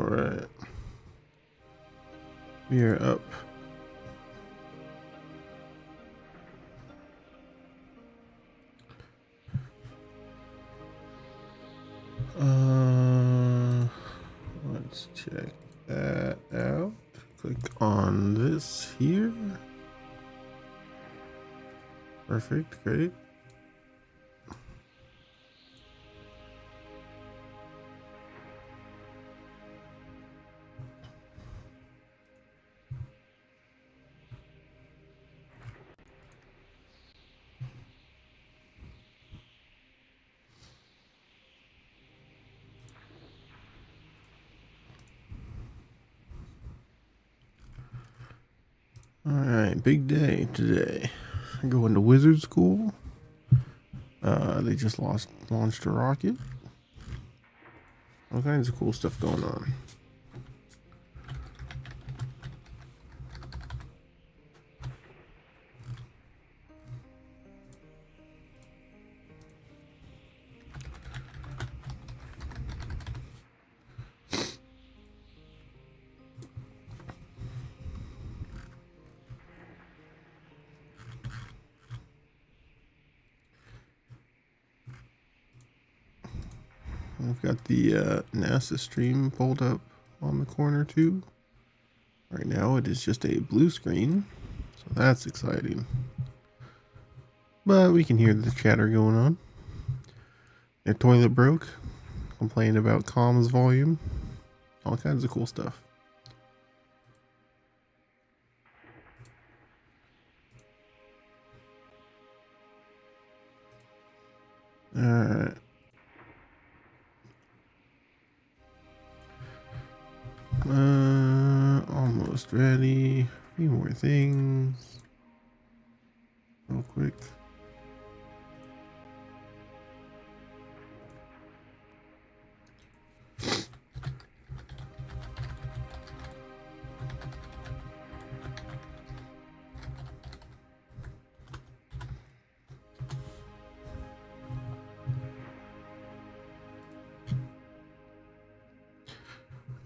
Alright. We are up. Let's check that out. Click on this here. Perfect, great. Alright, big day today. I'm going to wizard school. They just launched a rocket. All kinds of cool stuff going on. I've got the NASA stream pulled up on the corner too. Right now it is just a blue screen, so that's exciting. But we can hear the chatter going on. Their toilet broke, complaining about comms volume, all kinds of cool stuff. Alright. Almost ready. A few more things. Real quick.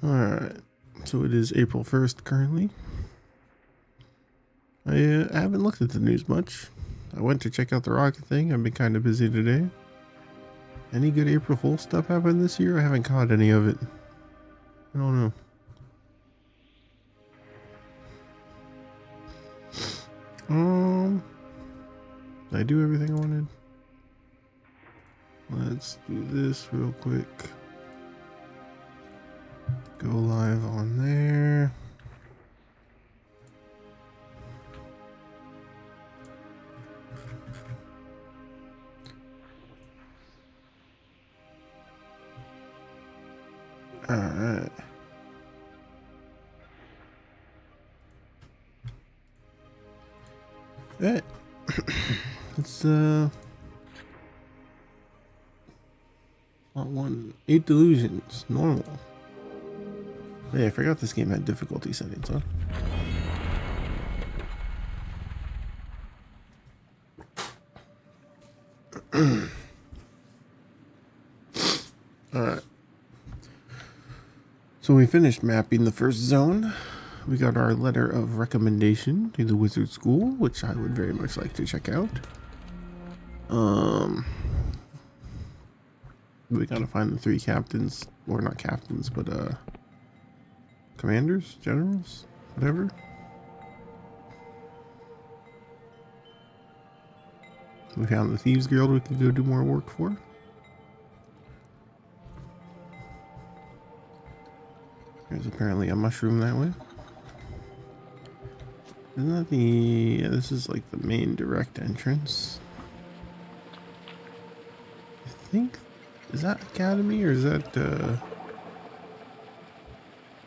Alright, so it is April 1st currently. I haven't looked at the news much. I went to check out the rocket thing. I've been kind of busy today. Any good April Fool stuff happened this year? I haven't caught any of it. I don't know. Did I do everything I wanted? Let's do this real quick. Go live on there. All right. Alright. It's not 8 delusions, normal. Hey, I forgot this game had difficulty settings, huh? Alright. So we finished mapping the first zone. We got our letter of recommendation to the wizard school, which I would very much like to check out. We gotta find the 3 captains, or not captains, but commanders, generals, whatever. We found the Thieves Guild we could go do more work for. There's apparently a mushroom that way. Isn't that the... yeah, this is like the main direct entrance. I think... is that Academy or is that... I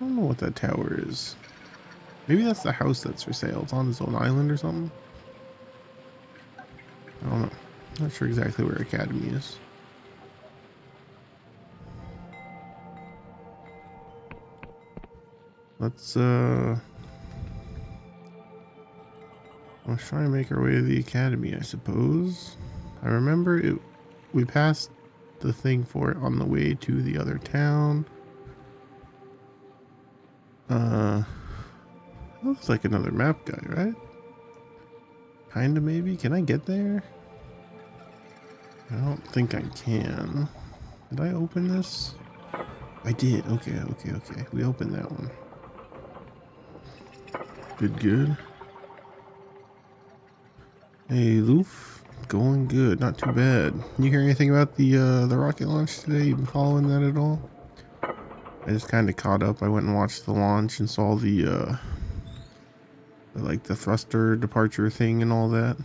don't know what that tower is. Maybe that's the house that's for sale. It's on its own island or something. I don't know. Not sure exactly where Academy is. Let's try and make our way to the Academy, I suppose. I remember it. We passed the thing for it on the way to the other town. Looks like another map guy, right? Kinda, maybe. Can I get there? I don't think I can. Did I open this? I did. Okay. We opened that one. Good. Hey, Loof. Going good. Not too bad. You hear anything about the rocket launch today? You been following that at all? I just kind of caught up. I went and watched the launch and saw the thruster departure thing and all that.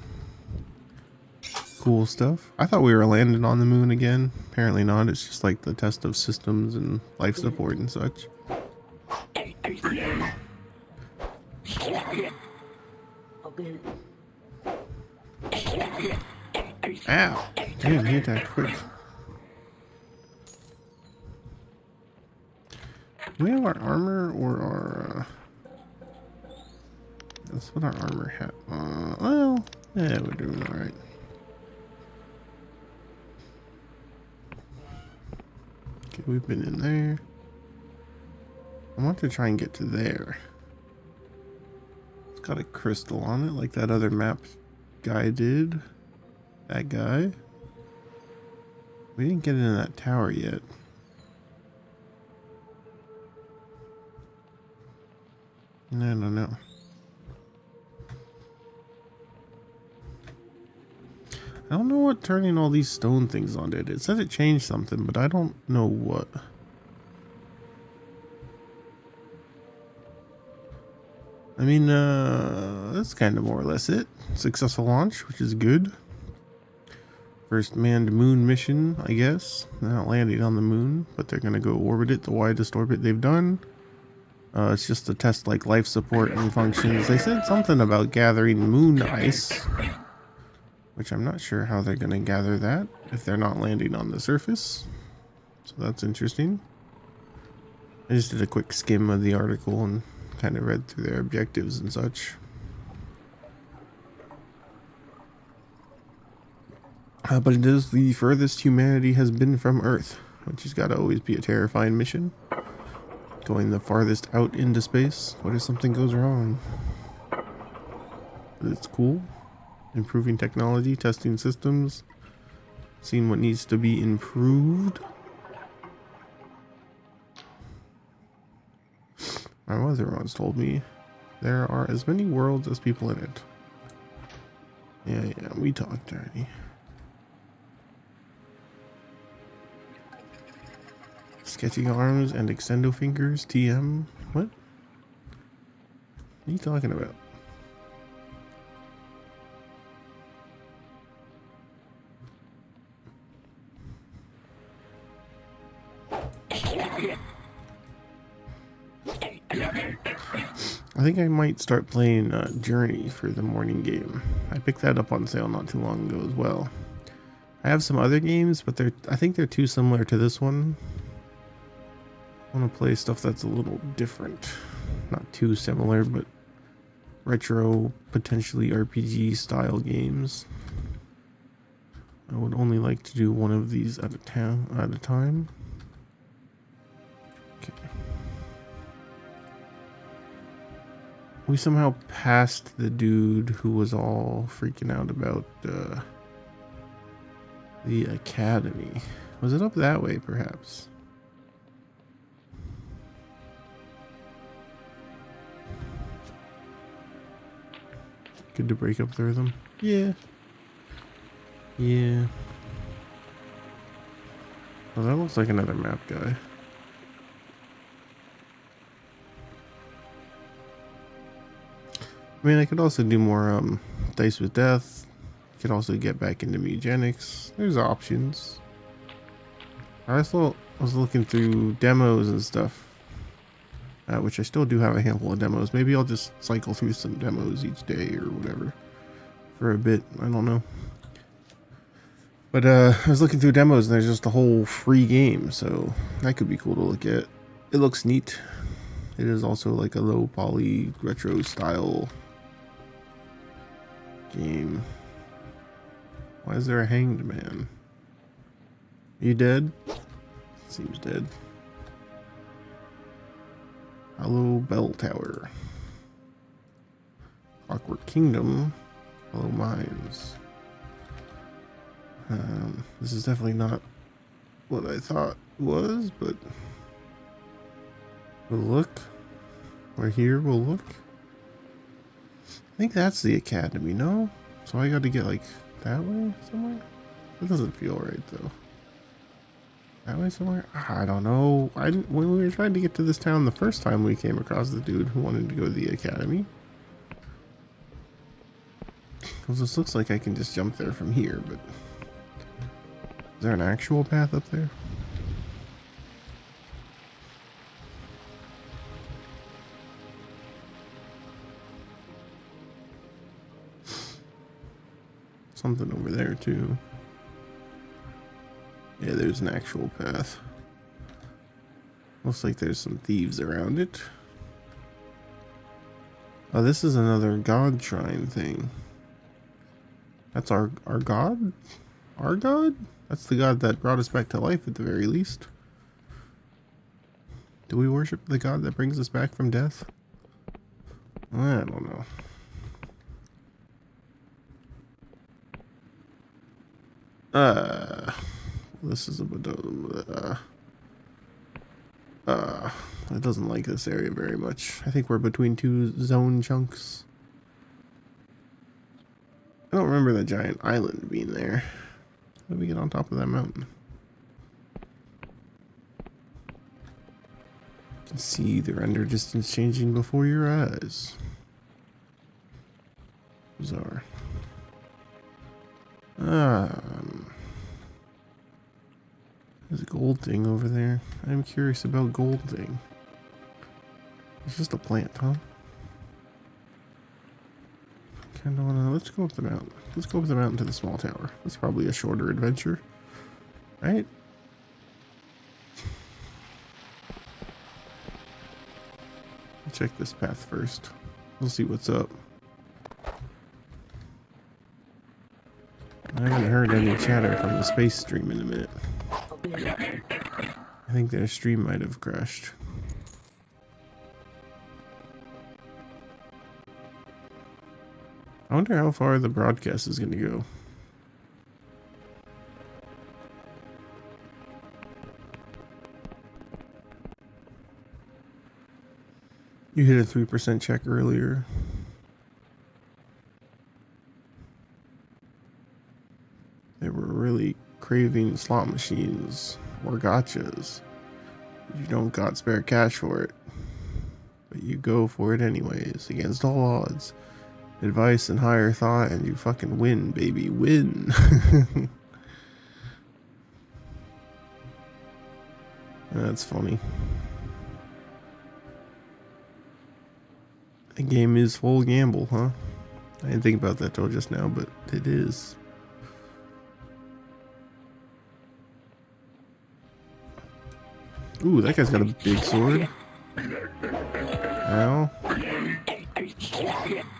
Cool stuff. I thought we were landing on the moon again. Apparently not. It's just like the test of systems and life support and such. Ow! Damn, he attacked quick. Do we have our armor or our... Let's put our armor hat on. Well, yeah, we're doing alright. Okay, we've been in there. I want to try and get to there. It's got a crystal on it like that other map guy did. That guy. We didn't get into that tower yet. I don't know. I don't know what turning all these stone things on did. It said it changed something, but I don't know what. I mean, that's kind of more or less it. Successful launch, which is good. First manned moon mission, I guess. They're not landing on the moon, but they're going to go orbit it, the widest orbit they've done. It's just to test like life support and functions. They said something about gathering moon ice, which I'm not sure how they're going to gather that if they're not landing on the surface. So that's interesting. I just did a quick skim of the article and kind of read through their objectives and such. But it is the furthest humanity has been from Earth, which has got to always be a terrifying mission. Going the farthest out into space. What if something goes wrong? But it's cool. Improving technology, testing systems, seeing what needs to be improved. My mother once told me there are as many worlds as people in it. Yeah, we talked already. Sketchy arms and extendo fingers, TM. What? What are you talking about? I think I might start playing Journey for the morning game. I picked that up on sale not too long ago as well. I have some other games, but I think they're too similar to this one. I want to play stuff that's a little different. Not too similar, but retro, potentially RPG style games. I would only like to do one of these at a time. Okay. We somehow passed the dude who was all freaking out about the academy. Was it up that way, perhaps? Good to break up the rhythm. Yeah. Well, that looks like another map guy. I mean, I could also do more Dice with Death. Could also get back into Mutagenics. There's options. I also was looking through demos and stuff. Which I still do have a handful of demos. Maybe I'll just cycle through some demos each day or whatever for a bit. I don't know. But I was looking through demos and there's just a whole free game, so that could be cool to look at. It looks neat. It is also like a low poly retro style game. Why is there a hanged man? Are you dead? Seems dead. Hello, Bell Tower. Clockwork Kingdom. Hello, Mines. This is definitely not what I thought it was, but we'll look. We're here, we'll look. I think that's the academy, no? So I got to get like that way somewhere? That doesn't feel right though. That way somewhere? I don't know. When we were trying to get to this town the first time, we came across the dude who wanted to go to the academy. Because this looks like I can just jump there from here, but is there an actual path up there? Something over there too. Yeah, there's an actual path. Looks like there's some thieves around it. Oh, this is another god shrine thing. That's our god? Our god? That's the god that brought us back to life at the very least. Do we worship the god that brings us back from death? I don't know. This is a bit it doesn't like this area very much. I think we're between two zone chunks. I don't remember the giant island being there. How do we get on top of that mountain? You can see the render distance changing before your eyes. Bizarre. There's a gold thing over there. I'm curious about gold thing. It's just a plant, huh? Kinda wanna, let's go up the mountain. Let's go up the mountain to the small tower. That's probably a shorter adventure. Right? Check this path first. We'll see what's up. I haven't heard any chatter from the space stream in a minute. I think their stream might have crashed. I wonder how far the broadcast is going to go. You hit a 3% check earlier. They were really craving slot machines or gotchas. You don't got spare cash for it, but you go for it anyways, against all odds. Advice and higher thought, and you fucking win, baby, win. That's funny. The game is full gamble, huh? I didn't think about that till just now, but it is. Ooh, that guy's got a big sword. Ow.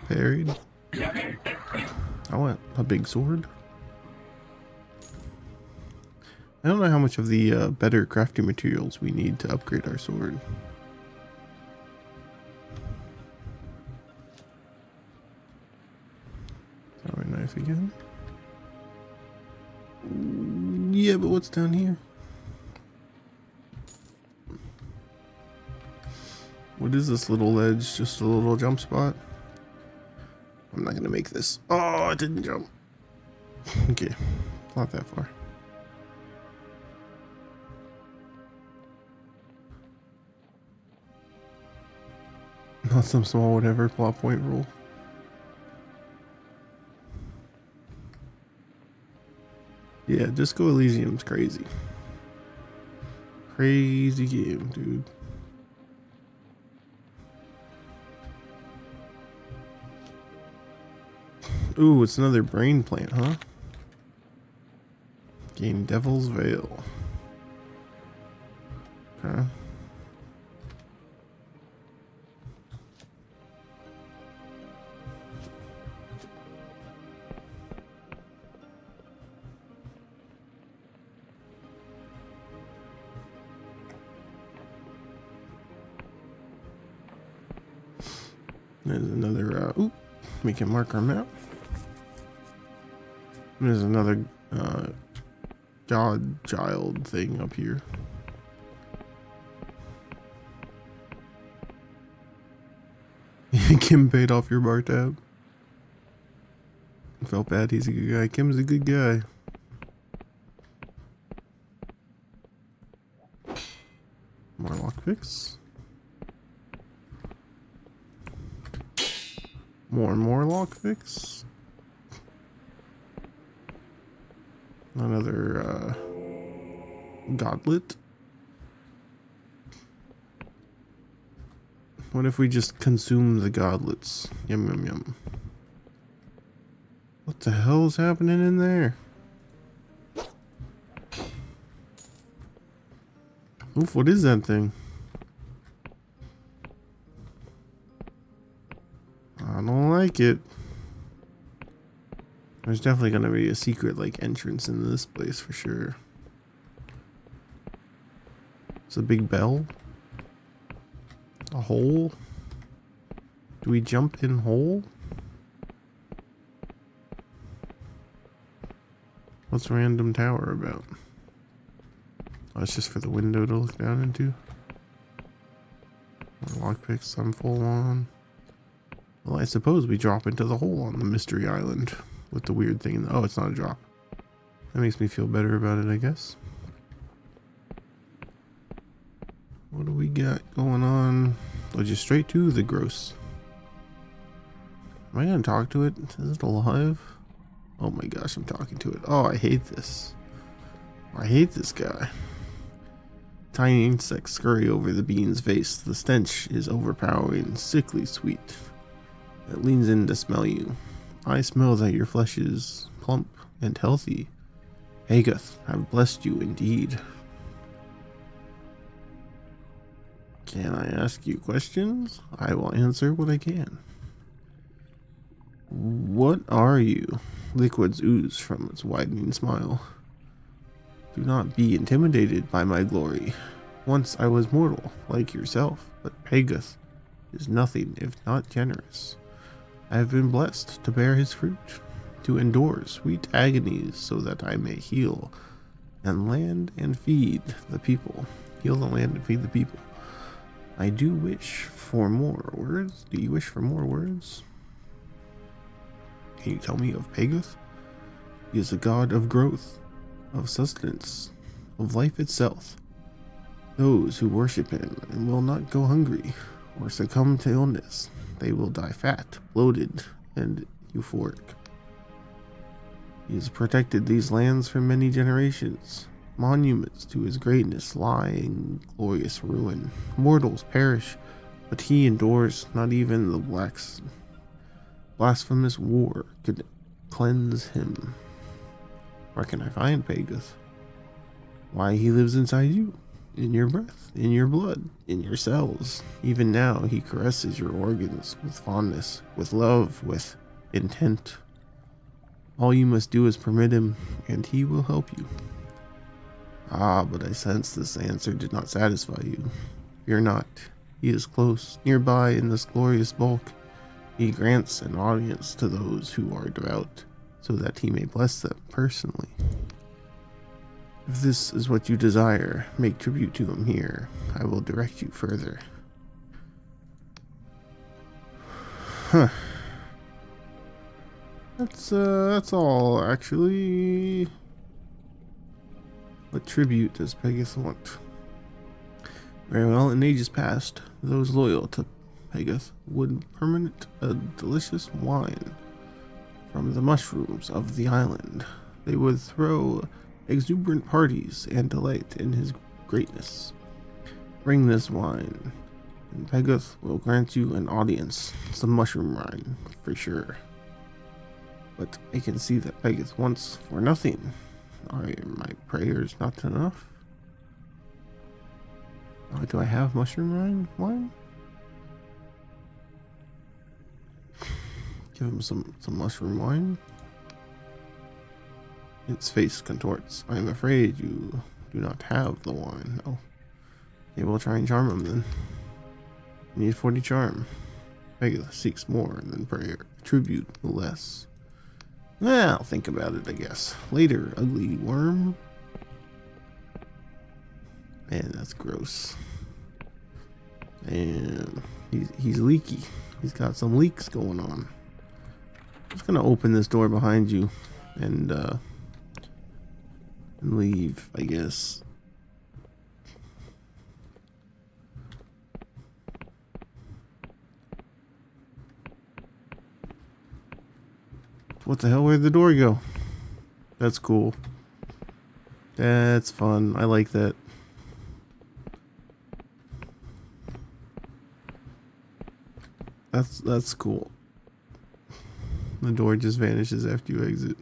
Parried. I want a big sword. I don't know how much of the better crafting materials we need to upgrade our sword. Our knife again. Yeah, but what's down here? What is this little ledge? Just a little jump spot? I'm not gonna make this. Oh, it didn't jump. Okay, not that far. Not some small whatever plot point rule. Yeah, Disco Elysium's crazy. Crazy game, dude. Ooh, it's another brain plant, huh? Gain Devil's Veil. Okay. There's another, oop, we can mark our map. There's another, god child thing up here. Kim paid off your bar tab. Felt bad, he's a good guy. Kim's a good guy. More lockpicks. More and more lockpicks. Another goblet. What if we just consume the goblets? Yum yum yum. What the hell's happening in there? Oof, what is that thing? I don't like it. There's definitely gonna be a secret like entrance into this place for sure. It's a big bell. A hole? Do we jump in hole? What's random tower about? Oh, it's just for the window to look down into. Lockpicks I'm full on. Well, I suppose we drop into the hole on the mystery island with the weird thing. Oh, it's not a drop. That makes me feel better about it, I guess. What do we got going on? Oh, just straight to the gross. Am I gonna talk to it? Is it alive? Oh my gosh, I'm talking to it. Oh, I hate this. I hate this guy. Tiny insects scurry over the bean's face. The stench is overpowering, sickly sweet. It leans in to smell you. I smell that your flesh is plump and healthy. Hagoth, I've blessed you indeed. Can I ask you questions? I will answer what I can. What are you? Liquids ooze from its widening smile. Do not be intimidated by my glory. Once I was mortal, like yourself, but Hagoth is nothing if not generous. I have been blessed to bear his fruit, to endure sweet agonies so that I may heal and land and feed the people. Heal the land and feed the people. I do wish for more words. Do you wish for more words? Can you tell me of Hagoth? He is a god of growth, of sustenance, of life itself. Those who worship him will not go hungry or succumb to illness. They will die fat, bloated, and euphoric. He has protected these lands for many generations. Monuments to his greatness lie in glorious ruin. Mortals perish, but he endures. Not even the blasphemous war could cleanse him. Where can I find Hagoth? Why, he lives inside you, in your breath, in your blood, in your cells. Even now, he caresses your organs with fondness, with love, with intent. All you must do is permit him, and he will help you. Ah, but I sense this answer did not satisfy you. Fear not. He is close, nearby in this glorious bulk. He grants an audience to those who are devout, so that he may bless them personally. If this is what you desire, make tribute to him here. I will direct you further. Huh. That's all, actually. What tribute does Hagoth want? Very well, in ages past, those loyal to Hagoth would permit a delicious wine from the mushrooms of the island. They would throw exuberant parties and delight in his greatness. Bring this wine, and Hagoth will grant you an audience, some mushroom wine, for sure. But I can see that Hagoth wants for nothing. Are my prayers not enough? Do I have mushroom wine? Give him some mushroom wine. Its face contorts. I am afraid you do not have the wine. Oh. Okay, we'll try and charm him then. You need 40 charm. Faith seeks more than prayer. Tribute less. Well, I'll think about it, I guess. Later, ugly worm. Man, that's gross. And he's leaky. He's got some leaks going on. I'm just gonna open this door behind you and leave, I guess. What the hell? Where'd the door go? That's cool. That's fun. I like that. That's cool. The door just vanishes after you exit.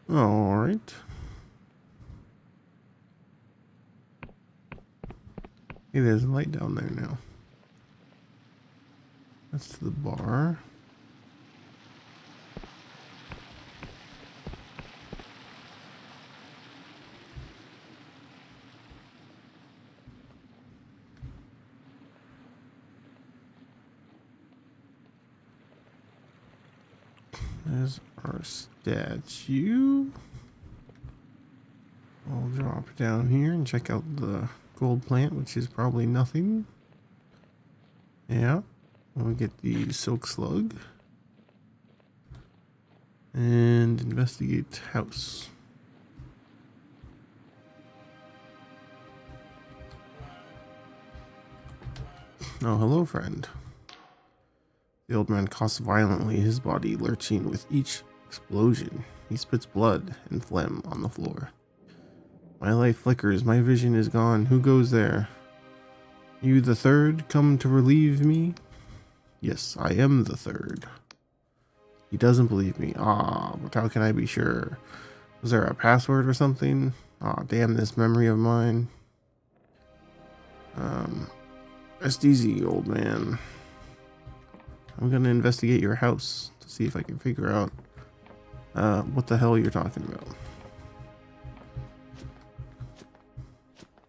All right. Hey, there's a light down there now. That's the bar. There's our statue. I'll drop down here and check out the gold plant, which is probably nothing. Yeah. We'll get the silk slug. And investigate house. Oh, hello, friend. The old man coughs violently, his body lurching with each explosion. He spits blood and phlegm on the floor. My light flickers, my vision is gone. Who goes there? You the third, come to relieve me? Yes, I am the third. He doesn't believe me. Ah, but how can I be sure? Was there a password or something? Ah, damn this memory of mine. Rest easy, old man. I'm gonna investigate your house to see if I can figure out what the hell you're talking about.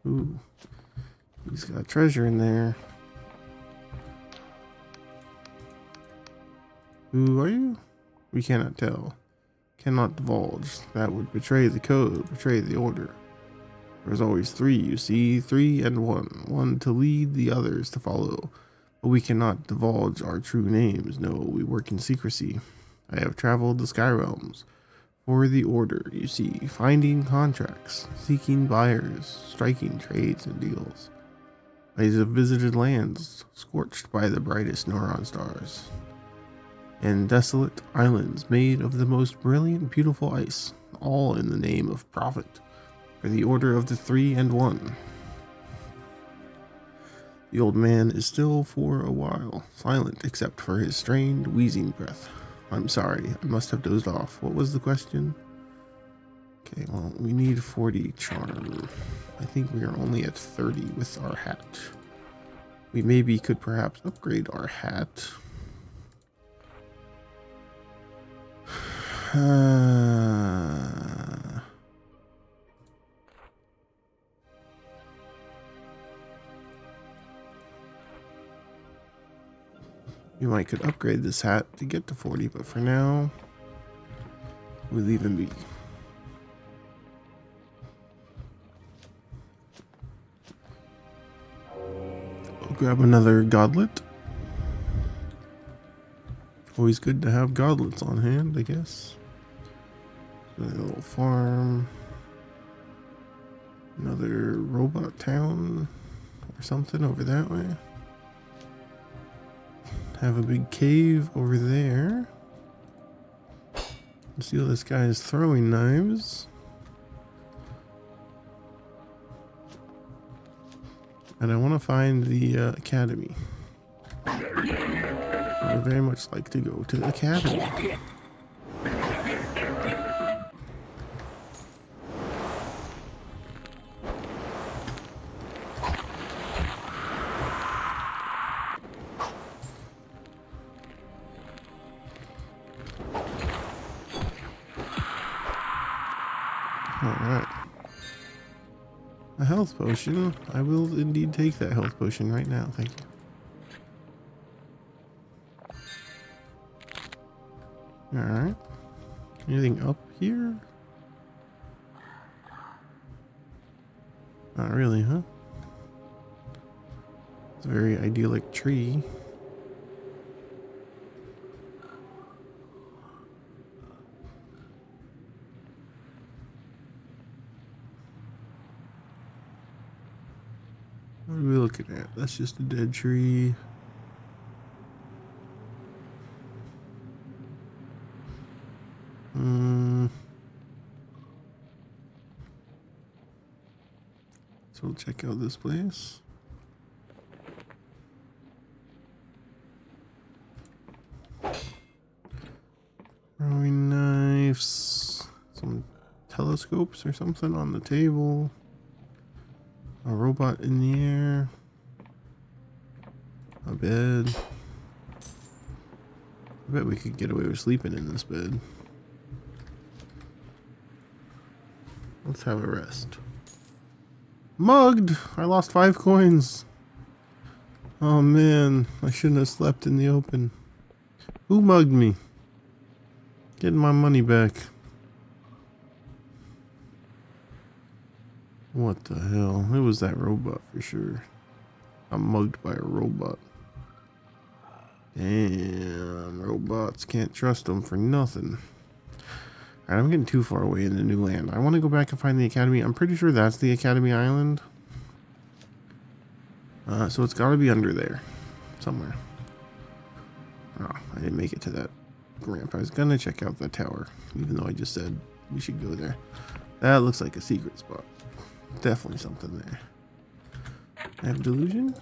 Ooh, he's got treasure in there. Who are you? We cannot tell. Cannot divulge. That would betray the code, betray the order. There's always three, you see. 3 and 1. One to lead, the others to follow. But we cannot divulge our true names. No, we work in secrecy. I have traveled the Sky Realms for the order, you see. Finding contracts, seeking buyers, striking trades and deals. I have visited lands scorched by the brightest neuron stars, and desolate islands made of the most brilliant, beautiful ice, all in the name of profit, for the order of the 3 and 1. The old man is still for a while, silent except for his strained, wheezing breath. I'm sorry, I must have dozed off. What was the question? Okay, well, we need 40 charm. I think we are only at 30 with our hat. We maybe could perhaps upgrade our hat. You might could upgrade this hat to get to 40, but for now, we leave him be. I'll grab another goblet. Always good to have goblets on hand, I guess. A little farm. Another robot town or something over that way. Have a big cave over there. Let's see how this guy is throwing knives. And I want to find the academy. I would very much like to go to the academy. Alright. A health potion. I will indeed take that health potion right now. Thank you. Alright. Anything up here? Not really, huh? It's a very idyllic tree. What are we looking at? That's just a dead tree. So we'll check out this place. Throwing knives. Some telescopes or something on the table. A robot in the air. A bed. I bet we could get away with sleeping in this bed. Let's have a rest. Mugged! I lost 5 coins. Oh man, I shouldn't have slept in the open. Who mugged me? Getting my money back. What the hell? It was that robot for sure. I'm mugged by a robot. Damn, robots, can't trust them for nothing. Alright, I'm getting too far away in the new land. I want to go back and find the academy. I'm pretty sure that's the academy island. So it's got to be under there. Somewhere. Oh, I didn't make it to that ramp. I was going to check out that tower. Even though I just said we should go there. That looks like a secret spot. Definitely something there. I have Delusion?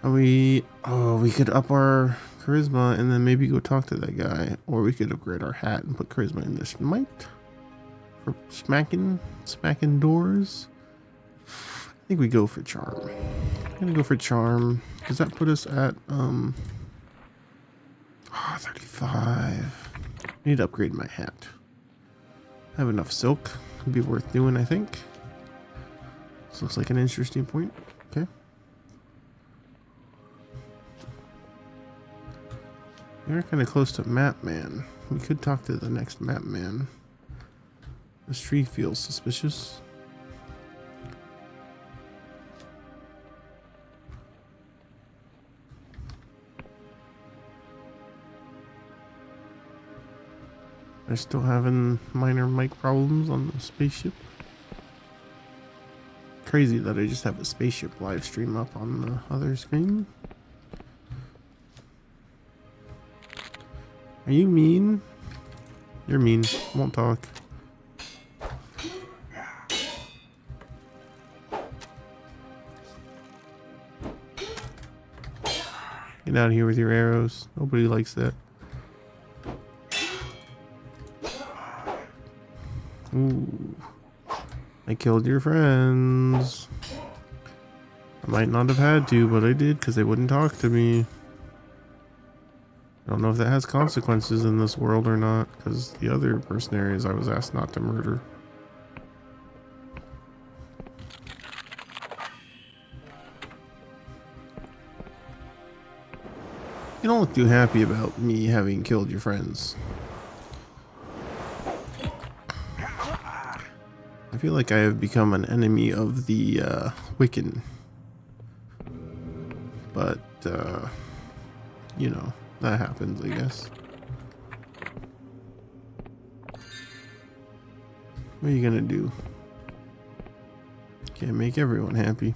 Are we... Oh, we could up our charisma and then maybe go talk to that guy. Or we could upgrade our hat and put charisma in the smite. For smacking doors. I think we go for charm. I'm gonna go for charm. Does that put us at 35? I need to upgrade my hat. I have enough silk. It'd be worth doing, I think. This looks like an interesting point. Okay. We're kind of close to Map Man. We could talk to the next Map Man. This tree feels suspicious. They're still having minor mic problems on the spaceship. Crazy that I just have a spaceship live stream up on the other screen. Are you mean? You're mean. Won't talk. Get out of here with your arrows. Nobody likes that. Ooh. I killed your friends. I might not have had to, but I did because they wouldn't talk to me. I don't know if that has consequences in this world or not, because the other mercenaries I was asked not to murder. You don't look too happy about me having killed your friends. I feel like I have become an enemy of the Wiccan. But, you know, that happens, I guess. What are you gonna do? Can't make everyone happy.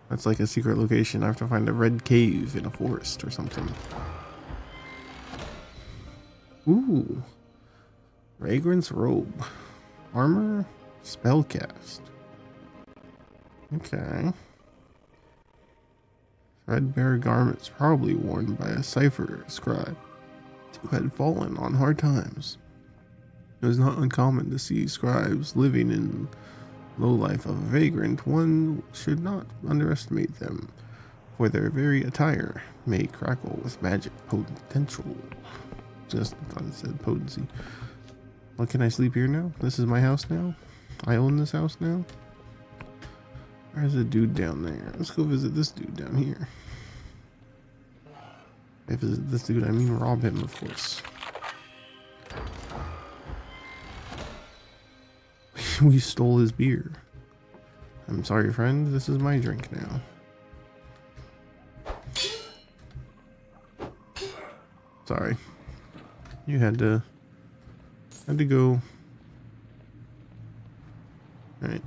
That's like a secret location. I have to find a red cave in a forest or something. Ooh. Fragrance robe. Armor. Spellcast. Okay. Threadbare garments probably worn by a cipher scribe who had fallen on hard times. It was not uncommon to see scribes living in low life of a vagrant. One should not underestimate them, for their very attire may crackle with magic potential. Just thought it said potency. Well, can I sleep here now? This is my house now? I own this house now? There's a dude down there. Let's go visit this dude down here. If I visit this dude, I mean rob him, of course. We stole his beer. I'm sorry, friend. This is my drink now. Sorry. You had to go. Alright.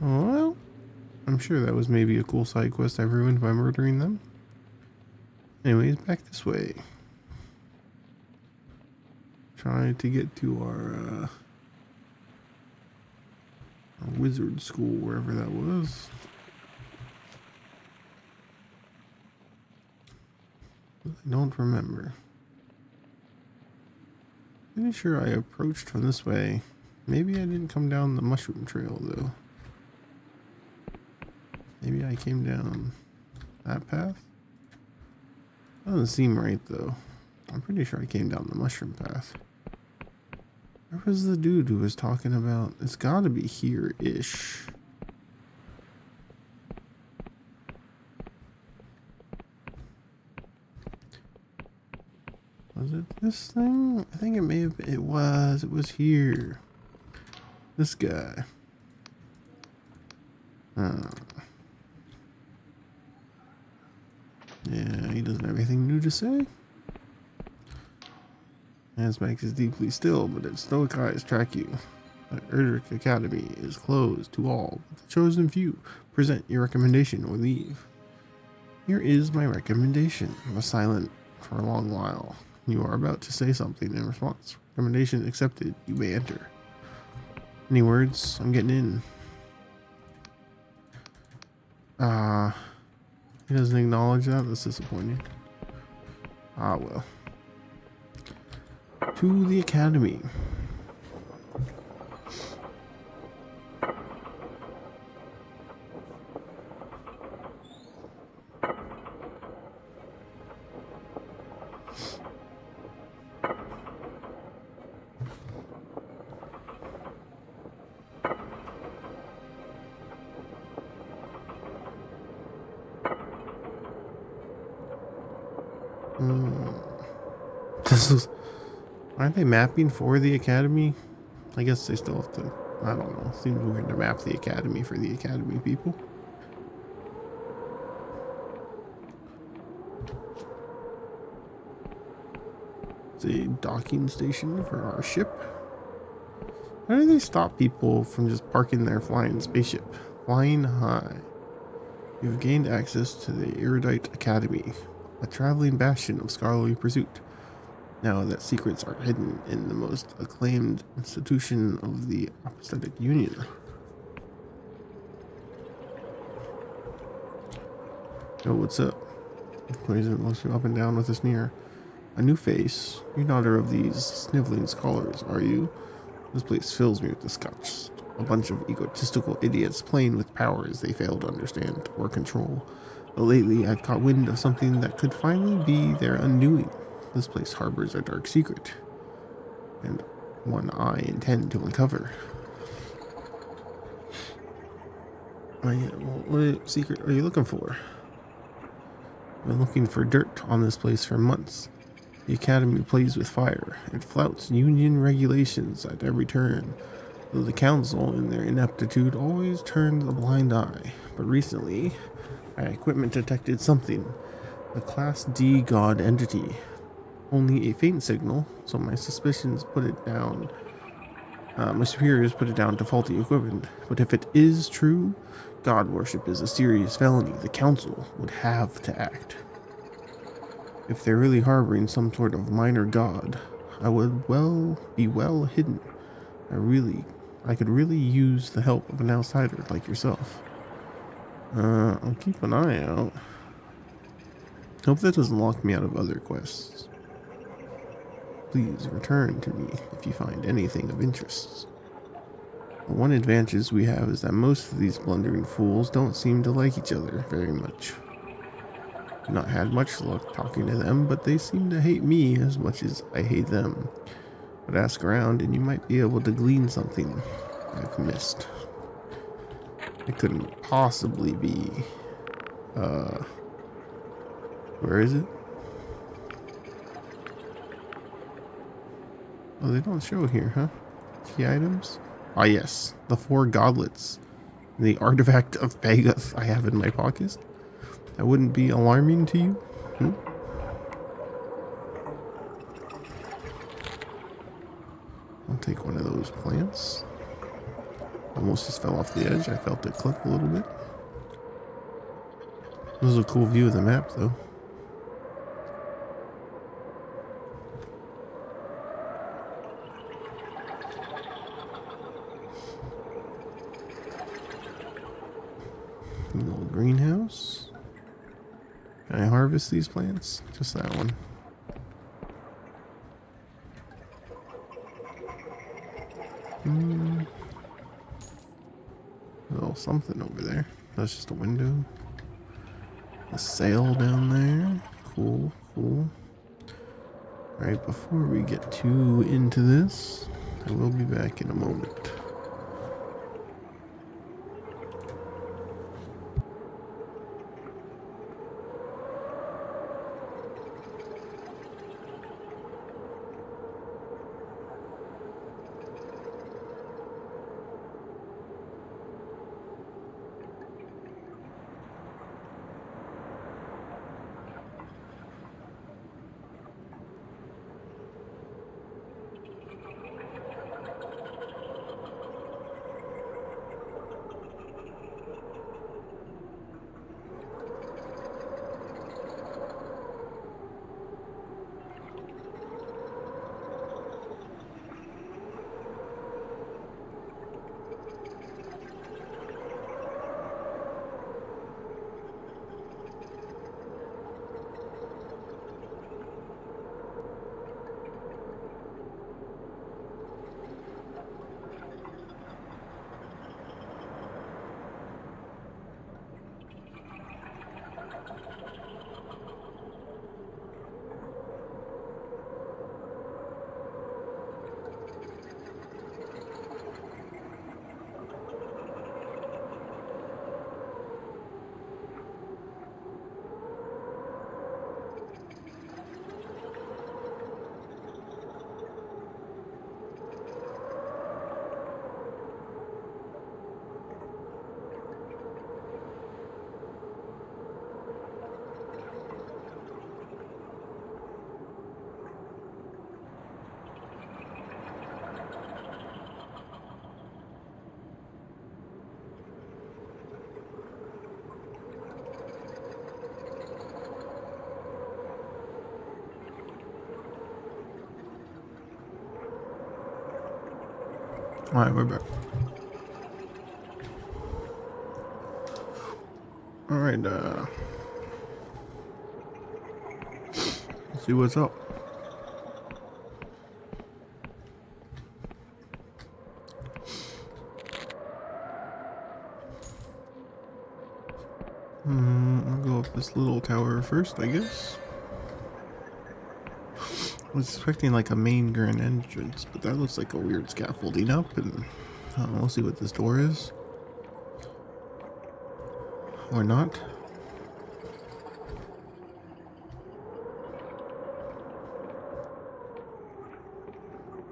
Oh, well, I'm sure that was maybe a cool side quest I ruined by murdering them. Anyways, back this way. Trying to get to our wizard school, wherever that was. I don't remember. Pretty sure I approached from this way. Maybe I didn't come down the mushroom trail, though. Maybe I came down that path? Doesn't seem right, though. I'm pretty sure I came down the mushroom path. Where was the dude who was talking about? It's gotta be here-ish. Was it this thing? I think it may have been. It was here. This guy. Yeah, he doesn't have anything new to say. Asmax is deeply still, but its stoic eyes track you. The Erdrick Academy is closed to all but the chosen few. Present your recommendation or leave. Here is my recommendation. I was silent for a long while. You are about to say something in response. Recommendation accepted. You may enter. Any words? I'm getting in. He doesn't acknowledge that? That's disappointing. Ah, well. To the academy. This is... Aren't they mapping for the academy? I guess they still have to... I don't know. Seems weird to map the academy for the academy people. It's a docking station for our ship. How do they stop people from just parking their flying spaceship? Flying high. You've gained access to the Erudite Academy, a traveling bastion of scholarly pursuit. Now that secrets are hidden in the most acclaimed institution of the Apostatic Union. Yo, what's up? Poison looks you up and down with a sneer. A new face. You're not of these sniveling scholars, are you? This place fills me with disgust. A bunch of egotistical idiots playing with powers they fail to understand or control. But lately I've caught wind of something that could finally be their undoing. This place harbors a dark secret, and one I intend to uncover. What secret are you looking for? I've been looking for dirt on this place for months. The academy plays with fire. It flouts union regulations at every turn, though the council, in their ineptitude, always turns a blind eye. But recently, my equipment detected something. A Class D god entity. Only a faint signal, so my suspicions put it down. My superiors put it down to faulty equipment. But if it is true, god worship is a serious felony. The council would have to act. If they're really harboring some sort of minor god, I would be well hidden. I could really use the help of an outsider like yourself. I'll keep an eye out. Hope that doesn't lock me out of other quests. Please return to me if you find anything of interest. The one advantage we have is that most of these blundering fools don't seem to like each other very much. Not had much luck talking to them, but they seem to hate me as much as I hate them. But ask around and you might be able to glean something I've missed. It couldn't possibly be, where is it? Oh, they don't show here, huh? Key items? Ah, yes, the 4 goblets. The artifact of Pegath I have in my pocket. That wouldn't be alarming to you? Hmm? I'll take one of those plants. Almost just fell off the edge. I felt it click a little bit. This is a cool view of the map, though. A little greenhouse. Can I harvest these plants? Just that one. A little something over there. That's just a window. A sail down there. Cool, cool. Alright, before we get too into this, I will be back in a moment. Alright, we're back. Alright, let's see what's up. I'll go up this little tower first, I guess. I was expecting like a main grand entrance, but that looks like a weird scaffolding up, and we'll see what this door is. Or not.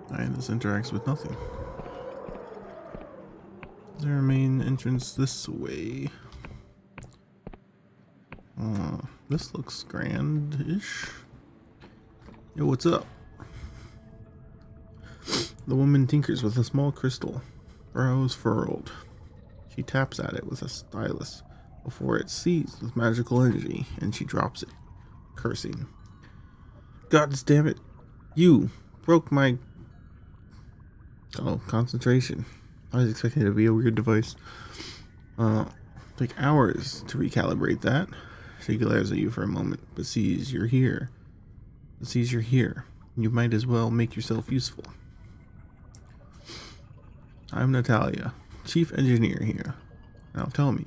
Alright, this interacts with nothing. Is there a main entrance this way? This looks grand-ish. Yo, what's up? The woman tinkers with a small crystal, brows furrowed. She taps at it with a stylus before it's seized with magical energy, and she drops it, cursing. God damn it! You broke my... Oh, concentration. I was expecting it to be a weird device. Take hours to recalibrate that. She glares at you for a moment, but sees you're here. You might as well make yourself useful. I'm Natalia, chief engineer here. Now tell me,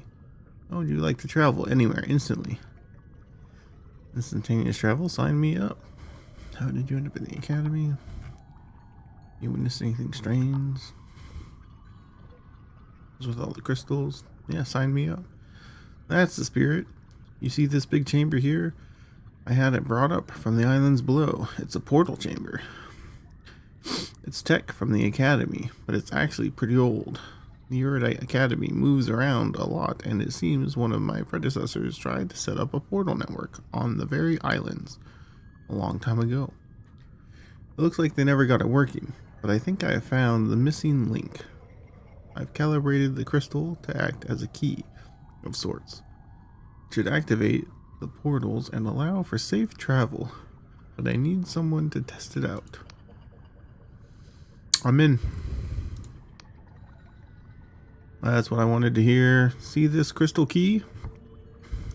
how would you like to travel anywhere instantly? Instantaneous travel, sign me up. How did you end up in the academy? You witnessed anything strange? With all the crystals? Yeah, sign me up. That's the spirit. You see this big chamber here? I had it brought up from the islands below. It's a portal chamber. It's tech from the academy, but it's actually pretty old. The Erudite Academy moves around a lot, and it seems one of my predecessors tried to set up a portal network on the very islands a long time ago. It looks like they never got it working, but I think I have found the missing link. I've calibrated the crystal to act as a key of sorts. It should activate the portals and allow for safe travel, but I need someone to test it out. I'm in. That's what I wanted to hear. See this crystal key?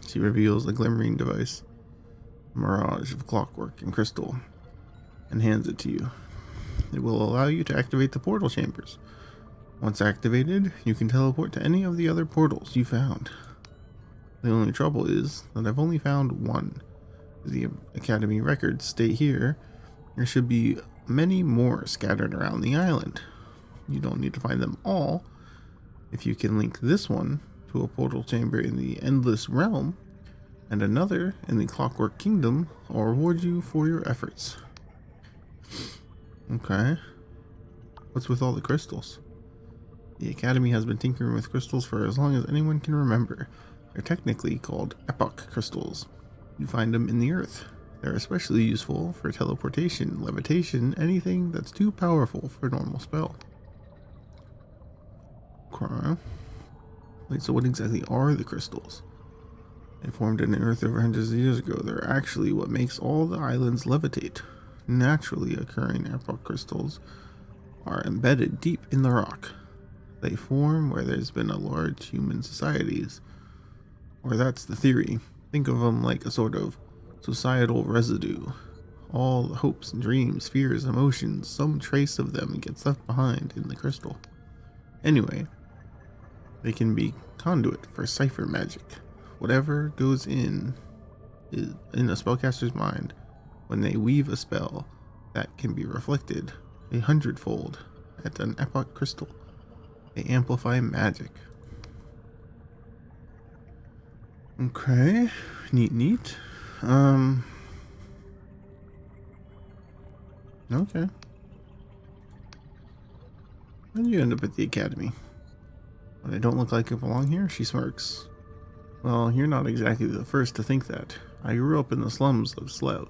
She reveals a glimmering device, a mirage of clockwork and crystal, and hands it to you. It will allow you to activate the portal chambers. Once activated, you can teleport to any of the other portals you found. The only trouble is that I've only found one. The Academy records state here there should be many more scattered around the island. You don't need to find them all. If you can link this one to a portal chamber in the Endless Realm and another in the Clockwork Kingdom, I'll reward you for your efforts. Okay. What's with all the crystals? The Academy has been tinkering with crystals for as long as anyone can remember. They're technically called epoch crystals. You find them in the earth. They're especially useful for teleportation, levitation, anything that's too powerful for a normal spell. Okay. Wait, so what exactly are the crystals? They formed in the earth over hundreds of years ago. They're actually what makes all the islands levitate. Naturally occurring epoch crystals are embedded deep in the rock. They form where there's been a large human societies. Or that's the theory. Think of them like a sort of societal residue. All the hopes and dreams, fears, emotions, some trace of them gets left behind in the crystal. Anyway, they can be conduit for cipher magic. Whatever goes in a spellcaster's mind when they weave a spell, that can be reflected 100-fold at an epoch crystal. They amplify magic. Okay, neat. Okay. When did you end up at the academy? But I don't look like I belong here? She smirks. Well, you're not exactly the first to think that. I grew up in the slums of Slev,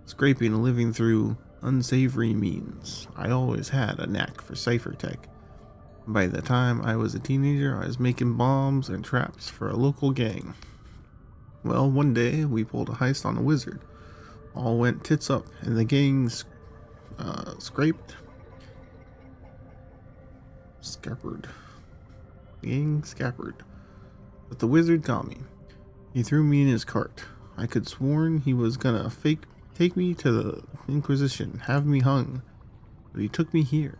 scraping a living through unsavory means. I always had a knack for cipher tech. By the time I was a teenager, I was making bombs and traps for a local gang. Well, one day, we pulled a heist on a wizard. All went tits up, and the gang scuppered. The gang scuppered. But the wizard got me. He threw me in his cart. I could sworn he was gonna take me to the Inquisition, have me hung. But he took me here.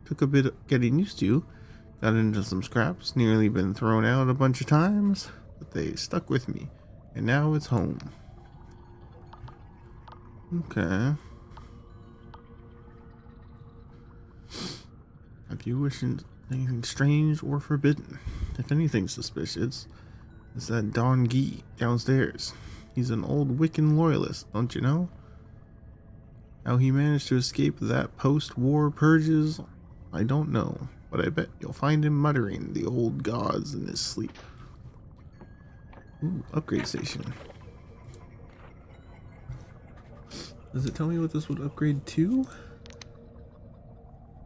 Took a bit of getting used to. Got into some scraps, nearly been thrown out a bunch of times, but they stuck with me. And now it's home. Okay. Have you wished anything strange or forbidden? If anything suspicious, it's that Don Gee downstairs. He's an old Wiccan loyalist, don't you know? How he managed to escape that post-war purges, I don't know. But I bet you'll find him muttering the old gods in his sleep. Ooh, upgrade station. Does it tell me what this would upgrade to?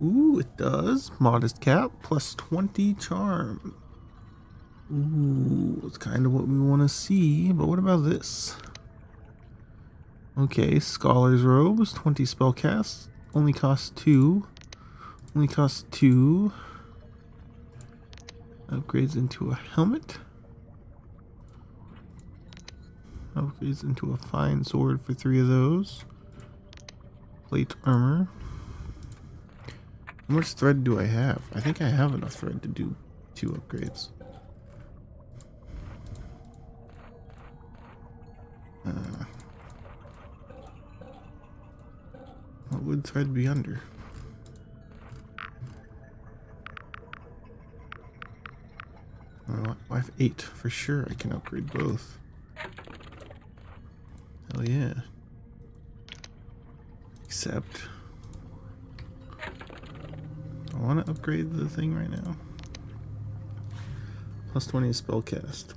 Ooh, it does. Modest cap plus 20 charm. Ooh, it's kind of what we want to see. But what about this? Okay, Scholar's Robes, 20 spell casts. Only costs 2. Only costs 2. Upgrades into a helmet. Upgrades into a fine sword for 3 of those. Plate armor. How much thread do I have? I think I have enough thread to do 2 upgrades. would thread be under? I have 8 for sure. I can upgrade both. Hell yeah. Except I want to upgrade the thing right now. Plus 20 spellcast.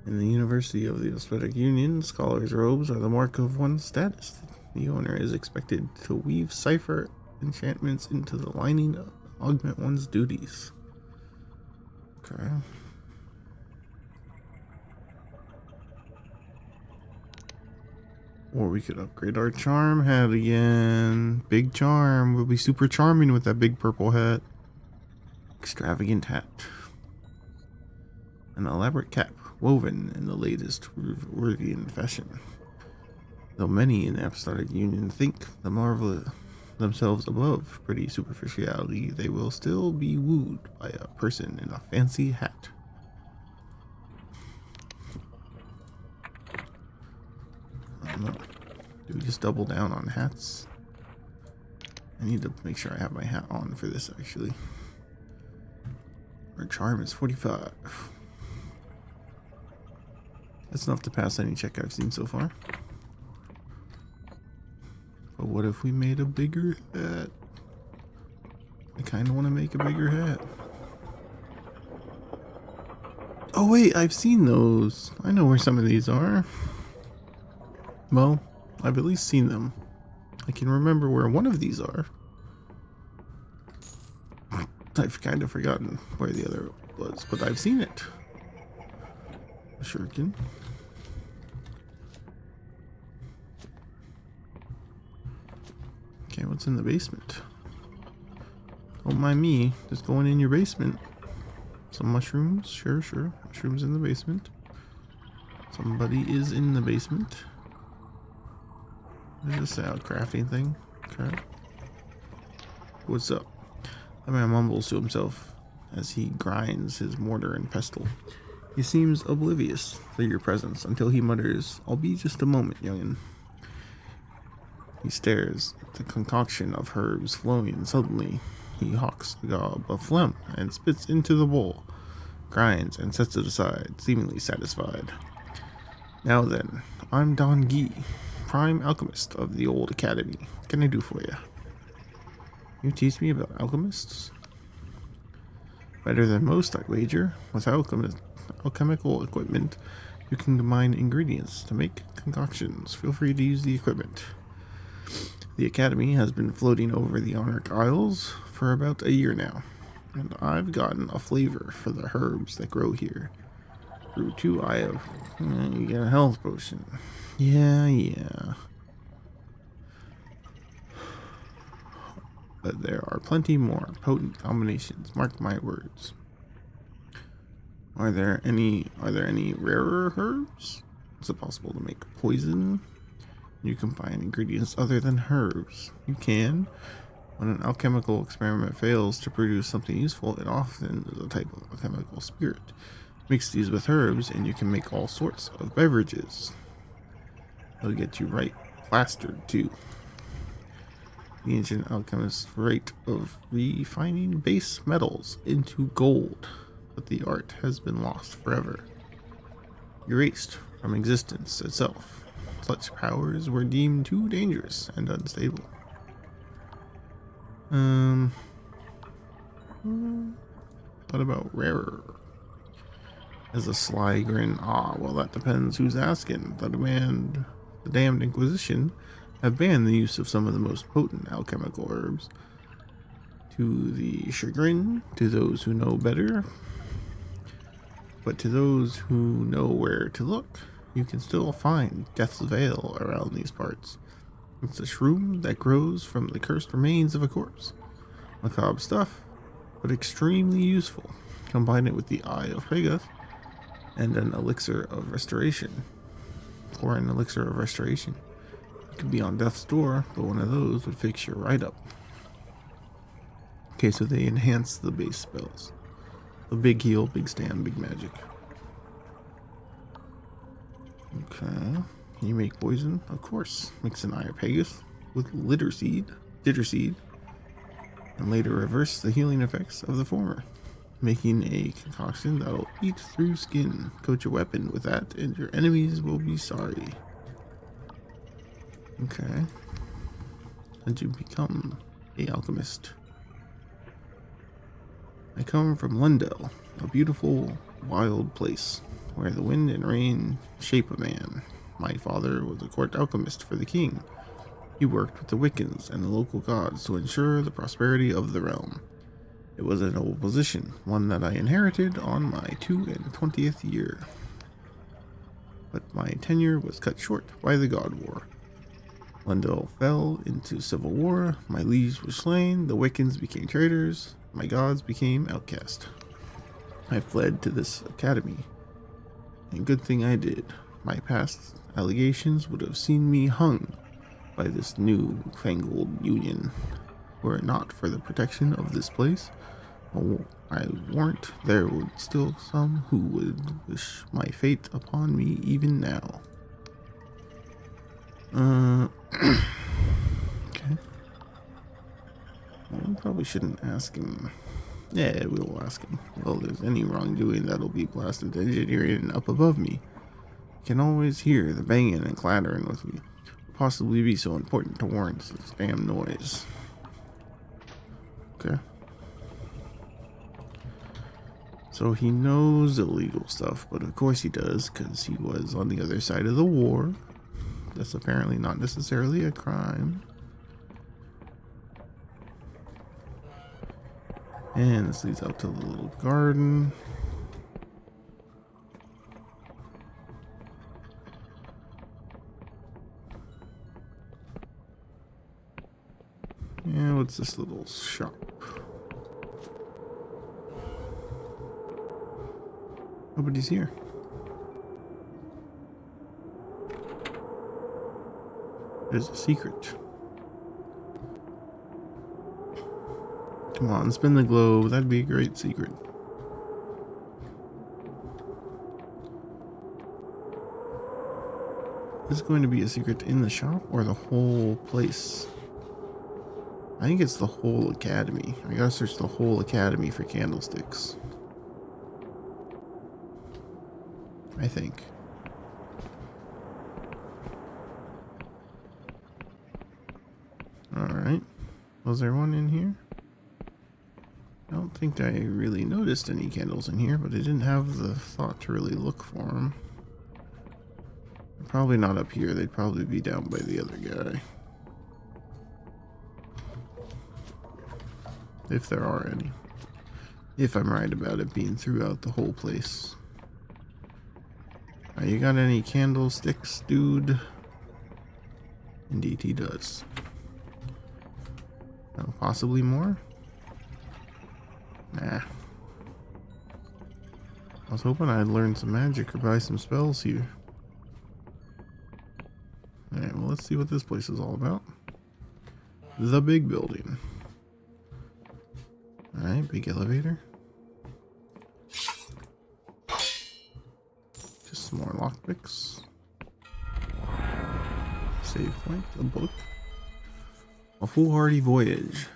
In the University of the Aesthetic Union, scholars' robes are the mark of one's status. The owner is expected to weave cipher enchantments into the lining to augment one's duties. Okay. Or we could upgrade our charm hat again. Big charm. We'll be super charming with that big purple hat. Extravagant hat. An elaborate cap woven in the latest Worthian fashion. Though many in the Apostolic Union think the marvelous themselves above pretty superficiality, they will still be wooed by a person in a fancy hat. I don't know. Do we just double down on hats? I need to make sure I have my hat on for this actually. Our charm is 45. That's enough to pass any check I've seen so far. But what if we made a bigger hat? I kind of want to make a bigger hat. Oh wait, I've seen those. I know where some of these are. Well, I've at least seen them. I can remember where one of these are. I've kind of forgotten where the other was, but I've seen it. A shuriken. Okay, what's in the basement? Don't mind me, just going in your basement. Some mushrooms, sure. Mushrooms in the basement. Somebody is in the basement. What is this crafting thing? Okay. What's up? The man mumbles to himself as he grinds his mortar and pestle. He seems oblivious to your presence until he mutters, "I'll be just a moment, youngin." He stares at the concoction of herbs flowing, and suddenly he hawks a gob of phlegm and spits into the bowl, grinds and sets it aside, seemingly satisfied. Now then, I'm Don Gee, prime alchemist of the old academy. What can I do for you? You teach me about alchemists? Better than most, I wager. With alchemical equipment, you can combine ingredients to make concoctions. Feel free to use the equipment. The academy has been floating over the Anarch Isles for about a year now, and I've gotten a flavor for the herbs that grow here. Through 2 eye of... you get a health potion. Yeah. But there are plenty more potent combinations, mark my words. Are there any rarer herbs? Is it possible to make poison? You can find ingredients other than herbs. You can. When an alchemical experiment fails to produce something useful, it often is a type of alchemical spirit. Mix these with herbs and you can make all sorts of beverages. They'll get you right plastered too. The ancient alchemist's rate of refining base metals into gold, but the art has been lost forever. Erased from existence itself. Such powers were deemed too dangerous and unstable. What about rarer? As a sly grin, well that depends who's asking. The damned Inquisition have banned the use of some of the most potent alchemical herbs. To the chagrin, to those who know better, but to those who know where to look, you can still find Death's Veil around these parts. It's a shroom that grows from the cursed remains of a corpse. Macabre stuff, but extremely useful. Combine it with the Eye of Pegath and an elixir of restoration. Or an elixir of restoration. It could be on death's door, but one of those would fix you right up. Okay, so they enhance the base spells. The big heal, big stand, big magic. Okay. Can you make poison? Of course. Mix an Iopagus with ditterseed, and later reverse the healing effects of the former, making a concoction that'll eat through skin. Coat your weapon with that, and your enemies will be sorry. Okay. How'd you become a alchemist? I come from Lundell, a beautiful, wild place where the wind and rain shape a man. My father was a court alchemist for the king. He worked with the Wiccans and the local gods to ensure the prosperity of the realm. It was a noble position, one that I inherited on my 22nd year. But my tenure was cut short by the God War. Lundell fell into civil war, my liege was slain, the Wiccans became traitors, my gods became outcast. I fled to this academy, and good thing I did. My past allegations would have seen me hung by this new-fangled union. Were it not for the protection of this place, I warrant there would still some who would wish my fate upon me even now. Okay. Well, we probably shouldn't ask him. Yeah, we will ask him. Well, there's any wrongdoing that'll be blasted engineering up above me. Can always hear the banging and clattering with me. Possibly be so important to warrant this damn noise. Okay. So he knows illegal stuff, but of course he does, because he was on the other side of the war. That's apparently not necessarily a crime. And this leads out to the little garden. Yeah, what's this little shop? Nobody's here. There's a secret. Come on, spin the globe. That'd be a great secret. Is it going to be a secret in the shop or the whole place? I think it's the whole academy. I gotta search the whole academy for candlesticks. I think. Alright. Was there one in here? I don't think I really noticed any candles in here, but I didn't have the thought to really look for them. Probably not up here. They'd probably be down by the other guy. If there are any. If I'm right about it being throughout the whole place. You got any candlesticks, dude? Indeed he does. Oh, possibly more? Nah. I was hoping I'd learn some magic or buy some spells here. Alright, well, let's see what this place is all about. The big building. Alright, big elevator. Just some more lockpicks. Save point, a book. A Foolhardy Voyage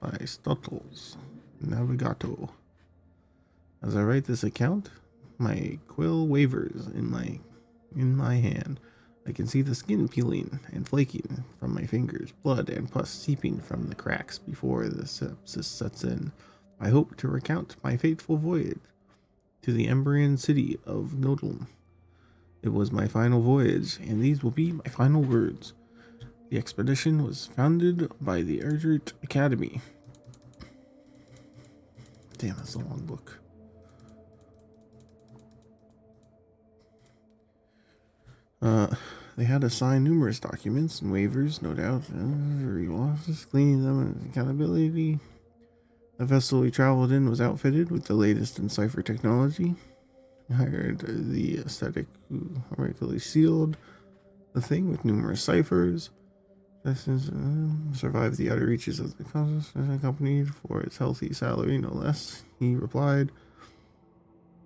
by Stuttles Navigato. As I write this account, my quill wavers in my hand. I can see the skin peeling and flaking from my fingers, blood and pus seeping from the cracks before the sepsis sets in. I hope to recount my fateful voyage to the Embrian city of Nodlum. It was my final voyage, and these will be my final words. The expedition was founded by the Erdert Academy. Damn, that's a long book. They had to sign numerous documents and waivers, no doubt. Losses, cleaning them, and accountability. The vessel we traveled in was outfitted with the latest in cipher technology. I hired the aesthetic who regularly sealed the thing with numerous ciphers. This is survived the outer reaches of the company for its healthy salary, no less. He replied,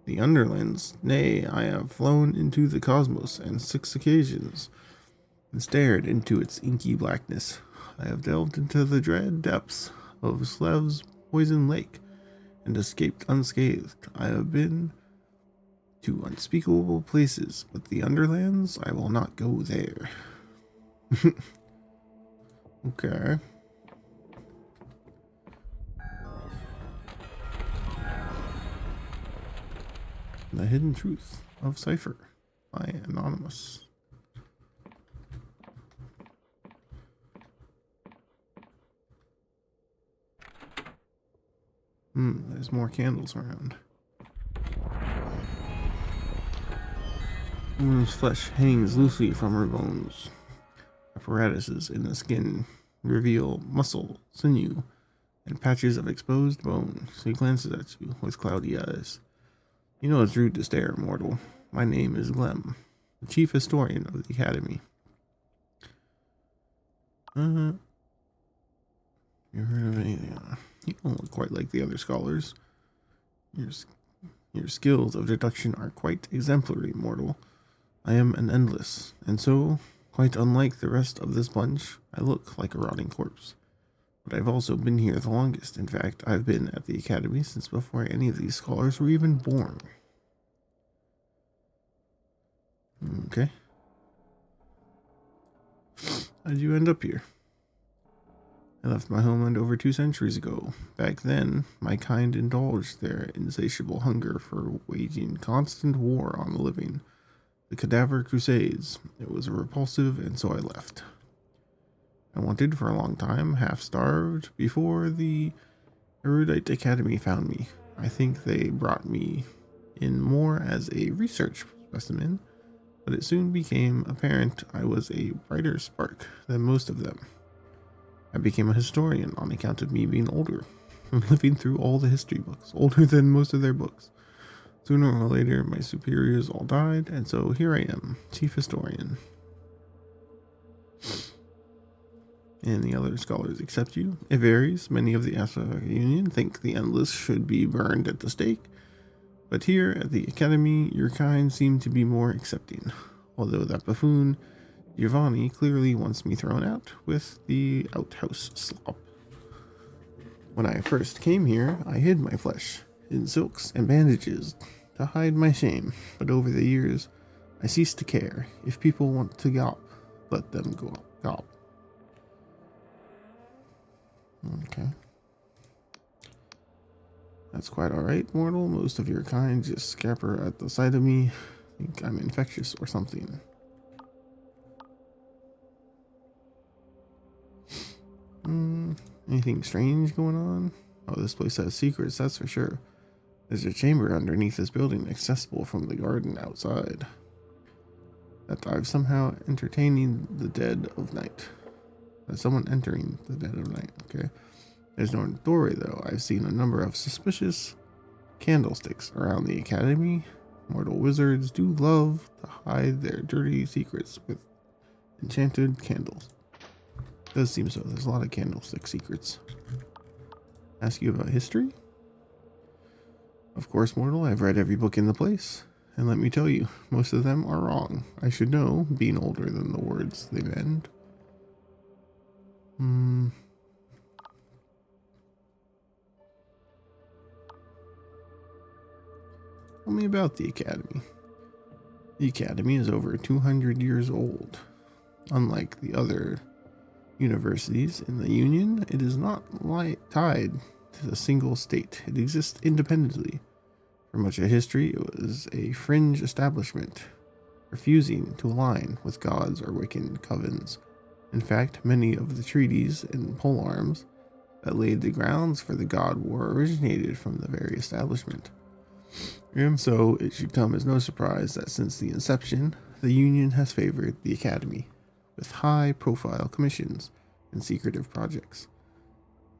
The underlands, nay, I have flown into the cosmos on 6 occasions and stared into its inky blackness. I have delved into the dread depths of Slev's poison lake and escaped unscathed. I have been to unspeakable places, but the underlands, I will not go there. Okay. The Hidden Truth of Cipher by Anonymous. There's more candles around. A woman's flesh hangs loosely from her bones. Apparatuses in the skin reveal muscle, sinew, and patches of exposed bone. She glances at you with cloudy eyes. You know it's rude to stare, mortal. My name is Glem, the chief historian of the Academy. You heard of anything? You don't look quite like the other scholars. Your skills of deduction are quite exemplary, mortal. I am an endless, and so, quite unlike the rest of this bunch, I look like a rotting corpse. But I've also been here the longest. In fact, I've been at the Academy since before any of these scholars were even born. Okay. How'd you end up here? I left my homeland over 2 centuries ago. Back then, my kind indulged their insatiable hunger for waging constant war on the living. The Cadaver Crusades. It was repulsive, and so I left. I wanted for a long time, half-starved, before the Erudite Academy found me. I think they brought me in more as a research specimen, but it soon became apparent I was a brighter spark than most of them. I became a historian on account of me being older, living through all the history books, older than most of their books. Sooner or later, my superiors all died, and so here I am, chief historian. And the other scholars accept you. It varies. Many of the Athletic Union think the Endless should be burned at the stake, but here at the Academy, your kind seem to be more accepting. Although that buffoon, Giovanni, clearly wants me thrown out with the outhouse slop. When I first came here, I hid my flesh in silks and bandages to hide my shame, but over the years, I ceased to care. If people want to gawp, let them go gawp. Okay. That's quite alright, mortal. Most of your kind just scamper at the sight of me. Think I'm infectious or something. Anything strange going on? Oh, this place has secrets, that's for sure. There's a chamber underneath this building accessible from the garden outside. That I've somehow entertaining the dead of night. There's someone entering the dead of night, okay. There's no doorway though. I've seen a number of suspicious candlesticks around the Academy. Mortal wizards do love to hide their dirty secrets with enchanted candles. Does seem so. There's a lot of candlestick secrets. Ask you about history? Of course, mortal. I've read every book in the place. And let me tell you, most of them are wrong. I should know, being older than the words they mend. Tell me about the Academy. The Academy is over 200 years old. Unlike the other universities in the Union, it is not tied to a single state. It exists independently. For much of history, it was a fringe establishment, refusing to align with gods or Wiccan covens. In fact, many of the treaties and polearms that laid the grounds for the God War originated from the very establishment. And so, it should come as no surprise that since the inception, the Union has favored the Academy with high-profile commissions and secretive projects.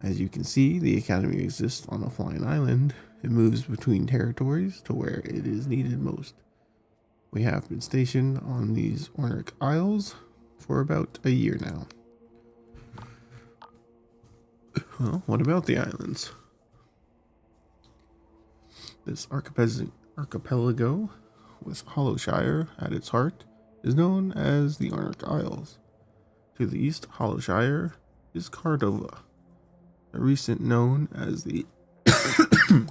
As you can see, the Academy exists on a flying island. It moves between territories to where it is needed most. We have been stationed on these Ornic Isles for about a year now. Well, what about the islands? This archipelago, with Hollowshire at its heart, is known as the Arctic Isles. To the east, Hollowshire is Cardova, a recent known as the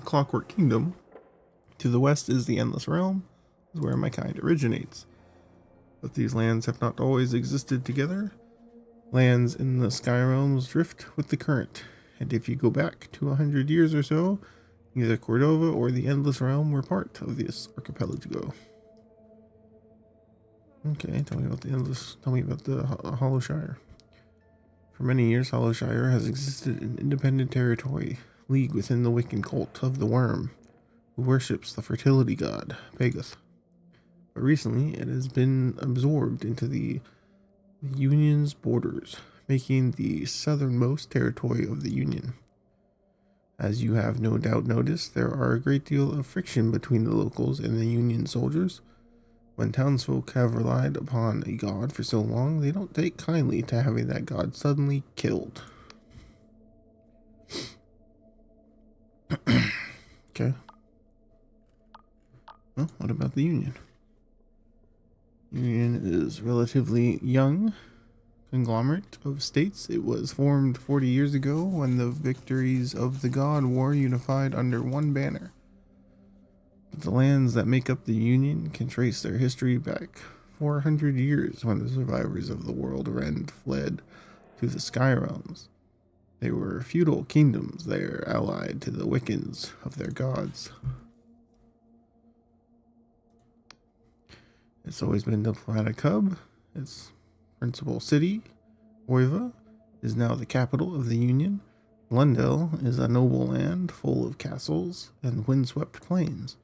Clockwork Kingdom. To the west is the Endless Realm, is where my kind originates. But these lands have not always existed together. Lands in the Sky Realms drift with the current, and if you go back to 100 years or so, neither Cordova or the Endless Realm were part of this archipelago. Okay, tell me about the Hollowshire. For many years, Hollowshire has existed an independent territory, league within the Wiccan cult of the Worm, who worships the fertility god, Pegasus. But recently, it has been absorbed into the Union's borders, making the southernmost territory of the Union. As you have no doubt noticed, there are a great deal of friction between the locals and the Union soldiers. When townsfolk have relied upon a god for so long, they don't take kindly to having that god suddenly killed. Okay. Well, what about the Union? Union is relatively young conglomerate of states. It was formed 40 years ago when the victories of the God War unified under one banner. But the lands that make up the Union can trace their history back 400 years when the survivors of the World Rend fled to the Sky Realms. They were feudal kingdoms there, allied to the Wiccans of their gods. It's always been a diplomatic hub. Its principal city, Oiva, is now the capital of the Union. Lundell is a noble land full of castles and windswept plains.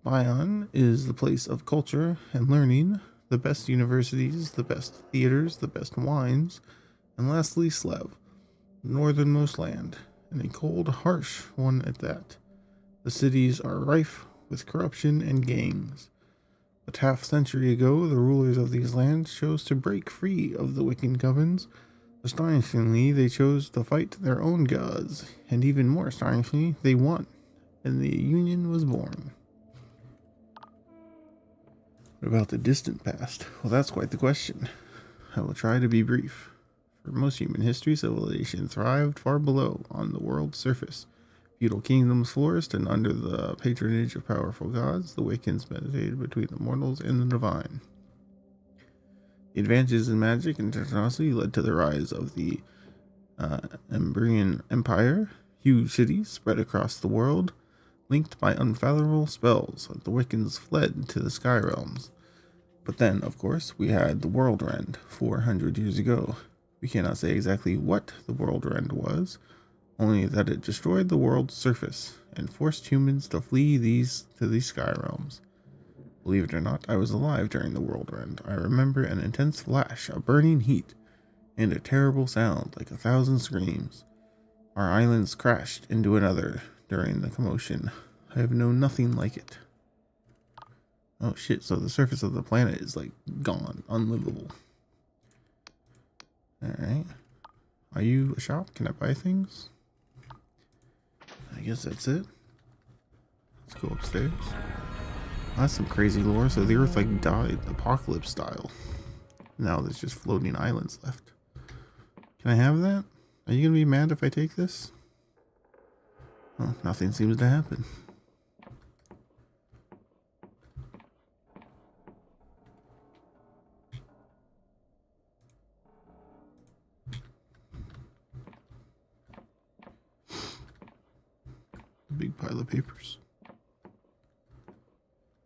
Bion is the place of culture and learning, the best universities, the best theaters, the best wines, and lastly Slev, the northernmost land, and a cold, harsh one at that. The cities are rife with corruption and gangs. But half a century ago, the rulers of these lands chose to break free of the Wiccan covens. Astonishingly, they chose to fight their own gods, and even more astonishingly, they won, and the Union was born. What about the distant past? Well, that's quite the question. I will try to be brief. For most human history, civilization thrived far below on the world's surface. Feudal kingdoms flourished, and under the patronage of powerful gods, the Wiccans meditated between the mortals and the divine. The advances in magic and technology led to the rise of the Embrian Empire. Huge cities spread across the world, linked by unfathomable spells. The Wiccans fled to the Sky Realms. But then, of course, we had the World Rend 400 years ago. We cannot say exactly what the World Rend was, only that it destroyed the world's surface and forced humans to flee to these Sky Realms. Believe it or not, I was alive during the World Rend. I remember an intense flash, a burning heat, and a terrible sound like 1,000 screams. Our islands crashed into another during the commotion. I have known nothing like it. Oh shit, so the surface of the planet is like gone, unlivable. Alright. Are you a shop? Can I buy things? I guess that's it. Let's go upstairs. That's some crazy lore. So the Earth like died, apocalypse style. Now there's just floating islands left. Can I have that? Are you gonna be mad if I take this? Oh, nothing seems to happen. A big pile of papers.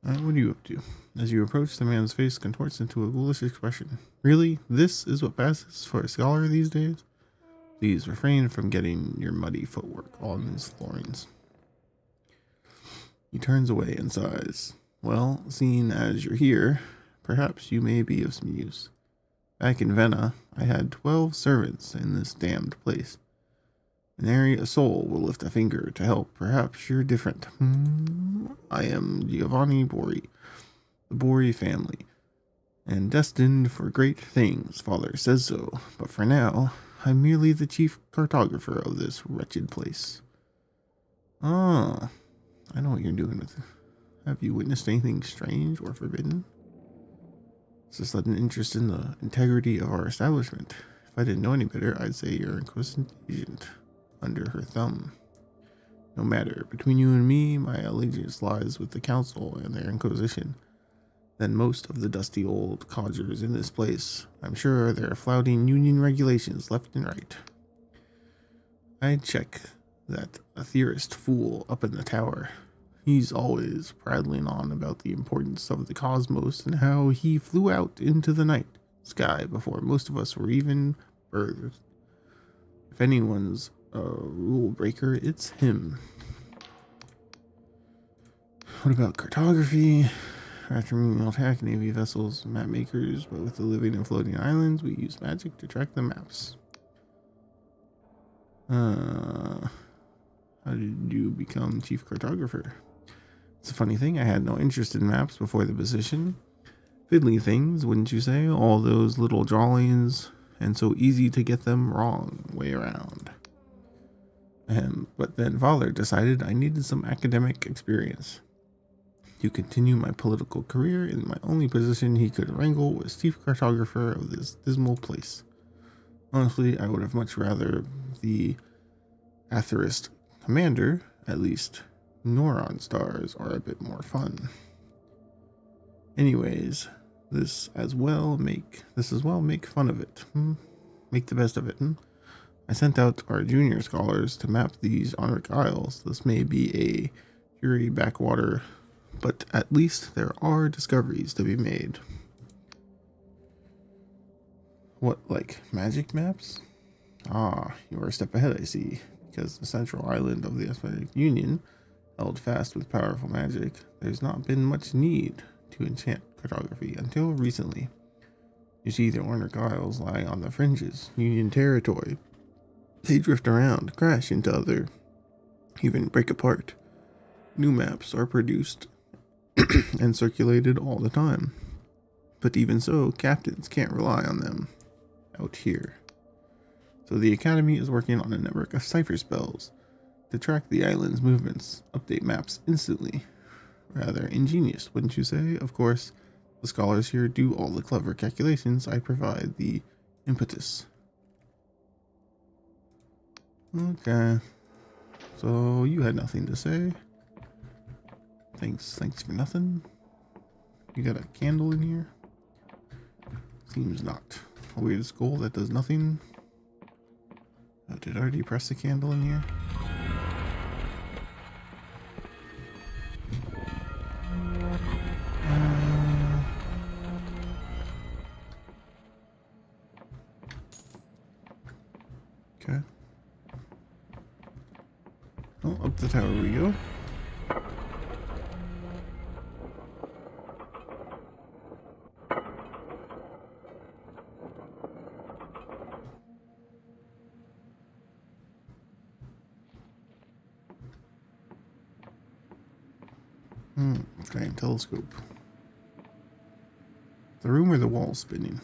What are you up to? As you approach, the man's face contorts into a ghoulish expression. Really? This is what passes for a scholar these days? Please refrain from getting your muddy footwork on these floorings. He turns away and sighs. Well, seeing as you're here, perhaps you may be of some use. Back in Vena, I had 12 servants in this damned place. Nary a soul will lift a finger to help. Perhaps you're different. I am Giovanni Bori, the Bori family, and destined for great things, Father says so. But for now, I'm merely the chief cartographer of this wretched place. Ah, I know what you're doing with Have you witnessed anything strange or forbidden? It's a sudden interest in the integrity of our establishment. If I didn't know any better, I'd say you're an inquisitive agent under her thumb. No matter, between you and me, my allegiance lies with the council and their inquisition. Than most of the dusty old codgers in this place. I'm sure they're flouting union regulations left and right. I'd check that theorist fool up in the tower. He's always prattling on about the importance of the cosmos and how he flew out into the night sky before most of us were even birthed. If anyone's a rule breaker, it's him. What about cartography? After moving attack Navy vessels, map makers, but with the living and floating islands, we use magic to track the maps. How did you become chief cartographer? It's a funny thing, I had no interest in maps before the position. Fiddly things, wouldn't you say? All those little drawings, and so easy to get them wrong way around. But then father decided I needed some academic experience. To continue my political career, in my only position he could wrangle was chief cartographer of this dismal place. Honestly, I would have much rather the Atheist commander. At least neuron stars are a bit more fun. Anyways, this as well make fun of it. Make the best of it. I sent out our junior scholars to map these Honoric Isles. This may be a Fury backwater, but at least there are discoveries to be made. What, like magic maps? Ah, you are a step ahead, I see. Because the central island of the Athletic Union, held fast with powerful magic, there's not been much need to enchant cartography until recently. You see the Ornic Isles lie on the fringes, Union territory. They drift around, crash into other, even break apart. New maps are produced and circulated all the time. But even so, captains can't rely on them out here. So the Academy is working on a network of cipher spells to track the island's movements, update maps instantly. Rather ingenious, wouldn't you say? Of course, the scholars here do all the clever calculations. I provide the impetus. Okay. So you had nothing to say. Thanks for nothing. You got a candle in here? Seems not. A weird skull that does nothing. Did I already press the candle in here? Okay. Oh, up the tower we go. Giant telescope. The room or the wall spinning?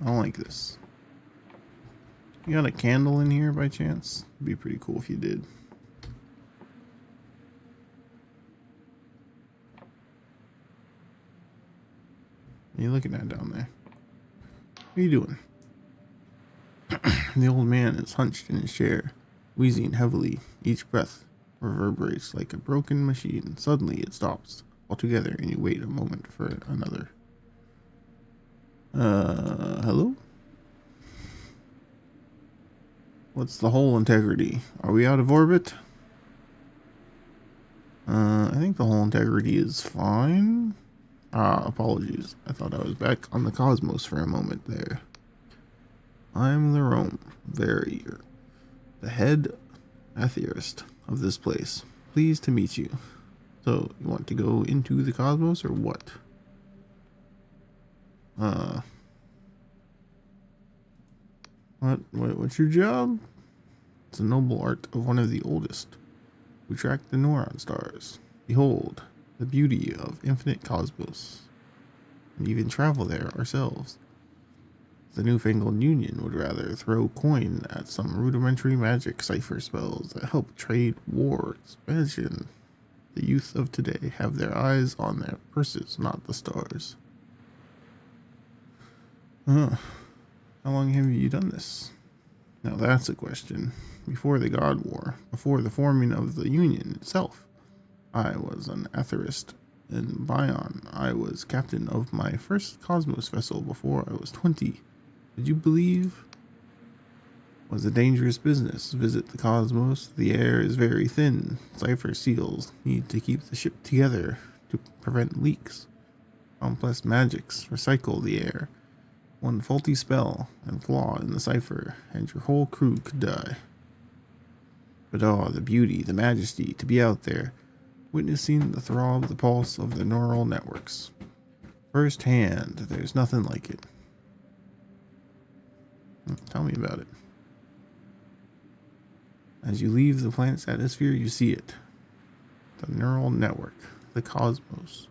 I don't like this. You got a candle in here by chance? It'd be pretty cool if you did. What are you looking at down there? What are you doing? The old man is hunched in his chair, wheezing heavily. Each breath reverberates like a broken machine. Suddenly it stops altogether and you wait a moment for another. Hello? What's the whole integrity? Are we out of orbit? I think the whole integrity is fine. Apologies. I thought I was back on the cosmos for a moment there. I'm the Rome Verrier, the head atheist of this place. Pleased to meet you. So, you want to go into the cosmos or what? What's your job? It's a noble art of one of the oldest, who tracked the neuron stars. Behold, the beauty of infinite cosmos, and even travel there ourselves. The newfangled union would rather throw coin at some rudimentary magic cipher spells that help trade, war, expansion. The youth of today have their eyes on their purses, not the stars. How long have you done this? Now that's a question. Before the God War, before the forming of the Union itself, I was an atheist in Bion. I was captain of my first Cosmos vessel before I was 20. Did you believe? It was a dangerous business. Visit the Cosmos. The air is very thin. Cipher seals need to keep the ship together to prevent leaks. Complex magics recycle the air. One faulty spell and flaw in the cipher, and your whole crew could die. But oh, the beauty, the majesty, to be out there, witnessing the throb, the pulse of the neural networks. First hand, there's nothing like it. Tell me about it. As you leave the planet's atmosphere, you see it. The neural network, the cosmos.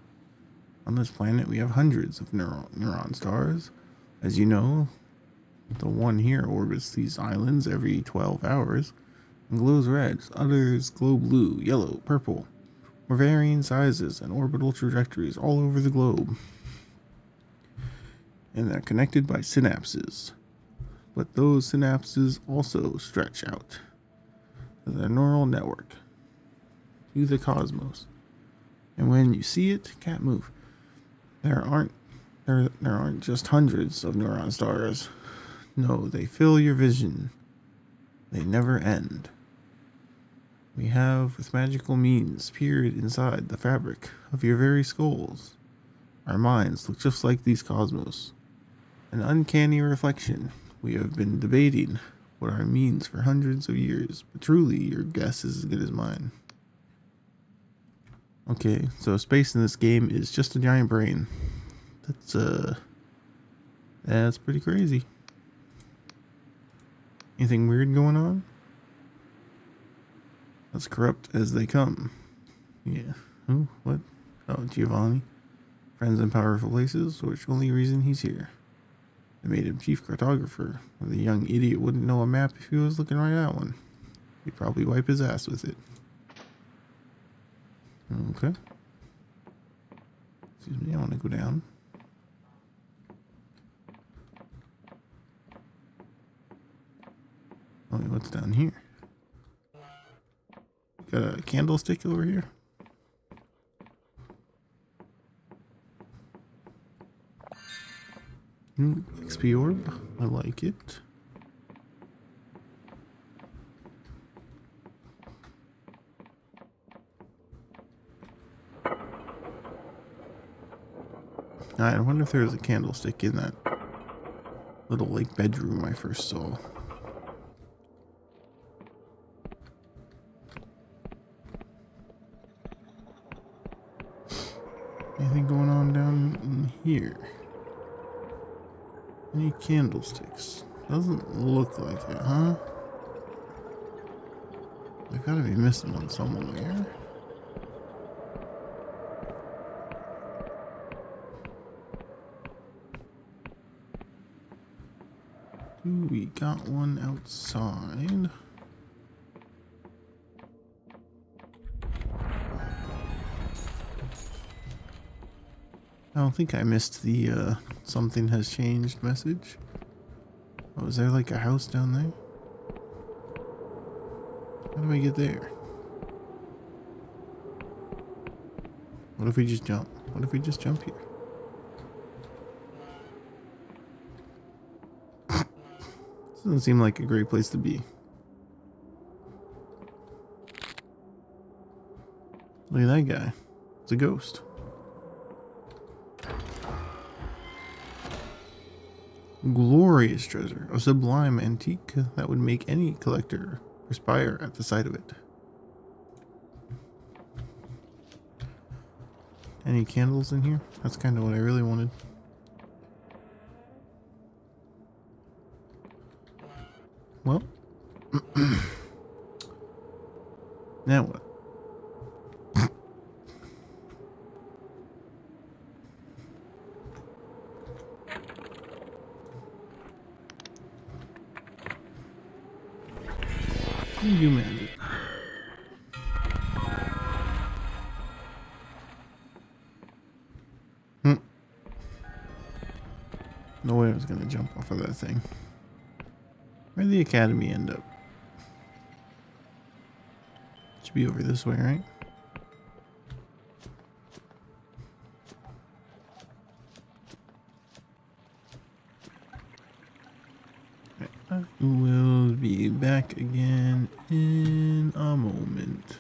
On this planet, we have hundreds of neuron stars. As you know, the one here orbits these islands every 12 hours and glows red. Others glow blue, yellow, purple, with varying sizes and orbital trajectories all over the globe. And they're connected by synapses. But those synapses also stretch out to the neural network, to the cosmos. And when you see it, can't move. There aren't just hundreds of neuron stars. No, they fill your vision. They never end. We have, with magical means, peered inside the fabric of your very skulls. Our minds look just like these cosmos. An uncanny reflection. We have been debating what our means for hundreds of years, but truly your guess is as good as mine. Okay, so space in this game is just a giant brain. That's pretty crazy. Anything weird going on? As corrupt as they come. Yeah. Who? What? Oh, Giovanni. Friends in powerful places, which only reason he's here. They made him chief cartographer. The young idiot wouldn't know a map if he was looking right at one. He'd probably wipe his ass with it. Okay. Excuse me, I want to go down. Oh, what's down here? Got a candlestick over here. XP orb. I like it. I wonder if there's a candlestick in that little like bedroom I first saw. Anything going on down in here? Any candlesticks? Doesn't look like it, huh? I gotta be missing one somewhere. Ooh, we got one outside. I don't think I missed the something has changed message. Oh, is there like a house down there? How do I get there? What if we just jump? What if we just jump here? This doesn't seem like a great place to be. Look at that guy. It's a ghost. Glorious treasure, a sublime antique that would make any collector perspire at the sight of it. Any candles in here? That's kind of what I really wanted. Well, now what? You magic. No way I was gonna jump off of that thing. Where'd the academy end up? Should be over this way, right? I will be back again in a moment.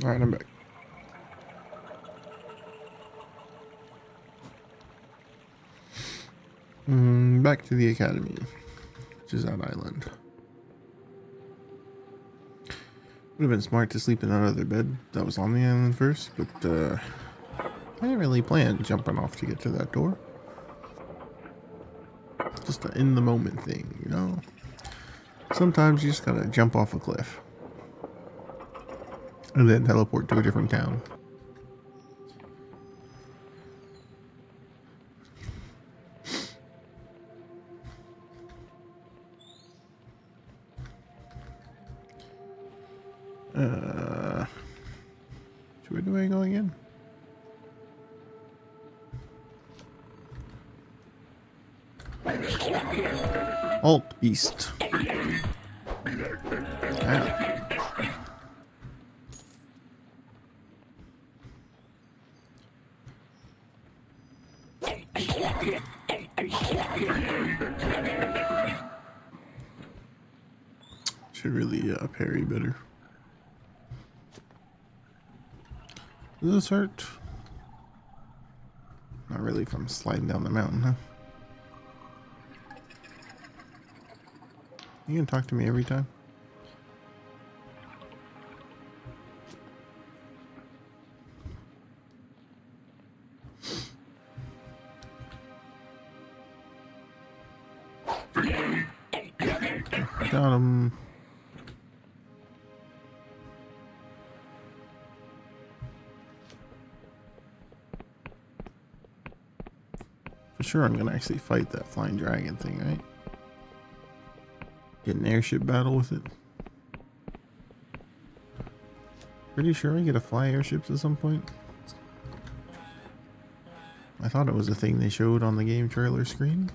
Alright, I'm back. Back to the academy, which is that island. Would have been smart to sleep in that other bed that was on the island first, but I didn't really plan jumping off to get to that door. Just an in the moment thing, you know? Sometimes you just gotta jump off a cliff and then teleport to a different town. Where do I go again? Alt East. Ah. Should really parry better. Does this hurt? Not really if I'm sliding down the mountain, huh? You can talk to me every time. Got him. For sure I'm gonna actually fight that flying dragon thing, right? Get an airship battle with it. Pretty sure I get to fly airships at some point. I thought it was a thing they showed on the game trailer screen.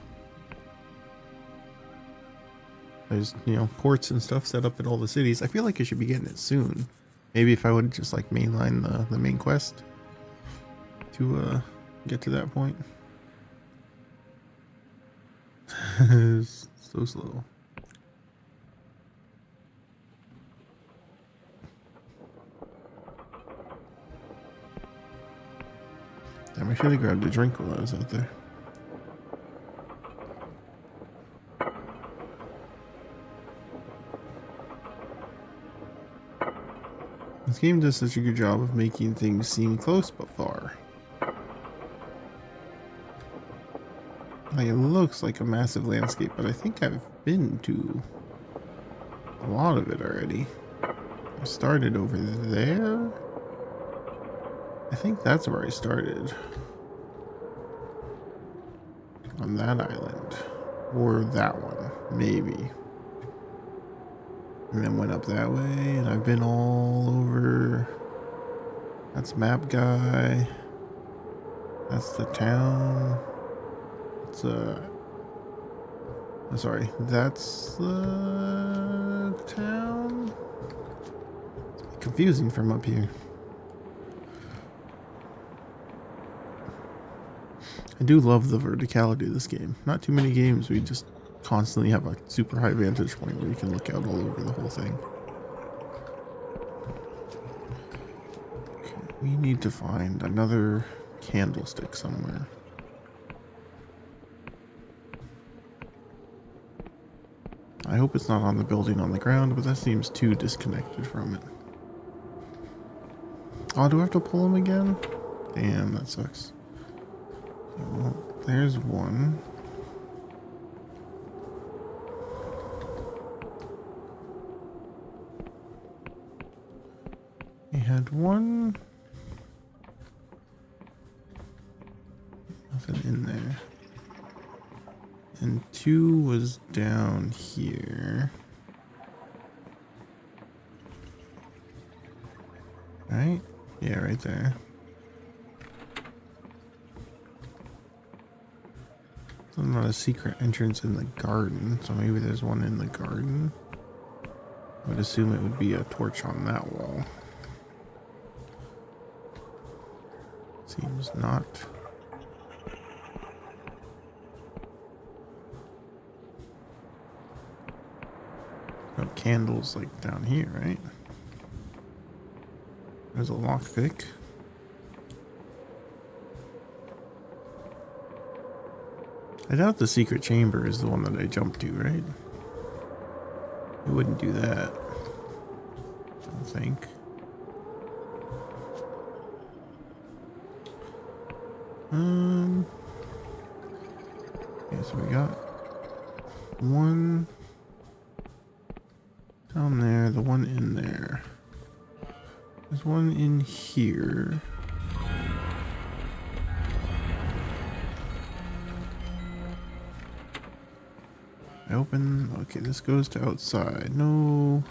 There's, you know, ports and stuff set up in all the cities. I feel like I should be getting it soon. Maybe if I would just like mainline the main quest to get to that point. It's so slow. Damn, I should have grabbed a drink while I was out there. This game does such a good job of making things seem close but far. Like, it looks like a massive landscape, but I think I've been to a lot of it already. I started over there. I think that's where I started. On that island. Or that one, maybe. And then went up that way, and I've been all over. That's map guy. That's the town. It's sorry, that's the town. It's confusing from up here. I do love the verticality of this game. Not too many games we just constantly have a super high vantage point where you can look out all over the whole thing. Okay, we need to find another candlestick somewhere. I hope it's not on the building on the ground, but that seems too disconnected from it. Oh, do I have to pull them again? Damn, that sucks. Okay, well, there's one. We had one. Nothing in there. And two was down here. Right? Yeah, right there. There's not a secret entrance in the garden, so maybe there's one in the garden. I would assume it would be a torch on that wall. Seems not. Got candles like down here, right? There's a lockpick. I doubt the secret chamber is the one that I jumped to, right? It wouldn't do that. I don't think. Okay, so we got one down there, the one in there. There's one in here. I open, okay, this goes to outside. No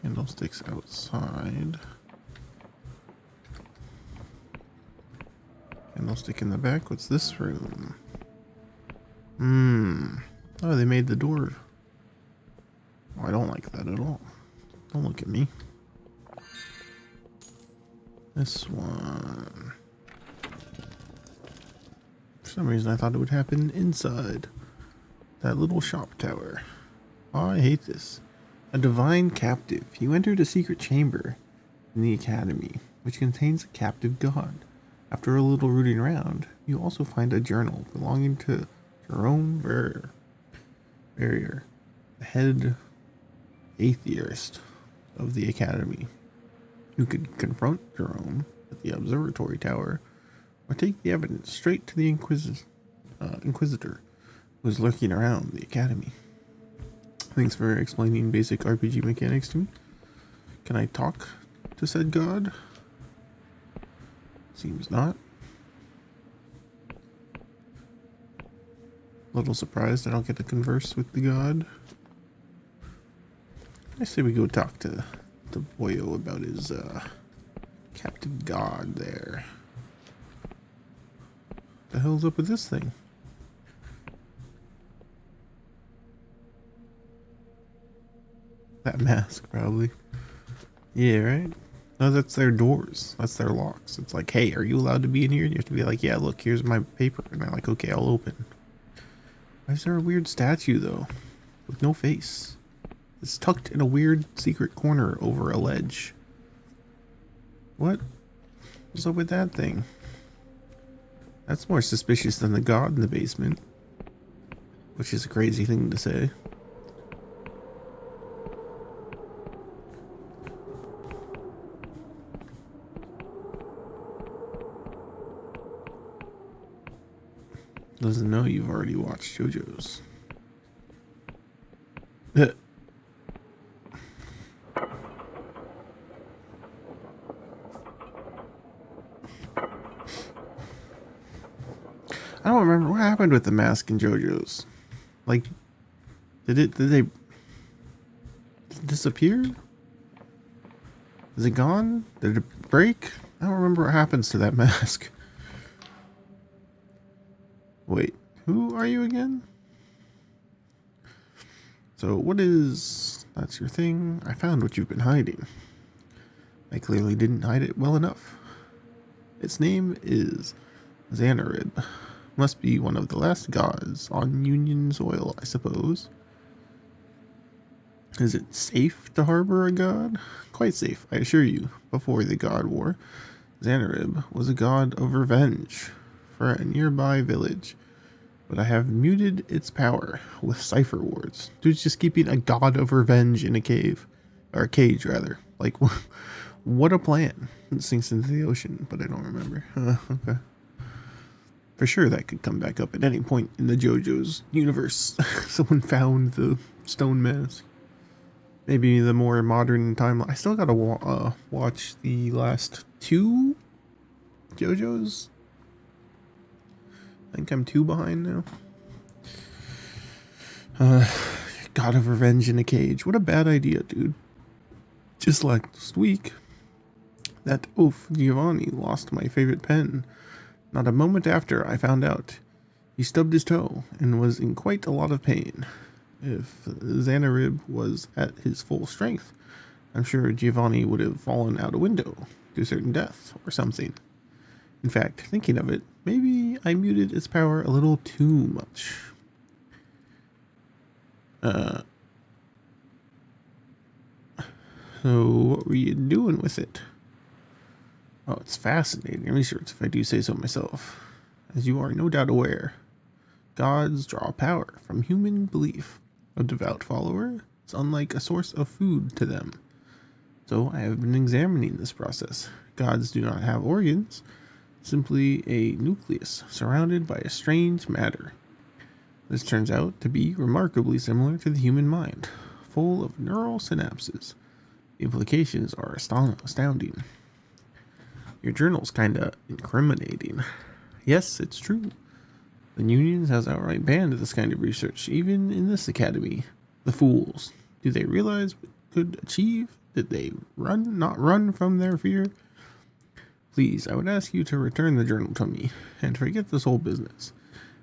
candlesticks outside. Candlestick in the back. What's this room? Oh, they made the door. Oh, I don't like that at all. Don't look at me. This one. For some reason I thought it would happen inside that little shop tower. Oh, I hate this. A divine captive. You entered a secret chamber in the academy, which contains a captive god. After a little rooting around, you also find a journal belonging to Jerome Barrier, the head atheist of the academy. You could confront Jerome at the observatory tower, or take the evidence straight to the Inquisitor, who is lurking around the academy. Thanks for explaining basic RPG mechanics to me. Can I talk to said god? Seems not. A little surprised I don't get to converse with the god. I say we go talk to the boyo about his captive god there. What the hell's up with this thing? That mask, probably. Yeah, right? No, that's their doors. That's their locks. It's like, hey, are you allowed to be in here? And you have to be like, yeah, look, here's my paper. And they're like, okay, I'll open. Why is there a weird statue, though? With no face. It's tucked in a weird secret corner over a ledge. What? What's up with that thing? That's more suspicious than the god in the basement. Which is a crazy thing to say. Doesn't know you've already watched JoJo's. I don't remember what happened with the mask in JoJo's. Like, did they disappear? Is it gone? Did it break? I don't remember what happens to that mask. Wait, who are you again? So what is... That's your thing. I found what you've been hiding. I clearly didn't hide it well enough. Its name is Xanarib. Must be one of the last gods on Union soil, I suppose. Is it safe to harbor a god? Quite safe, I assure you. Before the God War, Xanarib was a god of revenge for a nearby village, but I have muted its power with cipher wards. Dude's just keeping a god of revenge in a cave, or a cage rather. Like, what a plan! It sinks into the ocean, but I don't remember. Okay, for sure that could come back up at any point in the JoJo's universe. Someone found the stone mask. Maybe the more modern timeline. I still gotta watch the last two JoJo's. I think I'm 2 behind now. God of Revenge in a cage. What a bad idea, dude. Just like last week, that oaf Giovanni lost my favorite pen. Not a moment after I found out, he stubbed his toe and was in quite a lot of pain. If Xanarib was at his full strength, I'm sure Giovanni would have fallen out a window to certain death or something. In fact, thinking of it, maybe I muted its power a little too much. So, what were you doing with it? Oh, it's fascinating research, if I do say so myself. As you are no doubt aware, gods draw power from human belief. A devout follower is unlike a source of food to them. So I have been examining this process. Gods do not have organs, simply a nucleus surrounded by a strange matter. This turns out to be remarkably similar to the human mind, full of neural synapses. The implications are astounding. Your journal's kinda incriminating. Yes, it's true. The Union has outright banned this kind of research, even in this academy. The fools. Do they realize what could achieve? Did they not run from their fear? Please, I would ask you to return the journal to me, and forget this whole business.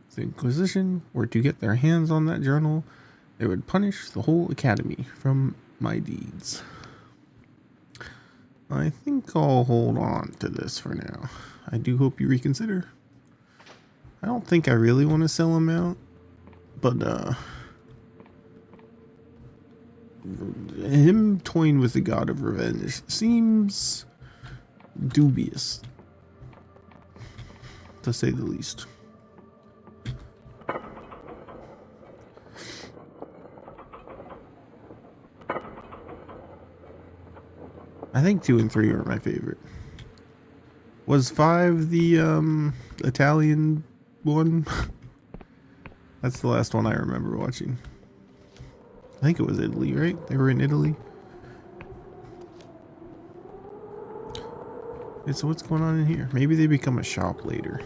If the Inquisition were to get their hands on that journal, they would punish the whole academy from my deeds. I think I'll hold on to this for now. I do hope you reconsider. I don't think I really want to sell him out, but him toying with the god of revenge seems dubious, to say the least. I think 2 and 3 are my favorite. Was 5 the Italian one? That's the last one I remember watching. I think it was Italy, right? They were in Italy. Okay, so what's going on in here? Maybe they become a shop later.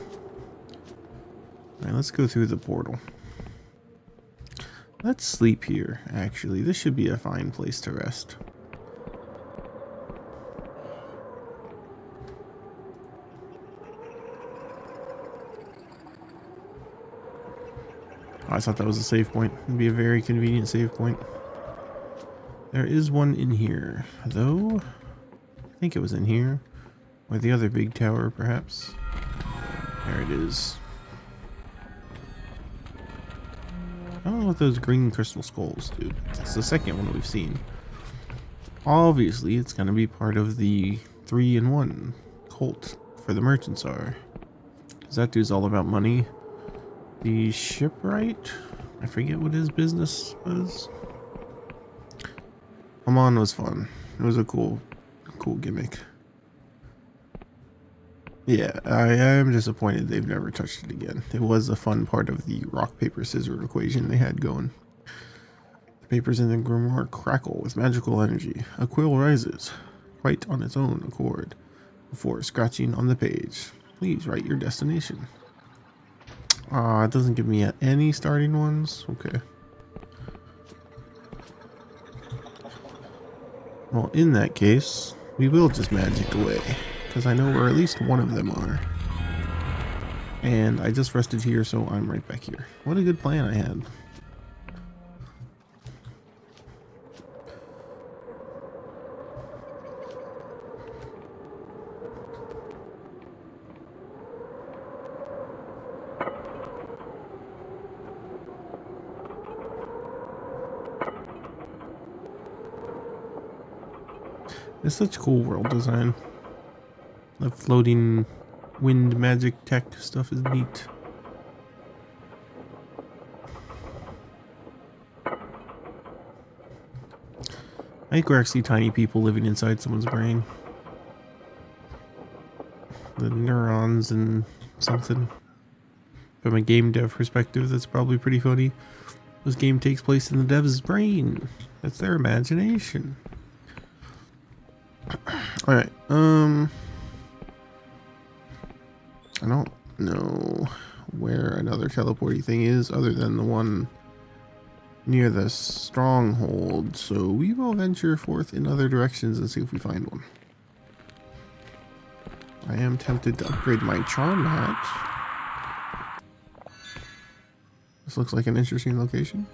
Alright, let's go through the portal. Let's sleep here, actually. This should be a fine place to rest. I thought that was a save point. It'd be a very convenient save point. There is one in here, though. I think it was in here. Or the other big tower, perhaps. There it is. I don't know what those green crystal skulls do. It's the second one we've seen. Obviously, it's going to be part of the 3-in-1 cult for the merchants are. Because that dude's all about money. The shipwright? I forget what his business was. Amon was fun. It was a cool gimmick. Yeah, I am disappointed they've never touched it again. It was a fun part of the rock, paper, scissors equation they had going. The papers in the grimoire crackle with magical energy. A quill rises, quite on its own accord, before scratching on the page. Please write your destination. It doesn't give me any starting ones. Okay. Well, in that case, we will just magic away, because I know where at least one of them are. And I just rested here, so I'm right back here. What a good plan I had. It's such cool world design. The floating wind magic tech stuff is neat. I think we're actually tiny people living inside someone's brain. The neurons and something. From a game dev perspective, that's probably pretty funny. This game takes place in the dev's brain. That's their imagination. Alright, I don't know where another teleporty thing is other than the one near the stronghold, so we will venture forth in other directions and see if we find one. I am tempted to upgrade my charm hat. This looks like an interesting location.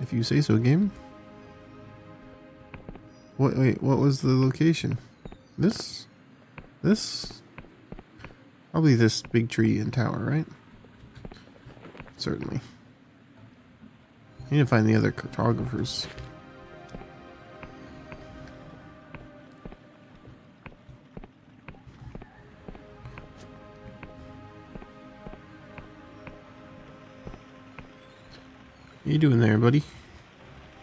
If you say so, game. Wait, what was the location? This? Probably this big tree and tower, right? Certainly. I need to find the other cartographers. What you doing there, buddy?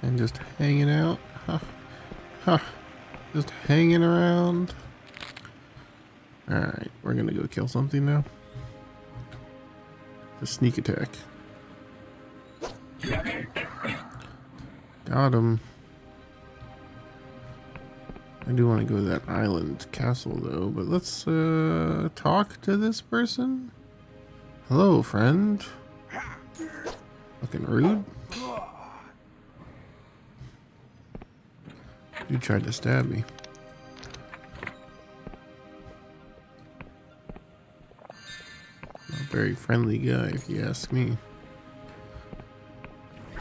And just hanging out? Huh. Huh. Just hanging around? Alright, we're gonna go kill something now. A sneak attack. Got him. I do want to go to that island castle though, but let's talk to this person. Hello, friend. Looking rude. You tried to stab me. Not a very friendly guy, if you ask me.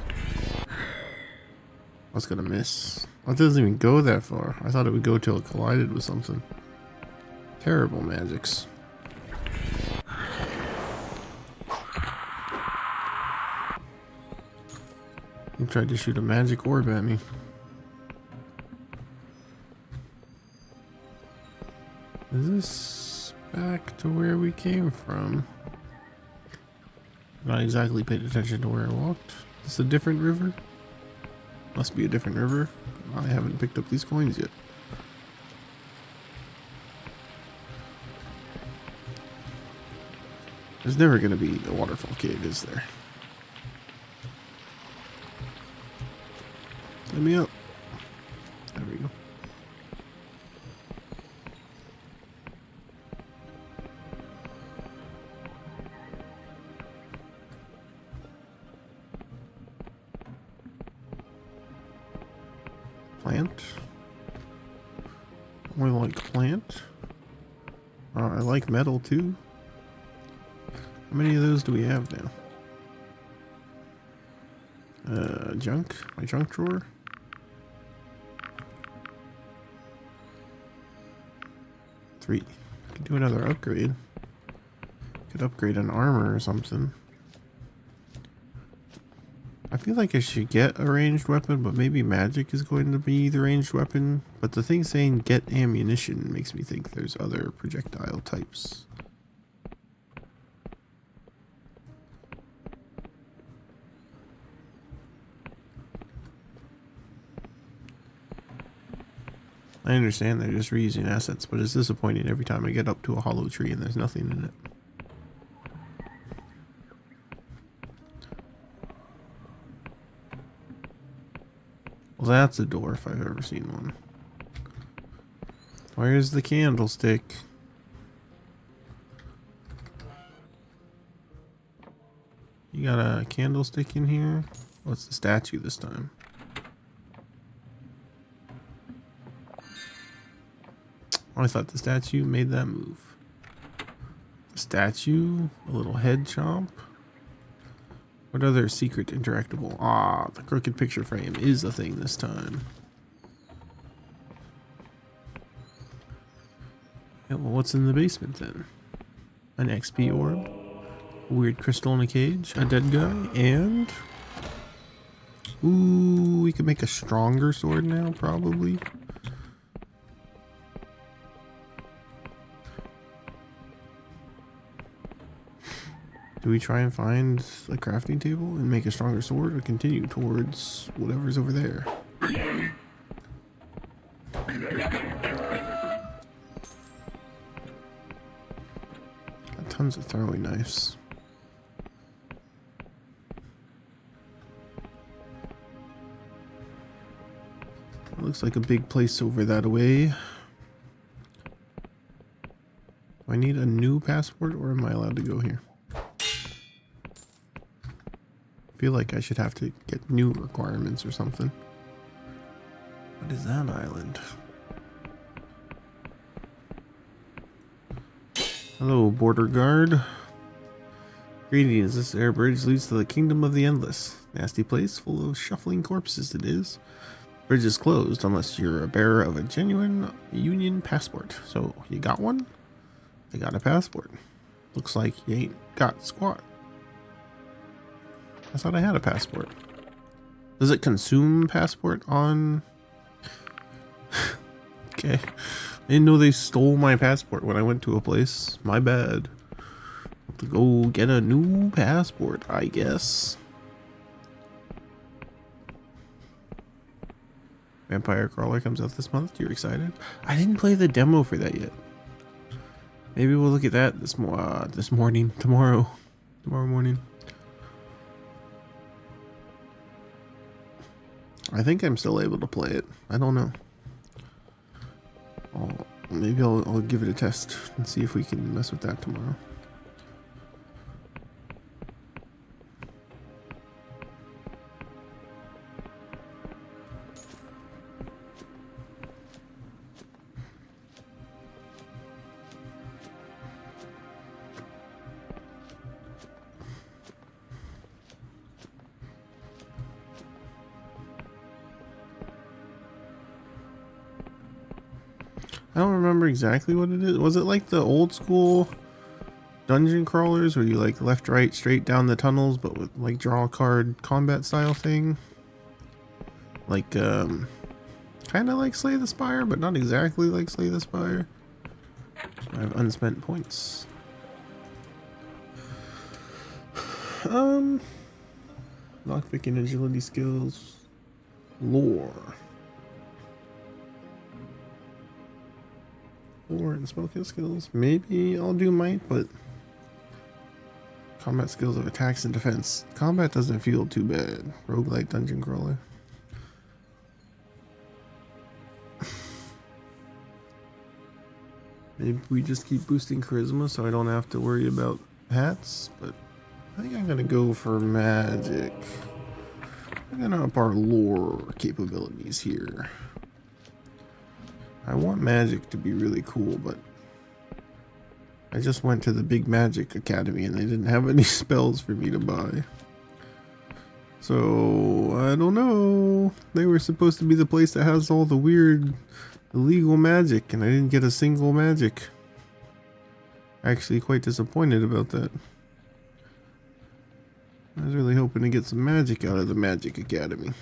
I was gonna miss. Oh, it doesn't even go that far. I thought it would go till it collided with something. Terrible magics. He tried to shoot a magic orb at me. Is this back to where we came from? Not exactly paid attention to where I walked. Is this a different river? Must be a different river. I haven't picked up these coins yet. There's never going to be a waterfall cave, is there? Let me up. There we go. Plant. More like plant. I like metal too. How many of those do we have now? Junk. My junk drawer. Three. Could do another upgrade. Could upgrade an armor or something. I feel like I should get a ranged weapon, but maybe magic is going to be the ranged weapon. But the thing saying get ammunition makes me think there's other projectile types. I understand they're just reusing assets, but it's disappointing every time I get up to a hollow tree and there's nothing in it. Well, that's a door if I've ever seen one. Where's the candlestick? You got a candlestick in here? What's the statue this time? Oh, I thought the statue made that move. The statue, a little head chomp. What other secret interactable? Ah, the crooked picture frame is a thing this time. Yeah, well, what's in the basement then? An XP orb, a weird crystal in a cage, a dead guy, and... Ooh, we could make a stronger sword now, probably. Do we try and find a crafting table and make a stronger sword, or continue towards whatever's over there? Got tons of throwing knives. It looks like a big place over that way. Do I need a new passport, or am I allowed to go here? I feel like I should have to get new requirements or something. What is that island? Hello, border guard. Greetings, this air bridge leads to the kingdom of the endless. Nasty place full of shuffling corpses it is. Bridge is closed unless you're a bearer of a genuine Union passport. So, you got one? I got a passport. Looks like you ain't got squat. I thought I had a passport. Does it consume passport on... Okay. I didn't know they stole my passport when I went to a place. My bad. Have to go get a new passport, I guess. Vampire Crawler comes out this month. You're excited? I didn't play the demo for that yet. Maybe we'll look at that this morning, tomorrow morning. I think I'm still able to play it. I don't know. Maybe I'll give it a test and see if we can mess with that tomorrow. I don't remember exactly what it is. Was it like the old school dungeon crawlers where you like left, right, straight down the tunnels, but with like draw card combat style thing? Like, kind of like Slay the Spire, but not exactly like Slay the Spire. I have unspent points. Lockpicking, agility skills, lore. Lore and spellkill skills. Maybe I'll do might, but combat skills of attacks and defense. Combat doesn't feel too bad. Roguelite dungeon crawler. Maybe we just keep boosting charisma so I don't have to worry about hats, but I think I'm gonna go for magic. I'm gonna up our lore capabilities here. I want magic to be really cool, but I just went to the Big Magic Academy and they didn't have any spells for me to buy. So, I don't know. They were supposed to be the place that has all the weird illegal magic, and I didn't get a single magic. Actually, quite disappointed about that. I was really hoping to get some magic out of the Magic Academy.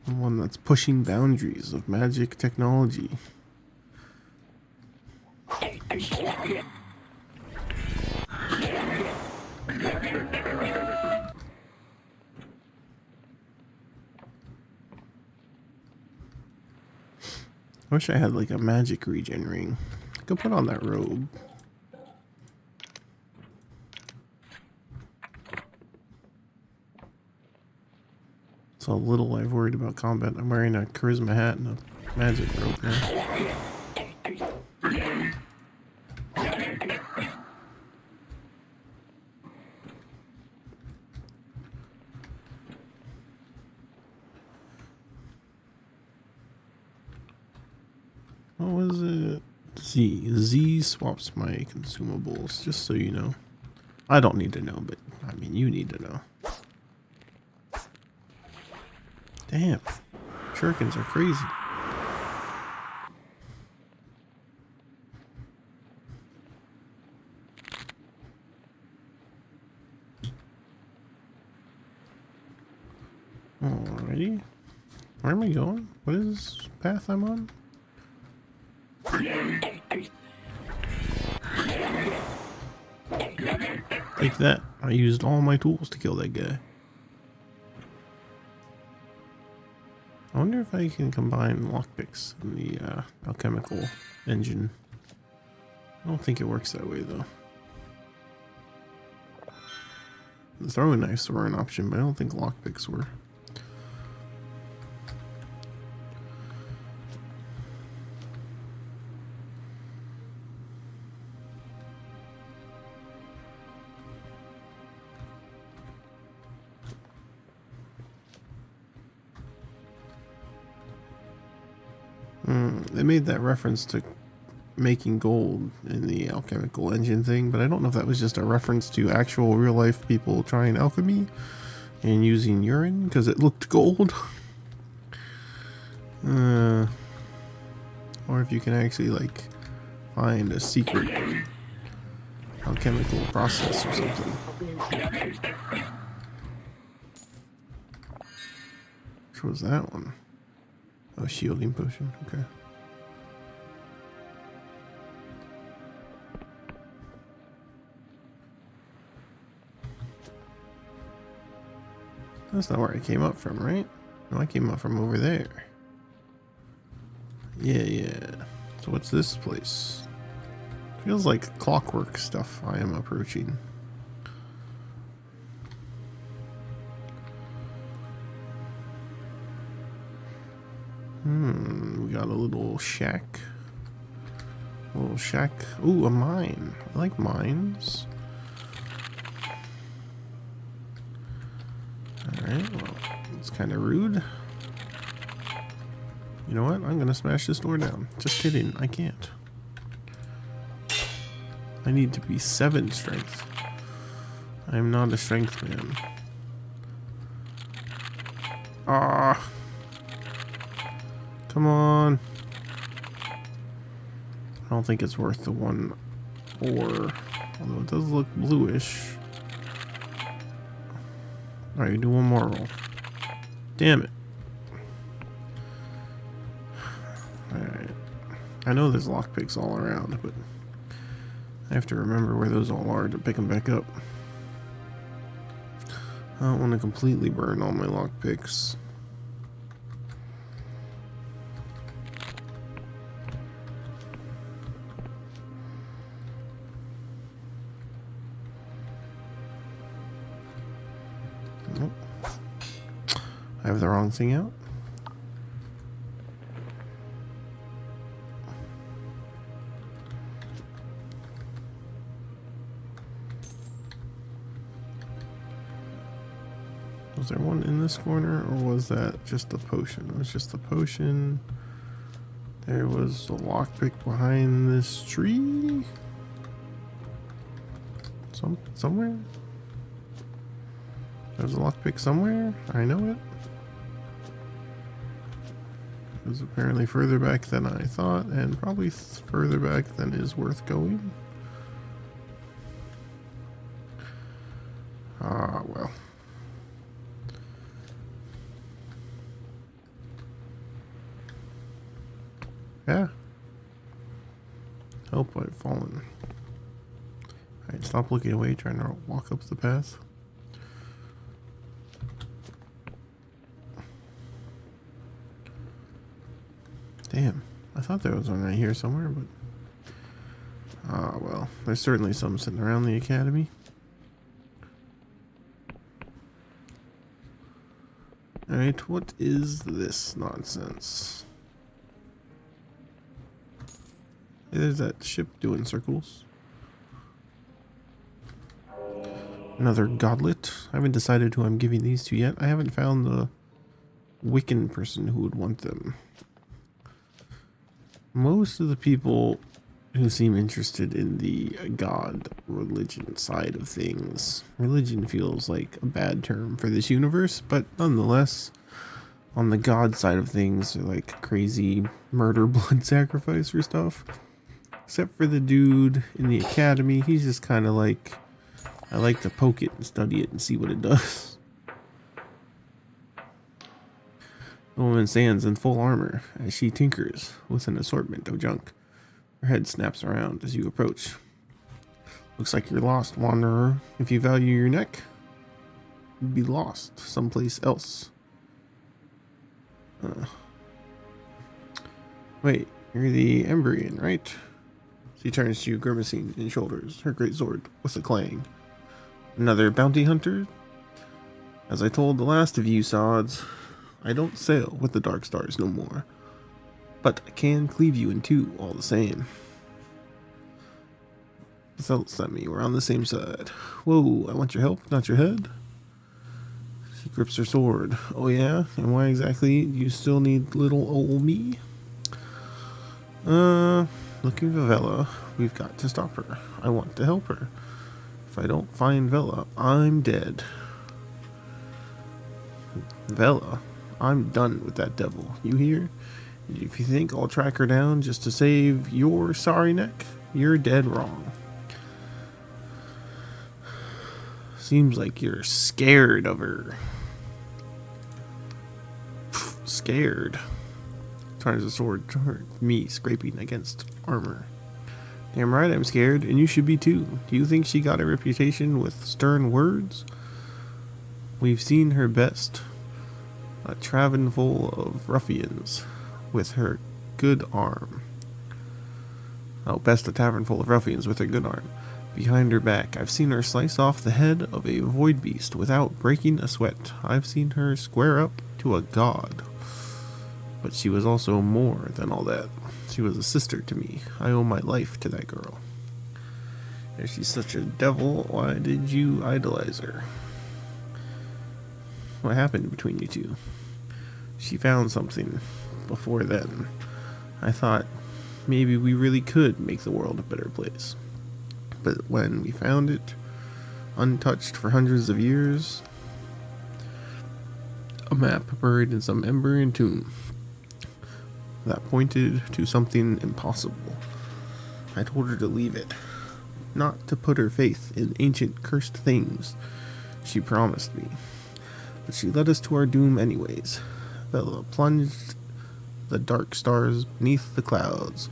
One that's pushing boundaries of magic technology. I wish I had like a magic regen ring. I could put on that robe. So little I've worried about combat. I'm wearing a charisma hat and a magic robe now. What was it? Z swaps my consumables, just so you know. I don't need to know, but I mean, you need to know. Damn, shurikens are crazy. Alrighty. Where am I going? What is this path I'm on? Like that. I used all my tools to kill that guy. I wonder if I can combine lockpicks in the alchemical engine. I don't think it works that way though. The throwing knives were an option, but I don't think lockpicks were. They made that reference to making gold in the alchemical engine thing, but I don't know if that was just a reference to actual real life people trying alchemy and using urine because it looked gold. Or if you can actually like find a secret alchemical process or something. Which was that one? Oh, shielding potion, okay. That's not where I came up from, right? No, I came up from over there. Yeah. So what's this place? Feels like clockwork stuff I am approaching. We got a little shack. Ooh, a mine. I like mines. Alright, well, it's kind of rude. You know what? I'm gonna smash this door down. Just kidding, I can't. I need to be 7 strength. I am not a strength man. Ah! Come on! I don't think it's worth the 1 ore, although it does look bluish. Alright, do one more roll. Damn it. Alright. I know there's lockpicks all around, but I have to remember where those all are to pick them back up. I don't want to completely burn all my lockpicks. Nope. I have the wrong thing out. Was there one in this corner, or was that just the potion? It was just the potion. There was a lockpick behind this tree. Somewhere? There's a lockpick somewhere. I know it. It was apparently further back than I thought, and probably further back than is worth going. Ah, well. Yeah. Help, I've fallen. Alright, stop looking away, trying to walk up the path. Damn, I thought there was one right here somewhere, but... Ah, well, there's certainly some sitting around the academy. Alright, what is this nonsense? Hey, there's that ship doing circles. Another goblet. I haven't decided who I'm giving these to yet. I haven't found the Wiccan person who would want them. Most of the people who seem interested in the god religion side of things. Religion feels like a bad term for this universe, but nonetheless, on the god side of things, they're like crazy murder, blood sacrifice or stuff. Except for the dude in the academy, he's just kind of like, I like to poke it and study it and see what it does. The woman stands in full armor as she tinkers with an assortment of junk. Her head snaps around as you approach. Looks like you're lost, wanderer. If you value your neck, you'd be lost someplace else. Wait, you're the Embrian, right? She turns to you, grimacing in shoulders, her great sword with a clang. Another bounty hunter? As I told the last of you sods, I don't sail with the dark stars no more. But I can cleave you in two all the same. So sent me, we're on the same side. Whoa, I want your help, not your head. She grips her sword. Oh yeah? And why exactly do you still need little old me? Looking for Vela. We've got to stop her. I want to help her. If I don't find Vela, I'm dead. Vela? I'm done with that devil. You hear? If you think I'll track her down just to save your sorry neck, you're dead wrong. Seems like you're scared of her. Scared. Turns the sword toward me, scraping against armor. Damn right I'm scared, and you should be too. Do you think she got a reputation with stern words? We've seen her best. A tavern full of ruffians with her good arm. Oh, best a tavern full of ruffians with her good arm. Behind her back, I've seen her slice off the head of a void beast without breaking a sweat. I've seen her square up to a god. But she was also more than all that. She was a sister to me. I owe my life to that girl. If she's such a devil, why did you idolize her? What happened between you two? She found something before then. I thought maybe we really could make the world a better place. But when we found it, untouched for hundreds of years, a map buried in some Emberian tomb that pointed to something impossible. I told her to leave it, not to put her faith in ancient cursed things she promised me. But she led us to our doom anyways. Vela plunged the dark stars beneath the clouds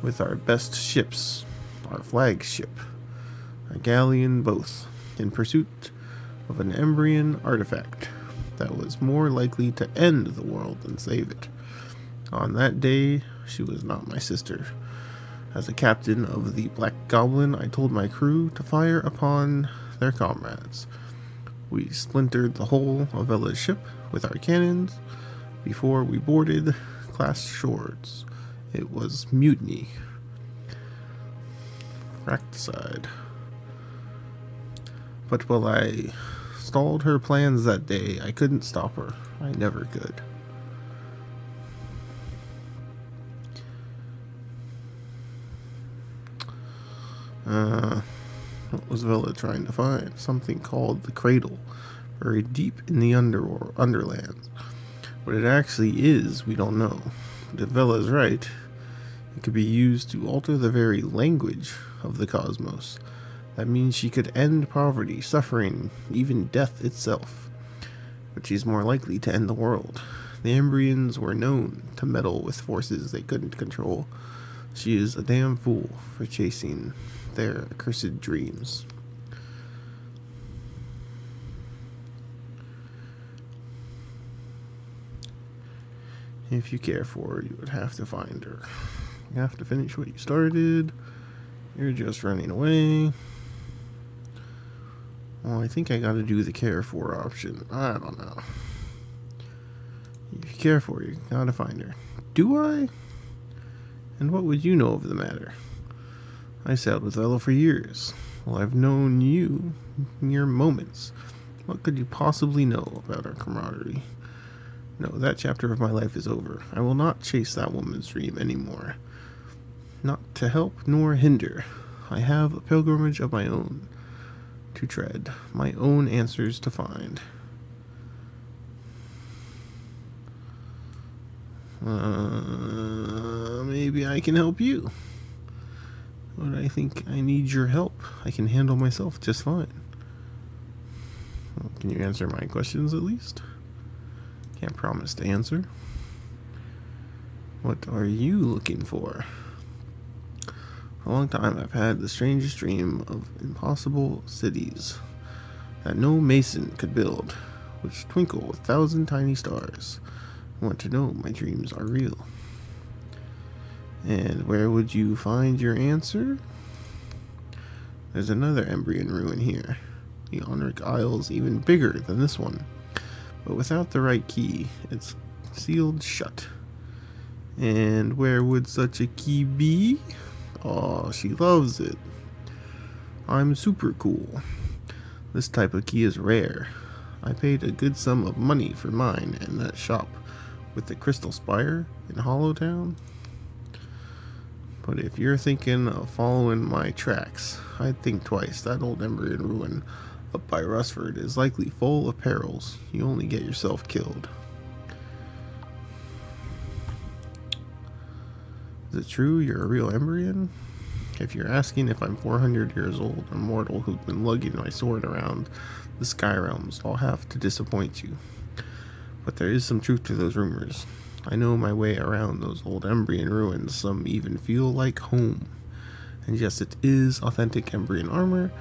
with our best ships, our flagship, a galleon both, in pursuit of an Emberian artifact that was more likely to end the world than save it. On that day, she was not my sister. As a captain of the Black Goblin, I told my crew to fire upon their comrades. We splintered the hull of Vela's ship with our cannons before we boarded class shores. It was mutiny. Fratricide. But while I stalled her plans that day, I couldn't stop her. I never could. What was Vela trying to find? Something called the Cradle, buried deep in the underlands. What it actually is, we don't know. But if Vela's right, it could be used to alter the very language of the cosmos. That means she could end poverty, suffering, even death itself. But she's more likely to end the world. The Emberians were known to meddle with forces they couldn't control. She is a damn fool for chasing their accursed dreams. If you care for her, you would have to find her. You have to finish what you started. You're just running away. Well, I think I gotta do the care for option. I don't know. If you care for her, you gotta find her. Do I? And what would you know of the matter? I sailed with Vela for years. Well, I've known you mere moments. What could you possibly know about our camaraderie? No, that chapter of my life is over. I will not chase that woman's dream anymore. Not to help nor hinder. I have a pilgrimage of my own to tread, my own answers to find. Maybe I can help you. But I think I need your help. I can handle myself just fine. Well, can you answer my questions at least? Can't promise to answer. What are you looking for? For a long time I've had the strangest dream of impossible cities that no mason could build, which twinkle with 1,000 tiny stars. I want to know my dreams are real. And where would you find your answer? There's another Emberian ruin here. The Onric Isle's even bigger than this one. But without the right key, it's sealed shut. And where would such a key be? Oh, she loves it. I'm super cool. This type of key is rare. I paid a good sum of money for mine in that shop with the Crystal Spire in Hollowtown. But if you're thinking of following my tracks, I'd think twice. That old Emberian ruin up by Rusford is likely full of perils. You only get yourself killed. Is it true you're a real Emberian? If you're asking if I'm 400 years old, a mortal who's been lugging my sword around the Sky Realms, I'll have to disappoint you. But there is some truth to those rumors. I know my way around those old Emberian ruins. Some even feel like home. And yes, it is authentic Emberian armor.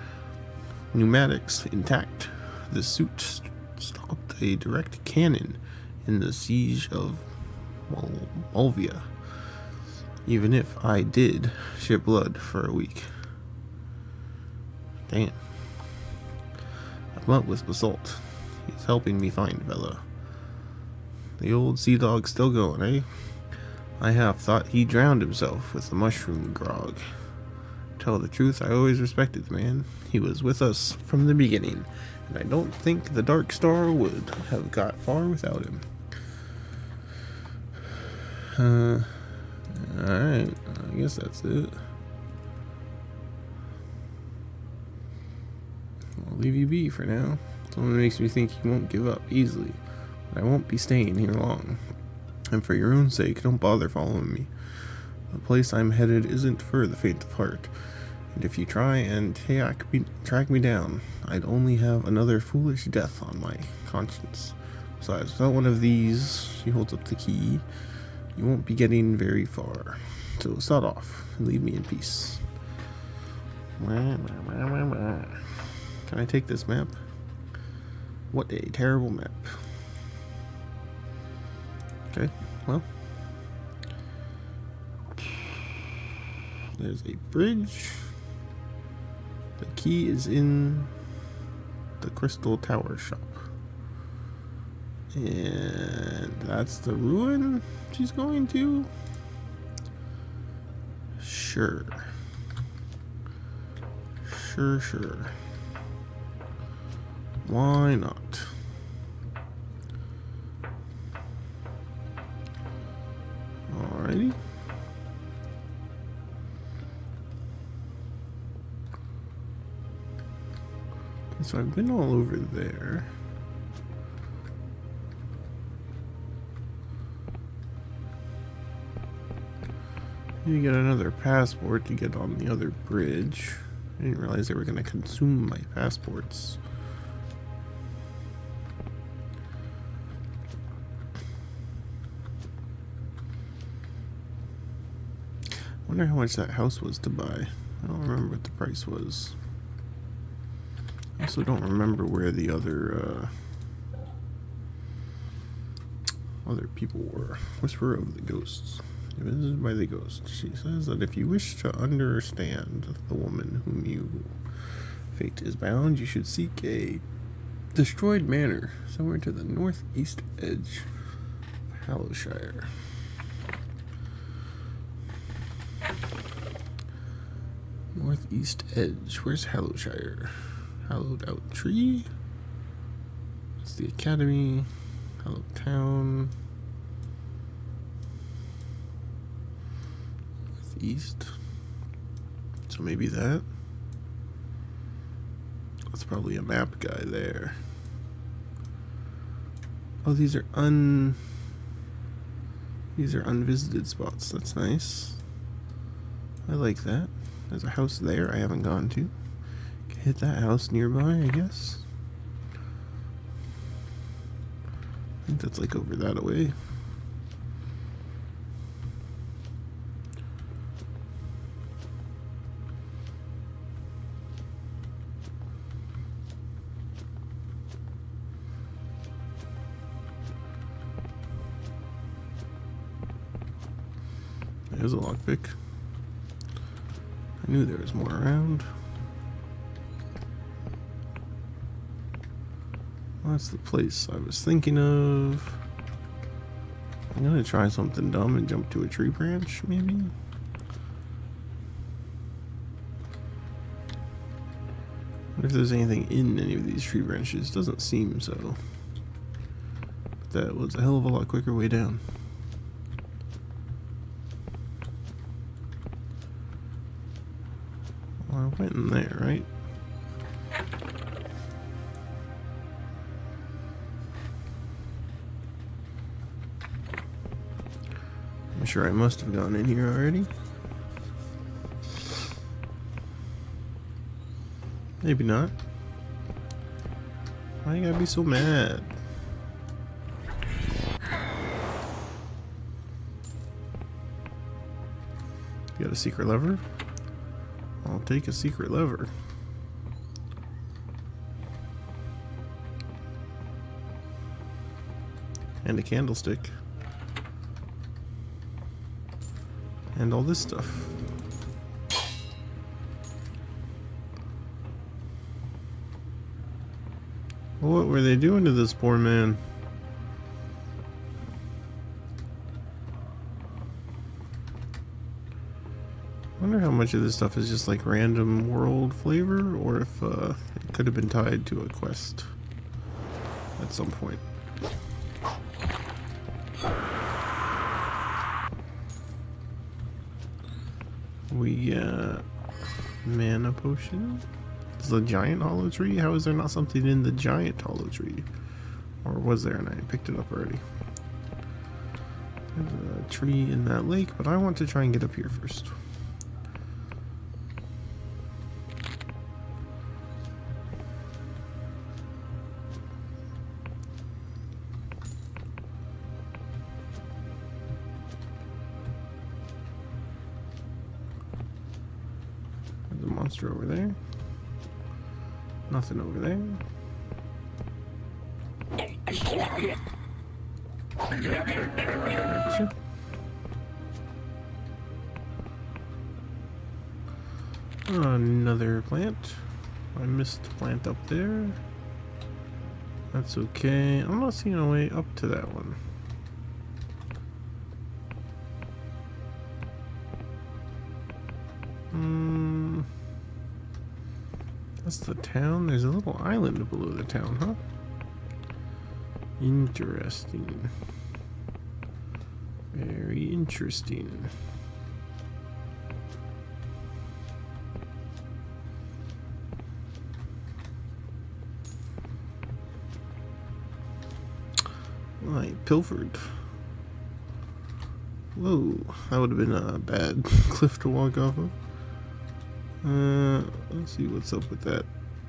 Pneumatics intact. The suit stopped a direct cannon in the siege of Malvia, even if I did shed blood for a week. Damn. I've met with Basalt. He's helping me find Bella. The old sea dog's still going, eh? I have thought he drowned himself with the mushroom grog. Tell the truth, I always respected the man. He was with us from the beginning, and I don't think the Dark Star would have got far without him. Alright, I guess that's it. I'll leave you be for now. Someone makes me think he won't give up easily, but I won't be staying here long. And for your own sake, don't bother following me. The place I'm headed isn't for the faint of heart, and if you try and track me down, I'd only have another foolish death on my conscience. Besides, without one of these, she holds up the key, you won't be getting very far. So start off and leave me in peace. Can I take this map? What a terrible map. Okay, well. There's a bridge. The key is in the Crystal Tower shop. And that's the ruin she's going to? Sure. Sure. Why not? Alrighty. So I've been all over there. You get another passport to get on the other bridge. I didn't realize they were going to consume my passports. I wonder how much that house was to buy. I don't remember what the price was. I also don't remember where the other people were. Whisperer of the Ghosts. Visited by the ghost. She says that if you wish to understand the woman whom you fate is bound, you should seek a destroyed manor somewhere to the northeast edge of Hallowshire. Northeast edge. Where's Hallowshire? Hallowed Out Tree. It's the Academy. Hallowed Town. Northeast. So maybe that. That's probably a map guy there. Oh, these are unvisited spots. That's nice. I like that. There's a house there I haven't gone to. Can hit that house nearby, I guess. I think that's like over that way. There's a lockpick. I knew there was more around. Well, that's the place I was thinking of. I'm gonna try something dumb and jump to a tree branch, maybe? I wonder if there's anything in any of these tree branches. Doesn't seem so. But that was a hell of a lot quicker way down. Well, I went in there, right? I'm sure I must have gone in here already. Maybe not. Why you gotta be so mad? You got a secret lever? I'll take a secret lever. And a candlestick. And all this stuff. What were they doing to this poor man? I wonder how much of this stuff is just like random world flavor, or if it could have been tied to a quest at some point. We got mana potion. Is the giant hollow tree? How is there not something in the giant hollow tree? Or was there and I picked it up already? There's a tree in that lake, but I want to try and get up here first. There's a monster over there. Nothing over there. Gotcha. Another plant. I missed a plant up there. That's okay. I'm not seeing a way up to that one. That's the town. There's a little island below the town, huh? Interesting. Very interesting. I pilfered. Whoa, that would have been a bad cliff to walk off of. Let's see what's up with that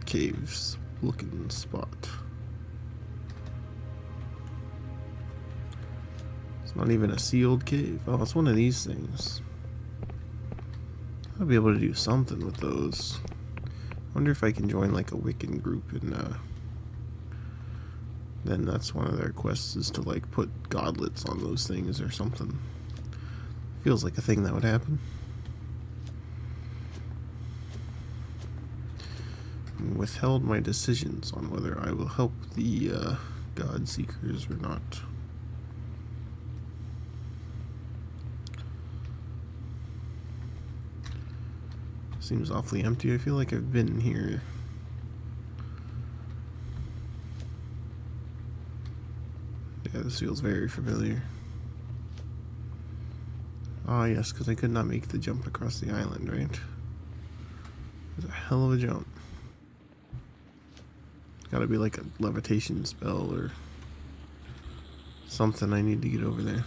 caves looking spot. It's not even a sealed cave. Oh, it's one of these things. I'll be able to do something with those. Wonder if I can join like a Wiccan group and then that's one of their quests is to like put godlets on those things or something. Feels like a thing that would happen. Withheld my decisions on whether I will help the God Seekers or not. Seems awfully empty. I feel like I've been here. Yeah, this feels very familiar. Ah, yes, because I could not make the jump across the island, right? It was a hell of a jump. Gotta be like a levitation spell or something I need to get over there.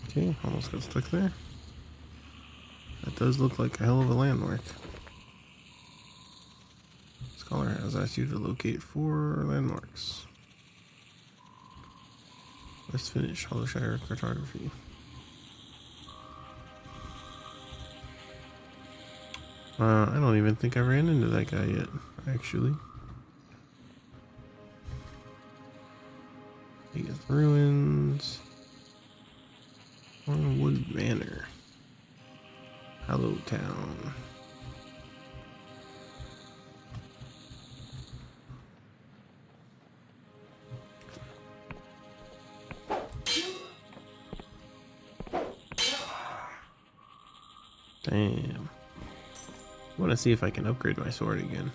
Okay, almost got stuck there. That does look like a hell of a landmark. Scholar has asked you to locate 4 landmarks. Let's finish Hollowshire cartography. I don't even think I ran into that guy yet, actually. Vegas Ruins. Hornwood Manor. Hello Town. Damn. I want to see if I can upgrade my sword again.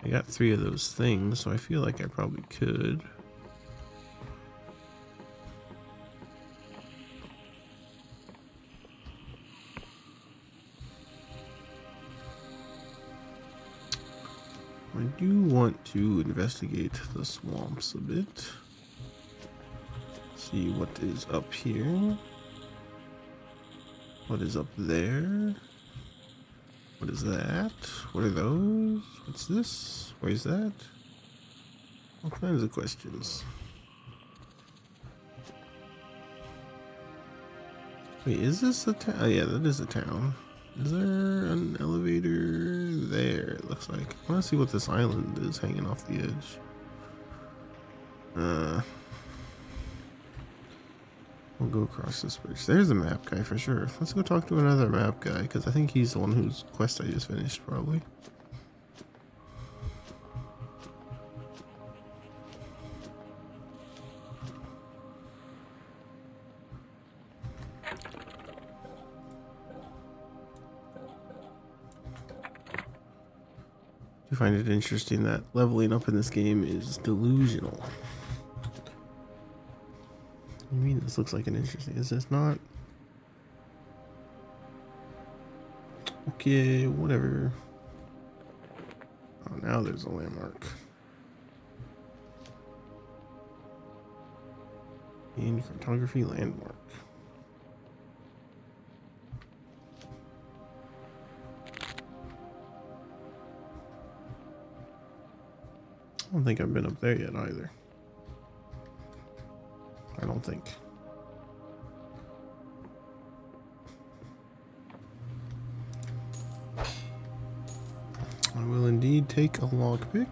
I got 3 of those things, so I feel like I probably could. I do want to investigate the swamps a bit. See what is up here. What is up there? What is that? What are those? What's this? Where's that? All kinds of questions. Wait, is this a town? Oh, yeah, that is a town. Is there an elevator there? It looks like. I want to see what this island is hanging off the edge. We'll go across this bridge. There's a map guy for sure. Let's go talk to another map guy because I think he's the one whose quest I just finished, probably. I find it interesting that leveling up in this game is delusional. I mean, this looks like an interesting. Is this not? Okay, whatever. Oh, now there's a landmark. In cartography landmark. I don't think I've been up there yet either. I don't think. I will indeed take a lockpick.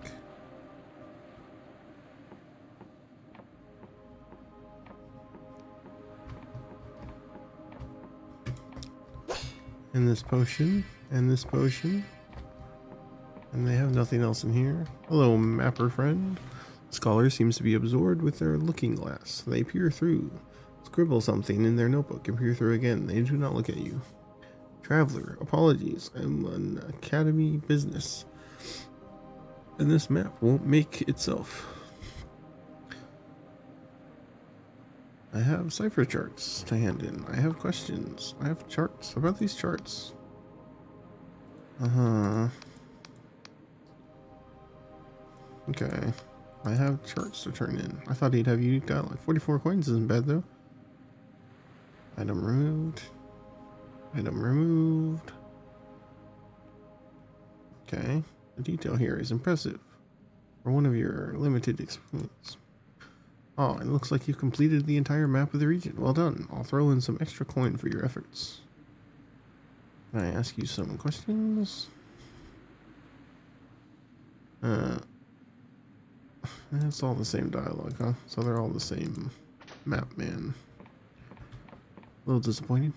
And this potion, and this potion. And they have nothing else in here. Hello, mapper friend. Scholar seems to be absorbed with their looking glass. They peer through, scribble something in their notebook, and peer through again. They do not look at you. Traveler, apologies. I'm an academy business. And this map won't make itself. I have cipher charts to hand in. I have questions. I have charts. How about these charts? Okay. I have charts to turn in. I thought he'd have unique dialogue. 44 coins isn't bad though. Item removed. Item removed. Okay. The detail here is impressive. For one of your limited experience. Oh, it looks like you've completed the entire map of the region. Well done. I'll throw in some extra coin for your efforts. Can I ask you some questions? It's all the same dialogue, huh? So they're all the same map, man. A little disappointing.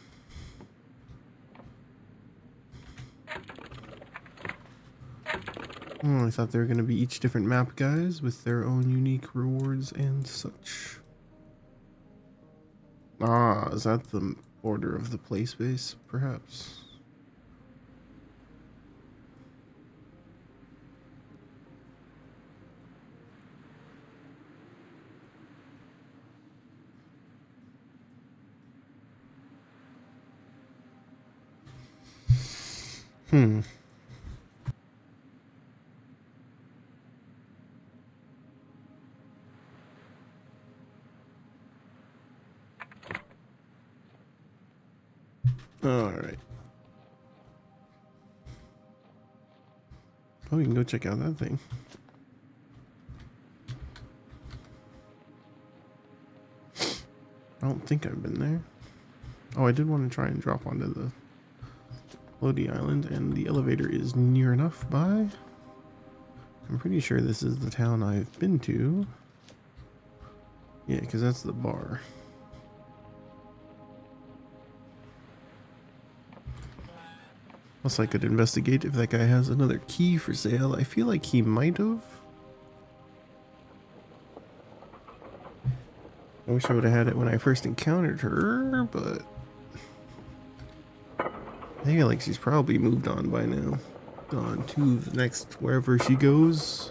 Oh, I thought they were going to be each different map guys with their own unique rewards and such. Ah, is that the border of the play space, perhaps? Alright. Oh, you can go check out that thing. I don't think I've been there. Oh, I did want to try and drop onto the Lodi Island, and the elevator is near enough by. I'm pretty sure this is the town I've been to. Yeah, because that's the bar. Plus, I could investigate if that guy has another key for sale. I feel like he might have. I wish I would have had it when I first encountered her, but I feel like she's probably moved on by now. Gone to the next wherever she goes.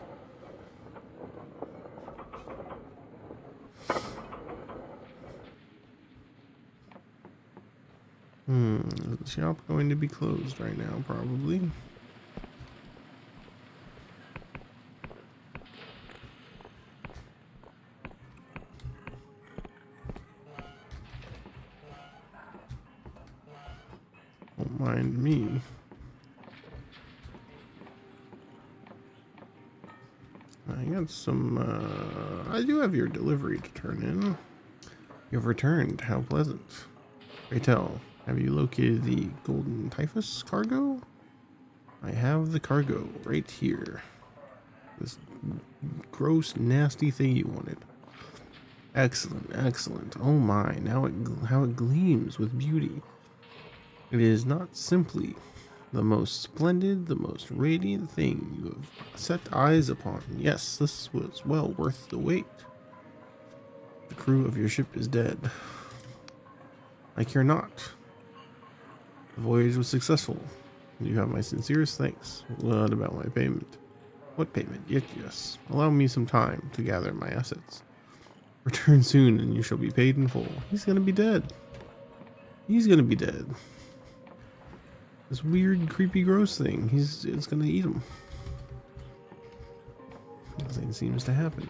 Is the shop going to be closed right now? Probably. Don't mind me. I got some, I do have your delivery to turn in. You've returned. How pleasant. Pray tell, have you located the golden typhus cargo? I have the cargo right here. This gross, nasty thing you wanted. Excellent, excellent. Oh my, now how it gleams with beauty. It is not simply the most splendid, the most radiant thing you have set eyes upon. Yes, this was well worth the wait. The crew of your ship is dead. I care not. The voyage was successful. You have my sincerest thanks. What about my payment? What payment? Yes. Allow me some time to gather my assets. Return soon and you shall be paid in full. He's gonna be dead. He's gonna be dead. This weird, creepy, gross thing. It's gonna eat him. Nothing seems to happen.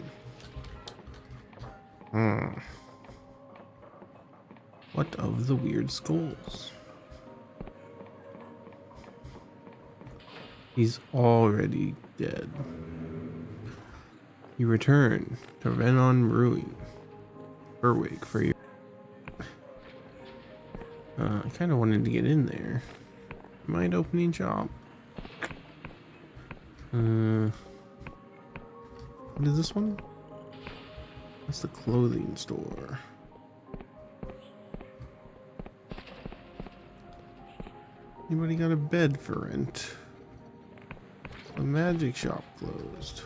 What of the weird skulls? He's already dead. You return to Renon Brewing, Berwick, for your... I kind of wanted to get in there. Mind opening shop? What is this one? That's the clothing store. Anybody got a bed for rent? The magic shop closed.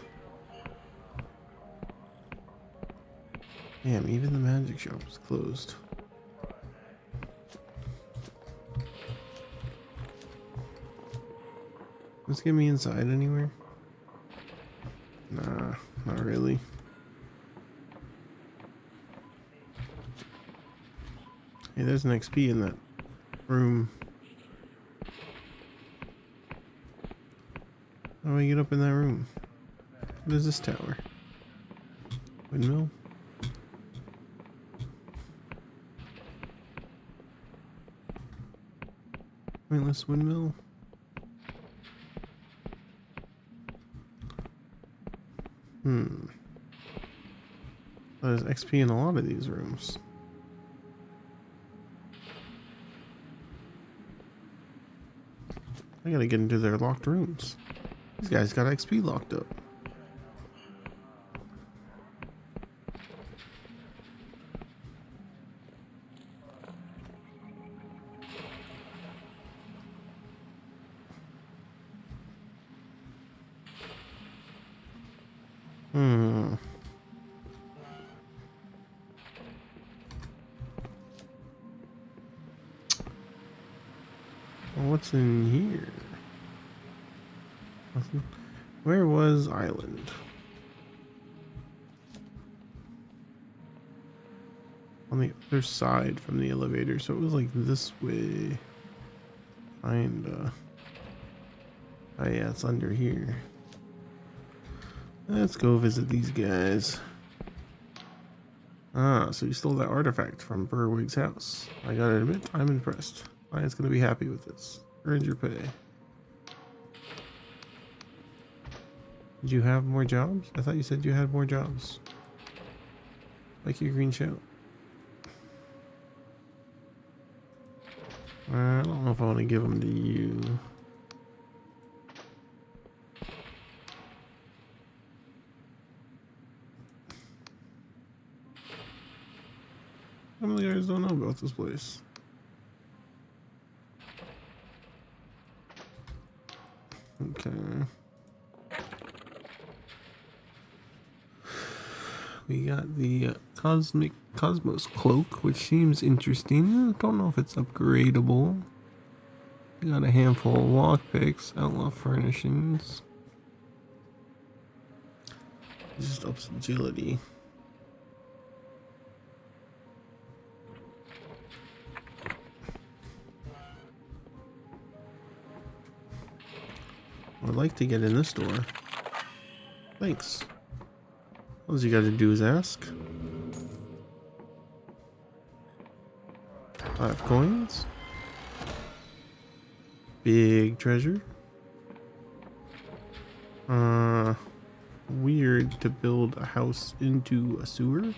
Damn, even the magic shop is closed. Let's get me inside anywhere. Nah, not really. Hey, there's an XP in that room. How do I get up in that room? What is this tower? Windmill? Pointless windmill? There's XP in a lot of these rooms. I gotta get into their locked rooms. These guys got XP locked up. What's in here? Nothing. Where was Island? On the other side from the elevator, so it was like this way. Kinda. Oh yeah, it's under here. Let's go visit these guys. Ah, so you stole that artifact from Berwig's house. I gotta admit, I'm impressed. Client's gonna be happy with this. Earned your pay. Did you have more jobs? I thought you said you had more jobs. Like your green shout. I don't know if I want to give them to you. Some of the guys don't know about this place. Okay. We got the Cosmos Cloak, which seems interesting. I don't know if it's upgradable. We got a handful of lockpicks, outlaw furnishings. It just ups agility. I'd like to get in this door. Thanks. All you gotta do is ask. 5 coins. Big treasure. Weird to build a house into a sewer.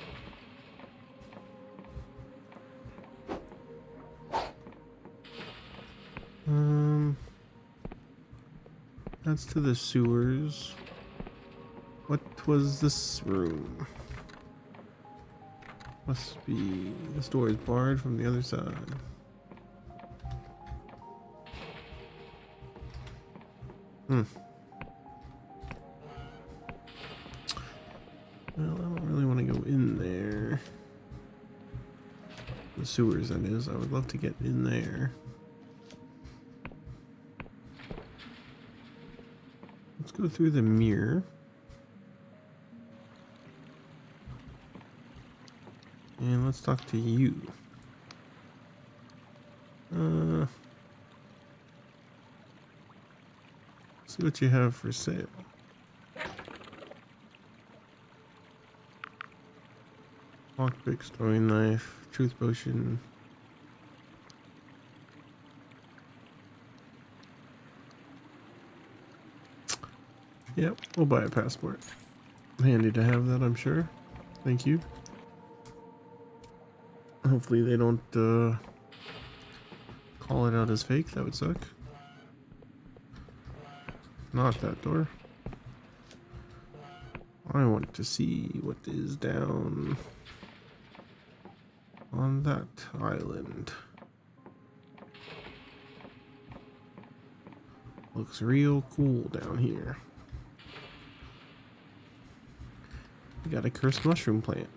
That's to the sewers. What was this room? Must be, this door is barred from the other side. Well, I don't really want to go in there. The sewers, that is. I would love to get in there. Let's go through the mirror. And let's talk to you. See what you have for sale. Lockpick, throwing knife, truth potion. Yep, we'll buy a passport. Handy to have that, I'm sure. Thank you. Hopefully they don't call it out as fake. That would suck. Not that door. I want to see what is down on that island. Looks real cool down here. We got a cursed mushroom plant.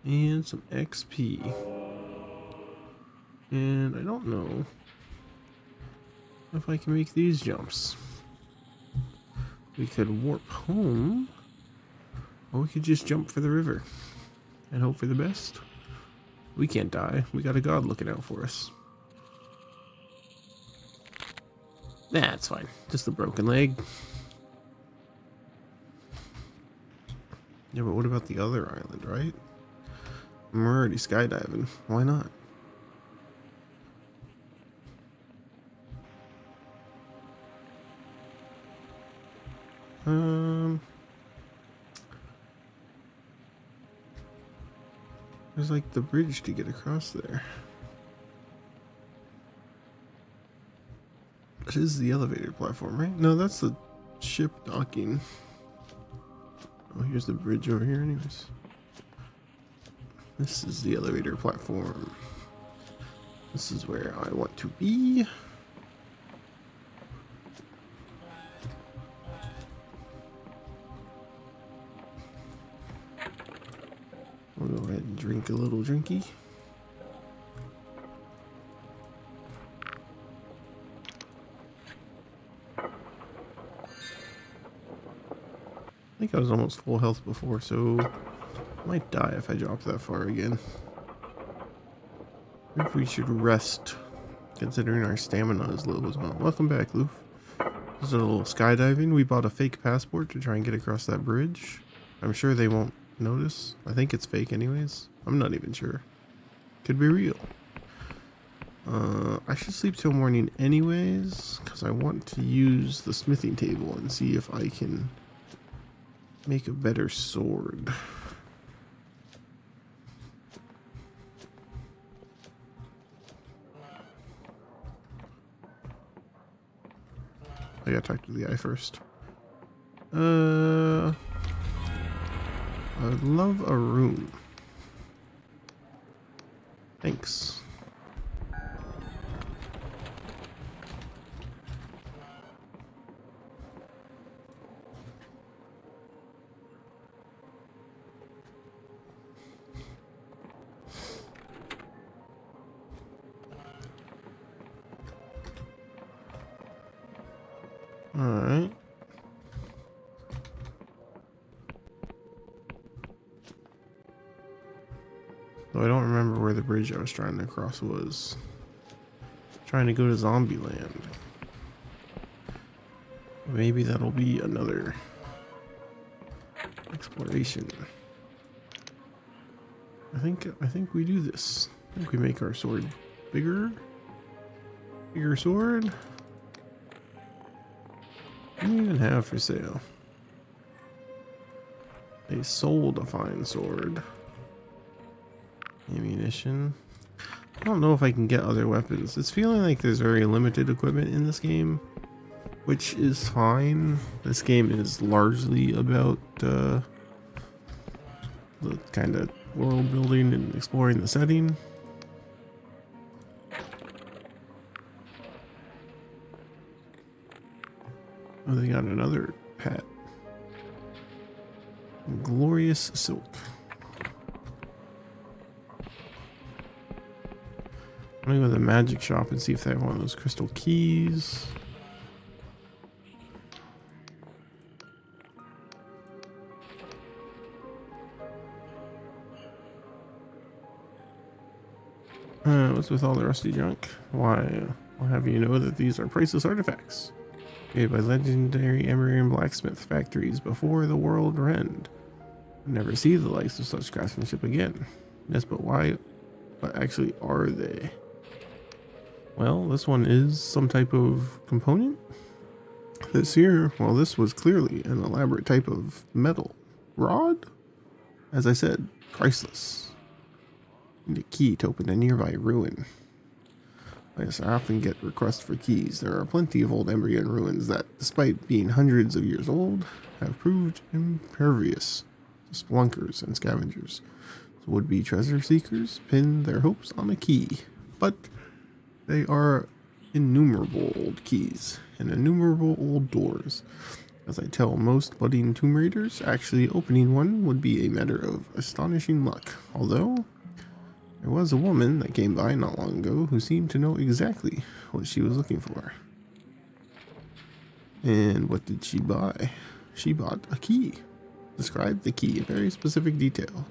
And some XP. And I don't know if I can make these jumps. We could warp home, or we could just jump for the river and hope for the best. We can't die. We got a god looking out for us. Nah, it's fine. Just a broken leg. Yeah, but what about the other island, right? I'm already skydiving. Why not? There's like the bridge to get across there. This is the elevator platform, right? No, that's the ship docking. Oh, here's the bridge over here anyways. This is the elevator platform. This is where I want to be. We'll go ahead and drink a little drinky. I think I was almost full health before, so I might die if I drop that far again. Maybe we should rest, considering our stamina is low as well. Welcome back, Loof. This is a little skydiving. We bought a fake passport to try and get across that bridge. I'm sure they won't notice. I think it's fake anyways. I'm not even sure. Could be real. I should sleep till morning anyways, because I want to use the smithing table and see if I can make a better sword. I gotta talk to the guy first. I would love a room. Thanks. Alright. Though I don't remember where the bridge I was trying to cross was. Trying to go to Zombie Land. Maybe that'll be another exploration. I think we do this. I think we make our sword bigger. Bigger sword. What do you even have for sale? They sold a fine sword. Ammunition. don't know if I can get other weapons. It's feeling like there's very limited equipment in this game, which is fine. This game is largely about the kind of world building and exploring the setting. Oh, they got another pet. Glorious silk. I'm gonna go to the magic shop and see if they have one of those crystal keys. What's with all the rusty junk? Why, I'll have you know that these are priceless artifacts made by legendary Emerian blacksmith factories before the world end. Never see the likes of such craftsmanship again. Yes, but why? What actually are they? Well, this one is some type of component. This here, well, this was clearly an elaborate type of metal rod. As I said, priceless. Need a key to open a nearby ruin. Yes, I often get requests for keys. There are plenty of old Embrian ruins that, despite being hundreds of years old, have proved impervious to spelunkers and scavengers. So would-be treasure seekers pin their hopes on a key, but they are innumerable old keys and innumerable old doors. As I tell most budding Tomb Raiders, actually opening one would be a matter of astonishing luck, although there was a woman that came by not long ago who seemed to know exactly what she was looking for. And what did she buy? She bought a key. Describe the key in very specific detail.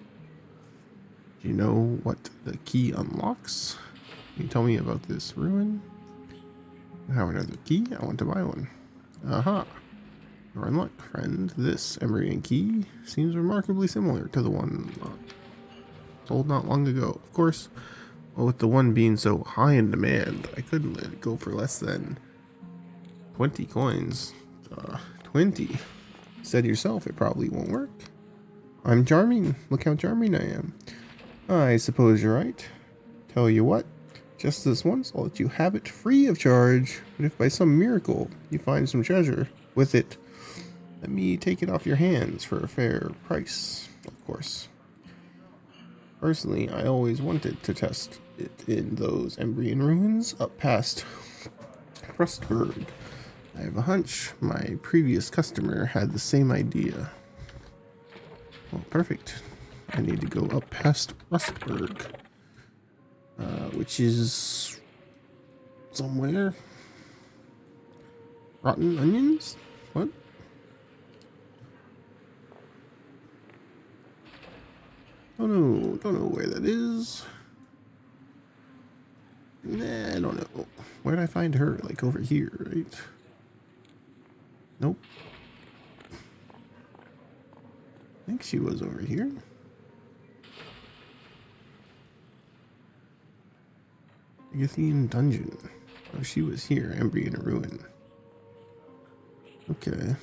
Do you know what the key unlocks? Can you tell me about this ruin? I have another key. I want to buy one. Aha. You're in luck, friend. This Emerian key seems remarkably similar to the one sold not long ago. Of course, well, with the one being so high in demand, I couldn't let it go for less than 20 coins. 20? Said yourself, it probably won't work. I'm charming. Look how charming I am. I suppose you're right. Tell you what, just this once, I'll let you have it free of charge. But if by some miracle you find some treasure with it, let me take it off your hands for a fair price, of course. Personally, I always wanted to test it in those Embrian ruins up past Rustburg. I have a hunch my previous customer had the same idea. Well, perfect. I need to go up past Rustburg, which is somewhere. Rotten onions? What? Don't know where that is. Nah, I don't know. Where'd I find her? Like over here, right? Nope. I think she was over here. Agathian Dungeon. Oh, she was here. Embrian Ruin. Okay.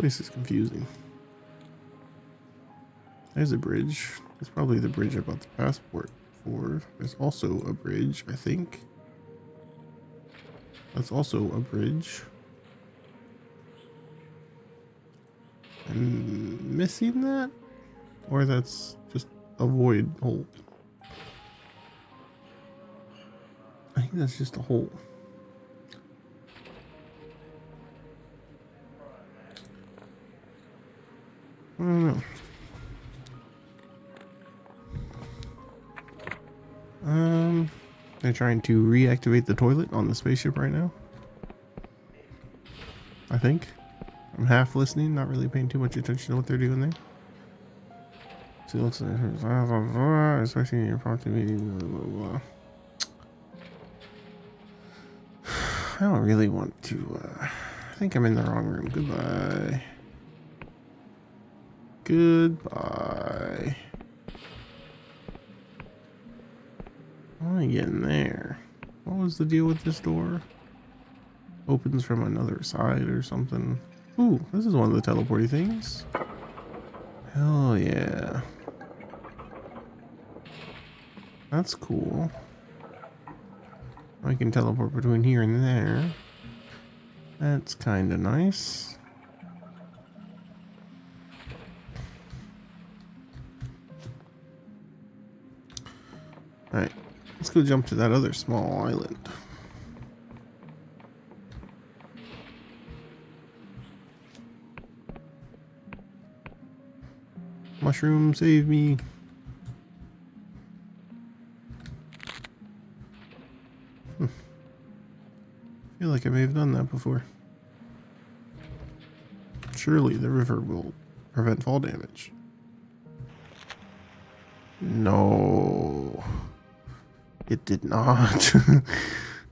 This place is confusing. There's a bridge. It's probably the bridge I bought the passport for. There's also a bridge, I think. That's also a bridge. I'm missing that? Or that's just a void hole. I think that's just a hole. I don't know. They're trying to reactivate the toilet on the spaceship right now. I think. I'm half listening, not really paying too much attention to what they're doing there. So it looks like especially your prompted meeting, blah, blah, blah. I don't really want to, I think I'm in the wrong room. Goodbye. Goodbye. How do I get in there? What was the deal with this door? Opens from another side or something. Ooh, this is one of the teleporty things. Hell yeah. That's cool. I can teleport between here and there. That's kind of nice. Alright, let's go jump to that other small island. Mushroom, save me. I feel like I may have done that before. Surely the river will prevent fall damage. No. It did not.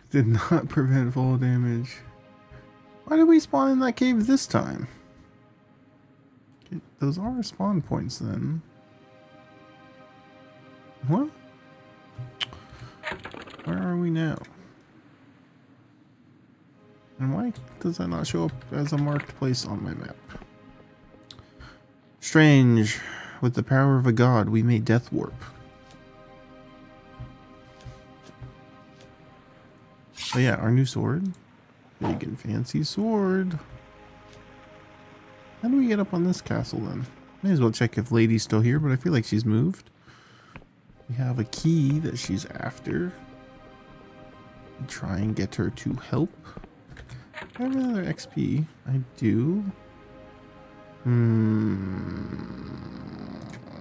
Did not prevent fall damage. Why did we spawn in that cave this time? Okay, those are spawn points then. What? Where are we now? And why does that not show up as a marked place on my map? Strange. With the power of a god, we made Death Warp. Oh yeah, our new sword. Big and fancy sword. How do we get up on this castle then? May as well check if Lady's still here, but I feel like she's moved. We have a key that she's after. Try and get her to help. Do I have another XP? I do. I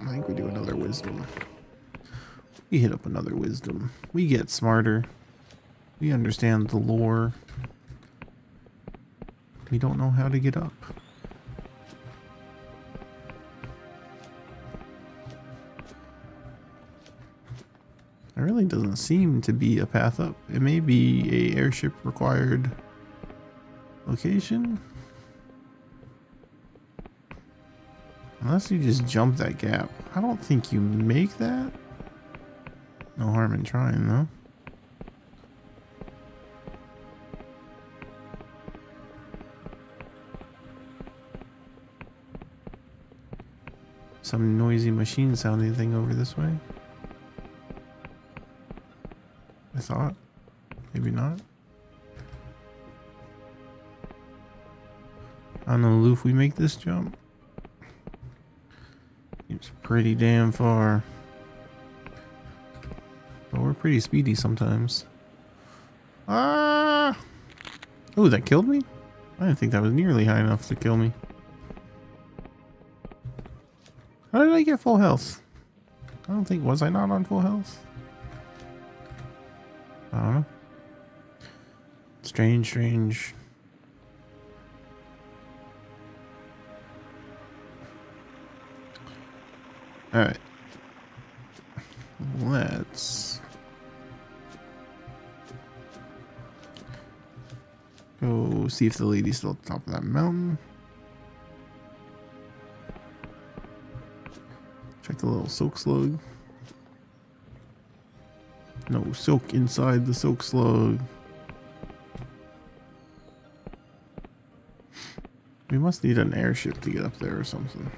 think we do another wisdom. We hit up another wisdom. We get smarter. We understand the lore. We don't know how to get up. There really doesn't seem to be a path up. It may be a airship required location. Unless you just jump that gap. I don't think you make that. No harm in trying though. Some noisy machine sounding thing over this way. I thought. Maybe not. I don't know, Lou, if we make this jump. It's pretty damn far. But we're pretty speedy sometimes. Ah! Oh, that killed me? I didn't think that was nearly high enough to kill me. How did I get full health? I don't think, was I not on full health? I don't know. Strange, strange. Alright. Let's go see if the lady's still at the top of that mountain. Check the little silk slug. No silk inside the silk slug. We must need an airship to get up there or something.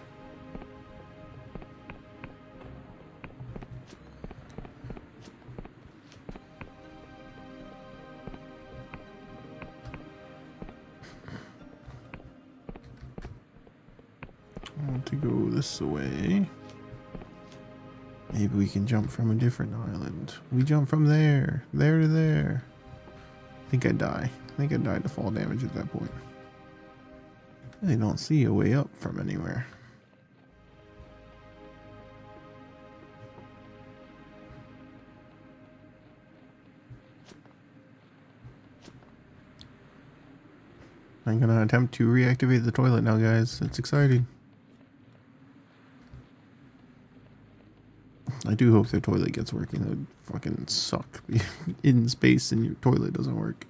I want to go this way. Maybe we can jump from a different island. We jump from there to there. I think I die. I think I died to fall damage at that point. I don't see a way up from anywhere. I'm gonna attempt to reactivate the toilet now, guys. It's exciting. I do hope the toilet gets working. That would fucking suck. In space and your toilet doesn't work.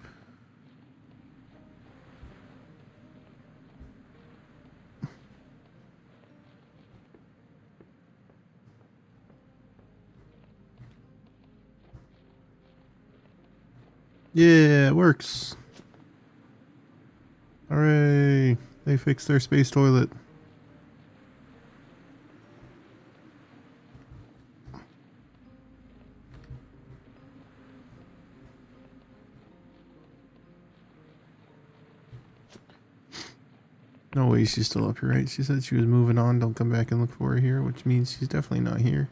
Yeah, it works. Hooray! They fixed their space toilet. No way she's still up here, right? She said she was moving on. Don't come back and look for her here, which means she's definitely not here.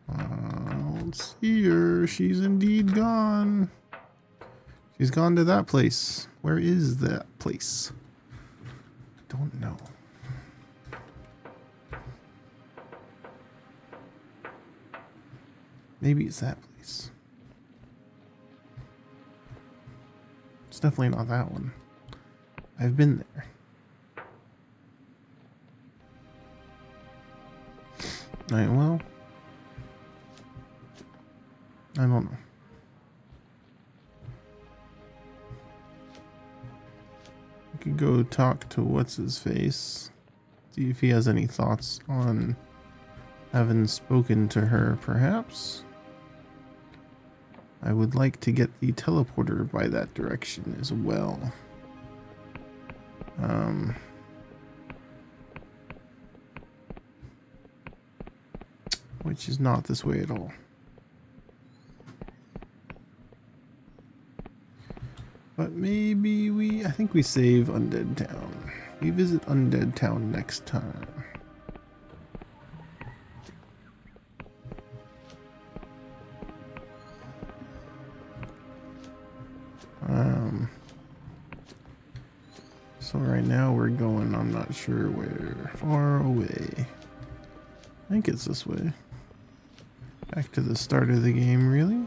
I don't see her. She's indeed gone. She's gone to that place. Where is that place? Don't know. Maybe it's that place. It's definitely not that one. I've been there. Alright, well. I don't know. We could go talk to what's-his-face. See if he has any thoughts on having spoken to her, perhaps. I would like to get the teleporter by that direction as well. Which is not this way at all. But maybe I think we save Undead Town. We visit Undead Town next time. So right now we're going, I'm not sure where, far away. I think it's this way. Back to the start of the game, really?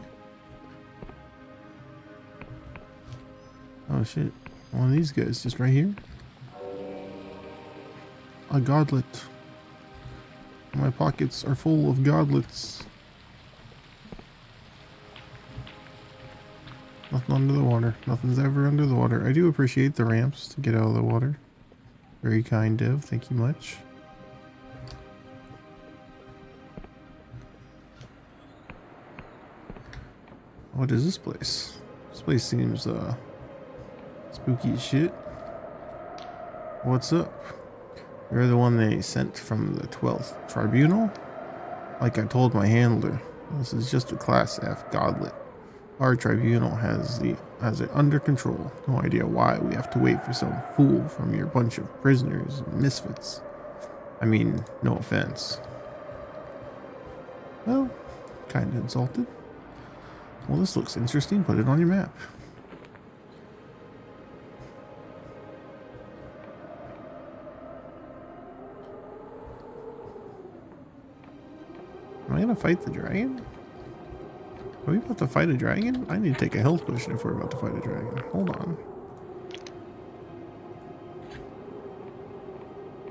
Oh shit, one of these guys just right here. A godlet. My pockets are full of godlets. Nothing under the water. Nothing's ever under the water. I do appreciate the ramps to get out of the water. Very kind, Dev. Thank you much. What is this place? This place seems spooky as shit. What's up? You're the one they sent from the 12th Tribunal? Like I told my handler, this is just a Class F godlet. Our tribunal has it under control. No idea why we have to wait for some fool from your bunch of prisoners and misfits. I mean, no offense. Well, kinda insulted. Well, this looks interesting. Put it on your map. Am I gonna fight the dragon? Are we about to fight a dragon? I need to take a health potion if we're about to fight a dragon. Hold on.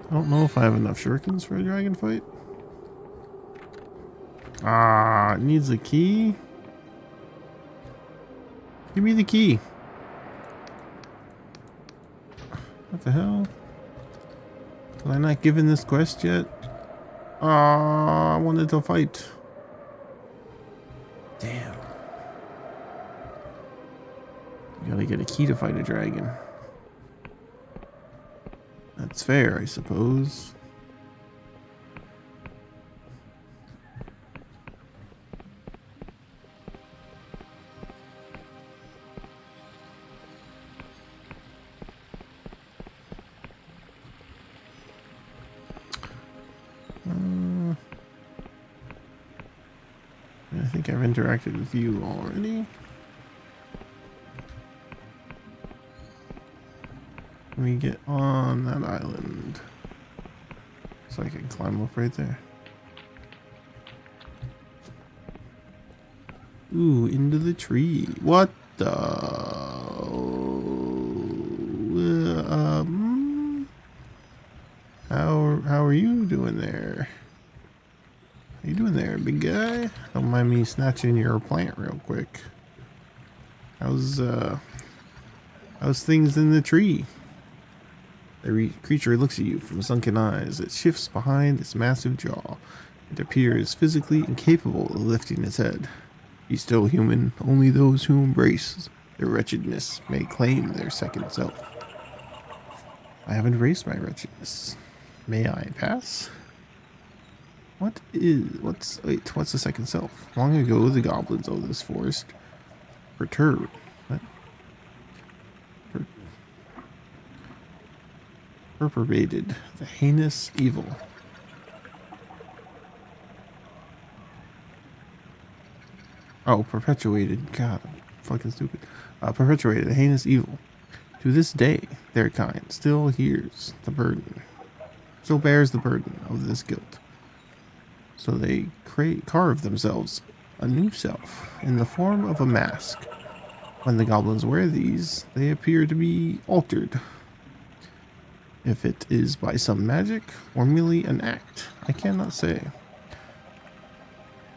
I don't know if I have enough shurikens for a dragon fight. Ah, it needs a key. Give me the key. What the hell? Was I not given this quest yet? Ah, I wanted to fight. Damn. You gotta get a key to fight a dragon. That's fair, I suppose. I think I've interacted with you already. Let me get on that island so I can climb up right there. Ooh, into the tree. What the? How are you doing there? How you doing there, big guy? Don't mind me snatching your plant real quick. How's things in the tree? The creature looks at you from sunken eyes. It shifts behind its massive jaw. It appears physically incapable of lifting its head. Be still, human. Only those who embrace their wretchedness may claim their second self. I have embraced my wretchedness. May I pass? What's the second self? Long ago, the goblins of this forest perturbed. What? Perpetrated the heinous evil. Oh, perpetuated. God, I'm fucking stupid. Perpetuated a heinous evil. To this day, their kind still bears the burden of this guilt. So they carve themselves a new self in the form of a mask. When the goblins wear these, they appear to be altered. If it is by some magic or merely an act, I cannot say.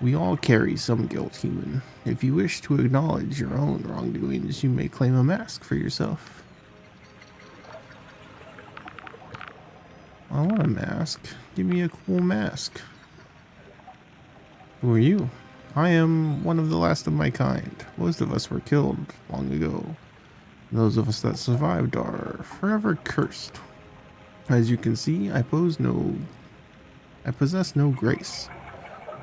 We all carry some guilt, human. If you wish to acknowledge your own wrongdoings, you may claim a mask for yourself. I want a mask. Give me a cool mask. Who are you? I am one of the last of my kind. Most of us were killed long ago. Those of us that survived are forever cursed. As you can see, I possess no grace.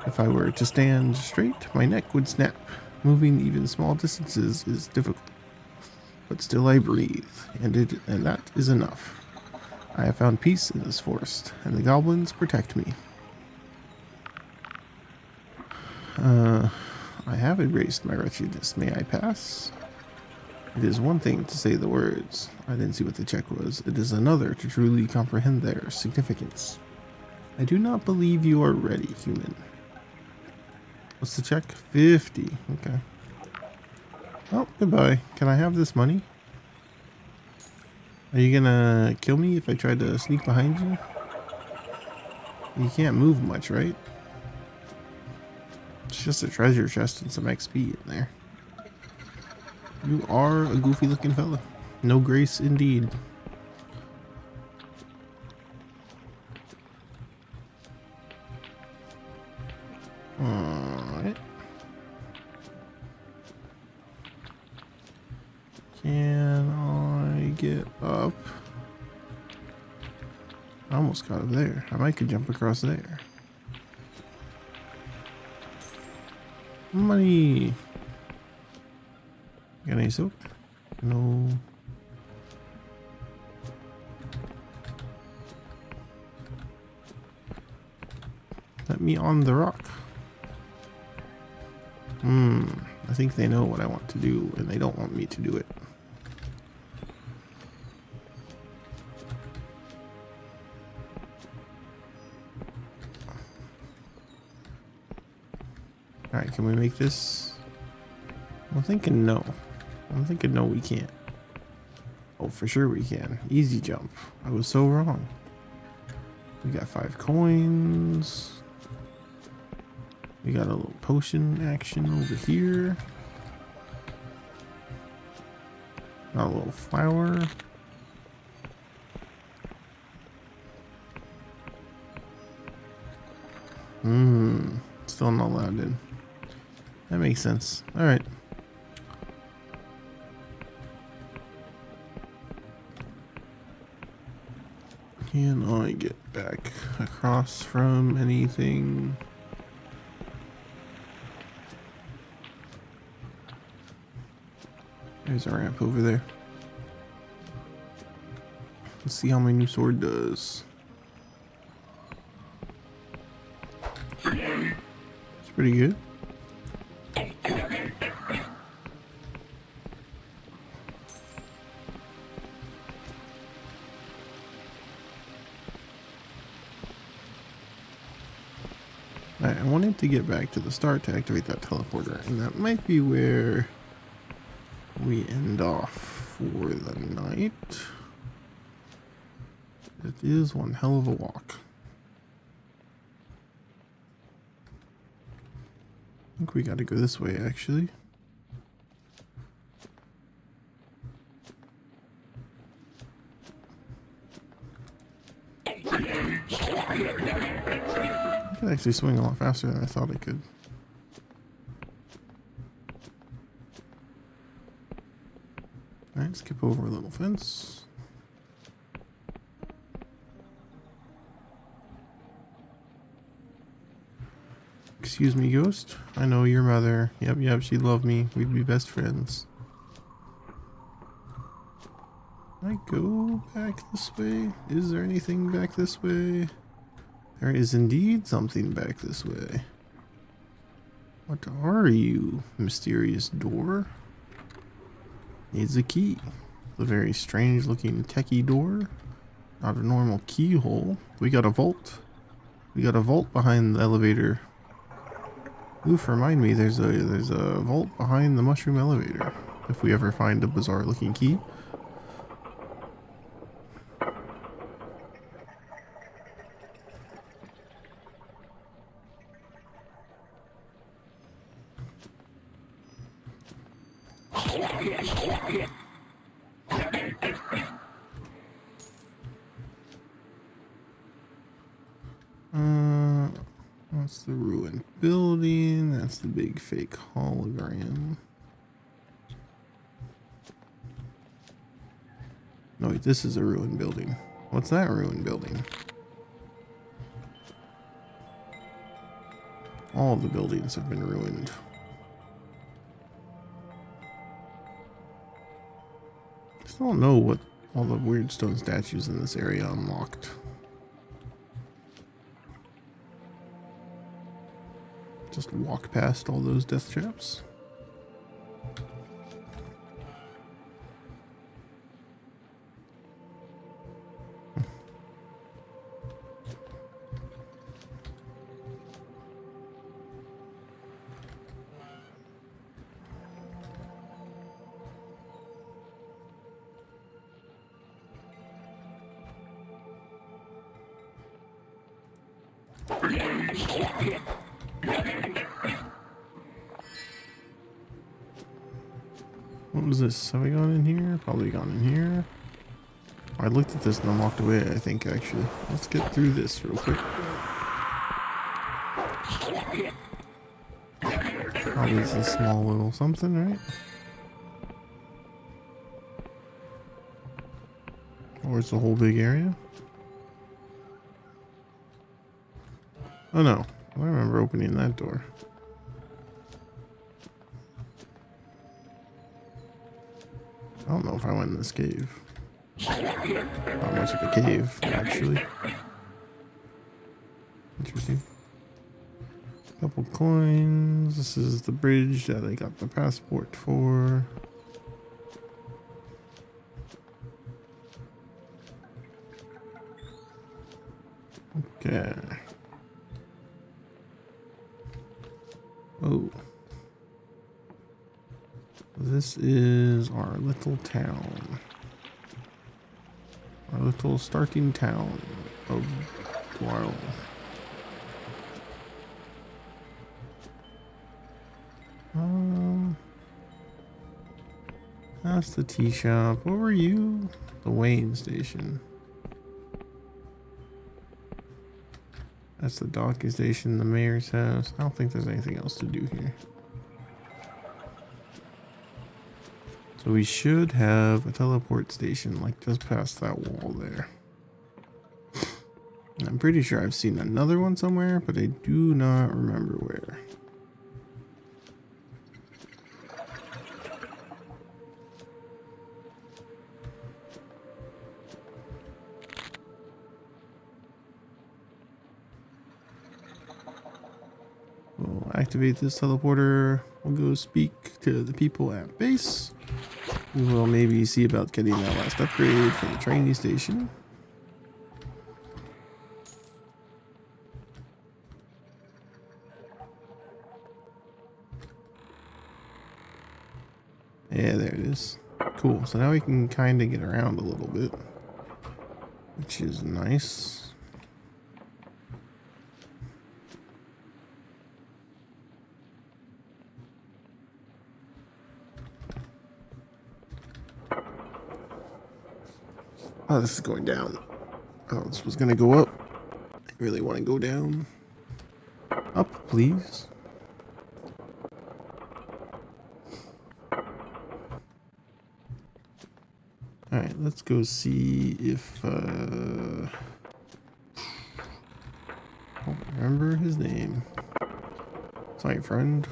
If I were to stand straight, my neck would snap. Moving even small distances is difficult. But still I breathe, and that is enough. I have found peace in this forest, and the goblins protect me. I have embraced my wretchedness. May I pass? It is one thing to say the words. I didn't see what the check was. It is another to truly comprehend their significance. I do not believe you are ready, human. What's the check? 50. Okay. Oh, goodbye. Can I have this money? Are you gonna kill me if I try to sneak behind you? You can't move much, right? It's just a treasure chest and some XP in there. You are a goofy looking fella. No grace indeed. Alright. Can I get up? I almost got up there. I might could jump across there. Money. Got any silk? No. Let me on the rock. I think they know what I want to do, and they don't want me to do it. Alright, can we make this? I'm thinking no. I'm thinking no, we can't. Oh, for sure we can. Easy jump. I was so wrong. We got 5 coins. We got a little potion action over here. Got a little flower. Still not allowed in. That makes sense. Alright. Can I get back across from anything? There's a ramp over there. Let's see how my new sword does. It's pretty good. Alright, I wanted to get back to the start to activate that teleporter, and that might be where we end off for the night. It is one hell of a walk. I think we gotta go this way, actually. I could actually swing a lot faster than I thought I could. Alright, skip over a little fence. Excuse me, ghost. I know your mother. Yep, she'd love me. We'd be best friends. Can I go back this way? Is there anything back this way? There is indeed something back this way. What are you, mysterious door? Needs a key. It's a very strange looking techie door. Not a normal keyhole. We got a vault. We got a vault behind the elevator. Oof, remind me, there's a vault behind the mushroom elevator. If we ever find a bizarre looking key. That's the ruined building. That's the big fake hologram. No, wait, this is a ruined building. What's that ruined building? All of the buildings have been ruined. I still don't know what all the weird stone statues in this area unlocked. Just walk past all those death traps. What was this? Have we gone in here? Probably gone in here. I looked at this and then walked away, I think, actually. Let's get through this real quick. Probably a small little something, right? Or it's a whole big area? Oh no, I remember opening that door. I don't know if I went in this cave. Not much of a cave, actually. Interesting. Couple coins. This is the bridge that I got the passport for. Okay. Oh. This is our little town. Our little starting town of Guarl. That's the tea shop. What were you? The Wayne station. That's the docking station, the mayor's house. I don't think there's anything else to do here. So we should have a teleport station like just past that wall there. I'm pretty sure I've seen another one somewhere, but I do not remember where. We'll activate this teleporter. We'll go speak to the people at base. We will maybe see about getting that last upgrade for the training station. Yeah, there it is. Cool. So now we can kind of get around a little bit, which is nice. Oh, this is going down. Oh, this was gonna go up. I really want to go down. Up, please. Alright, let's go see if, I don't remember his name. Sorry, friend.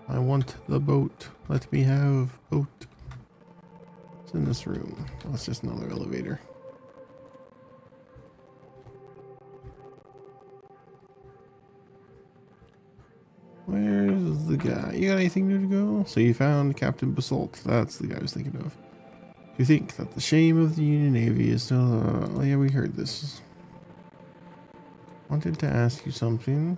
I want the boat. Let me have boat. It's in this room. Oh, it's just another elevator. Where's the guy? You got anything new to go? So you found Captain Basalt. That's the guy I was thinking of. You think that the shame of the Union Navy is still... oh yeah, we heard this. Wanted to ask you something.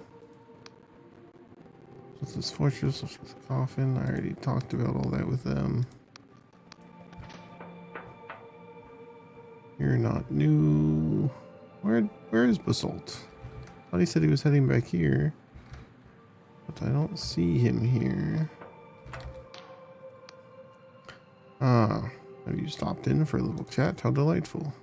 What's this fortress? What's this coffin? I already talked about all that with them. You're not new. Where is Basalt? I thought he said he was heading back here. But I don't see him here. Ah, have you stopped in for a little chat? How delightful.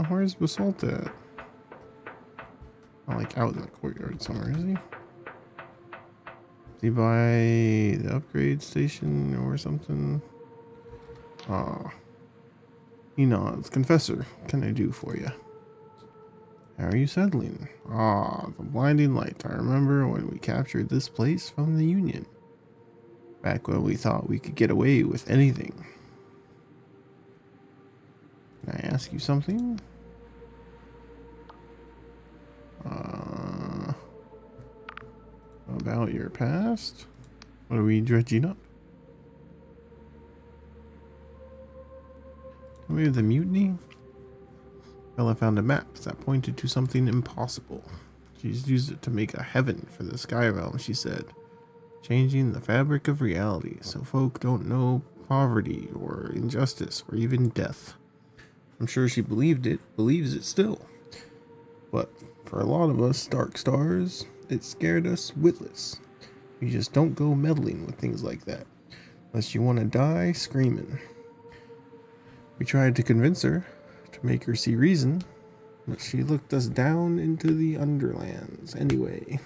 Where's Basalt at? Oh, like out in the courtyard somewhere, is he? Is he by the upgrade station or something? Ah. He nods. Confessor, what can I do for you? How are you settling? Ah, the blinding light. I remember when we captured this place from the Union. Back when we thought we could get away with anything. Can I ask you something? About your past? What are we dredging up? Maybe the mutiny? Bella found a map that pointed to something impossible. She's used it to make a heaven for the sky realm, she said. Changing the fabric of reality so folk don't know poverty or injustice or even death. I'm sure she believes it still. But for a lot of us dark stars, it scared us witless. You just don't go meddling with things like that, unless you want to die screaming. We tried to convince her, to make her see reason, but she looked us down into the underlands anyway.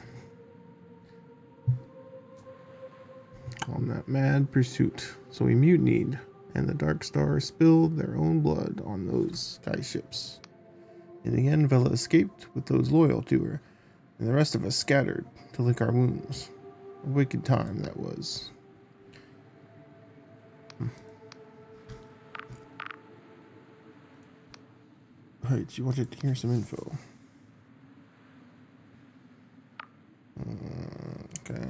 On that mad pursuit, so we mutinied, and the Dark Star spilled their own blood on those sky ships. In the end, Vela escaped with those loyal to her, and the rest of us scattered to lick our wounds. A wicked time that was. Right, you wanted to hear some info. Okay.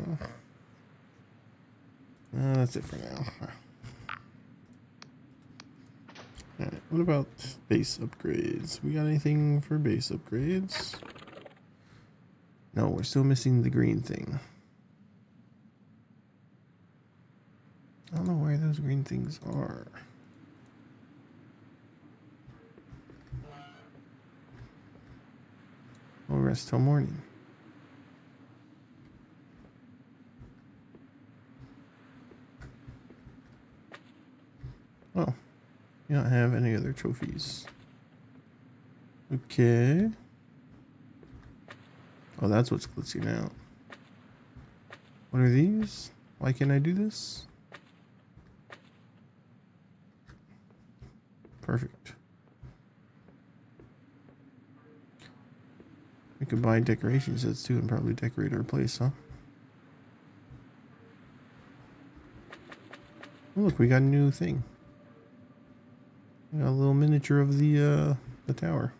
That's it for now. Alright, what about base upgrades? We got anything for base upgrades? No, we're still missing the green thing. I don't know where those green things are. We'll rest till morning. Oh, you don't have any other trophies. Okay. Oh, that's what's glitching out. What are these? Why can't I do this? Perfect. We could buy decoration sets too and probably decorate our place, huh? Oh, look, we got a new thing. We got a little miniature of the tower.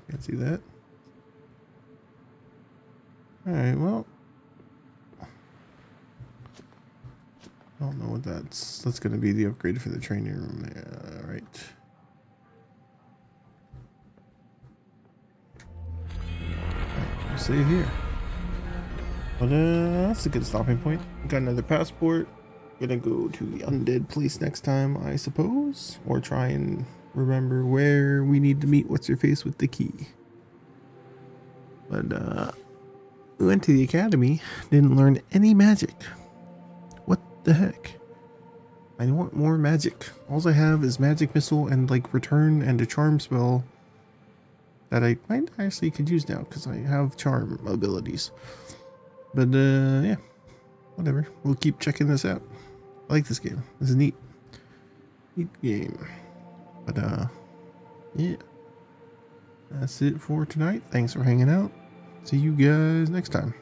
Can't see that. Alright, well. I don't know what that's gonna be the upgrade for the training room. Yeah, right. We'll save here. But that's a good stopping point. Got another passport. Gonna go to the undead place next time, I suppose, or try and remember where we need to meet what's her face with the key. But we went to the academy, didn't learn any magic. What the heck? I want more magic. All I have is magic missile and like return and a charm spell that I might actually could use now because I have charm abilities. But yeah, whatever. We'll keep checking this out. I like this game. This is neat. Neat game. But yeah. That's it for tonight. Thanks for hanging out. See you guys next time.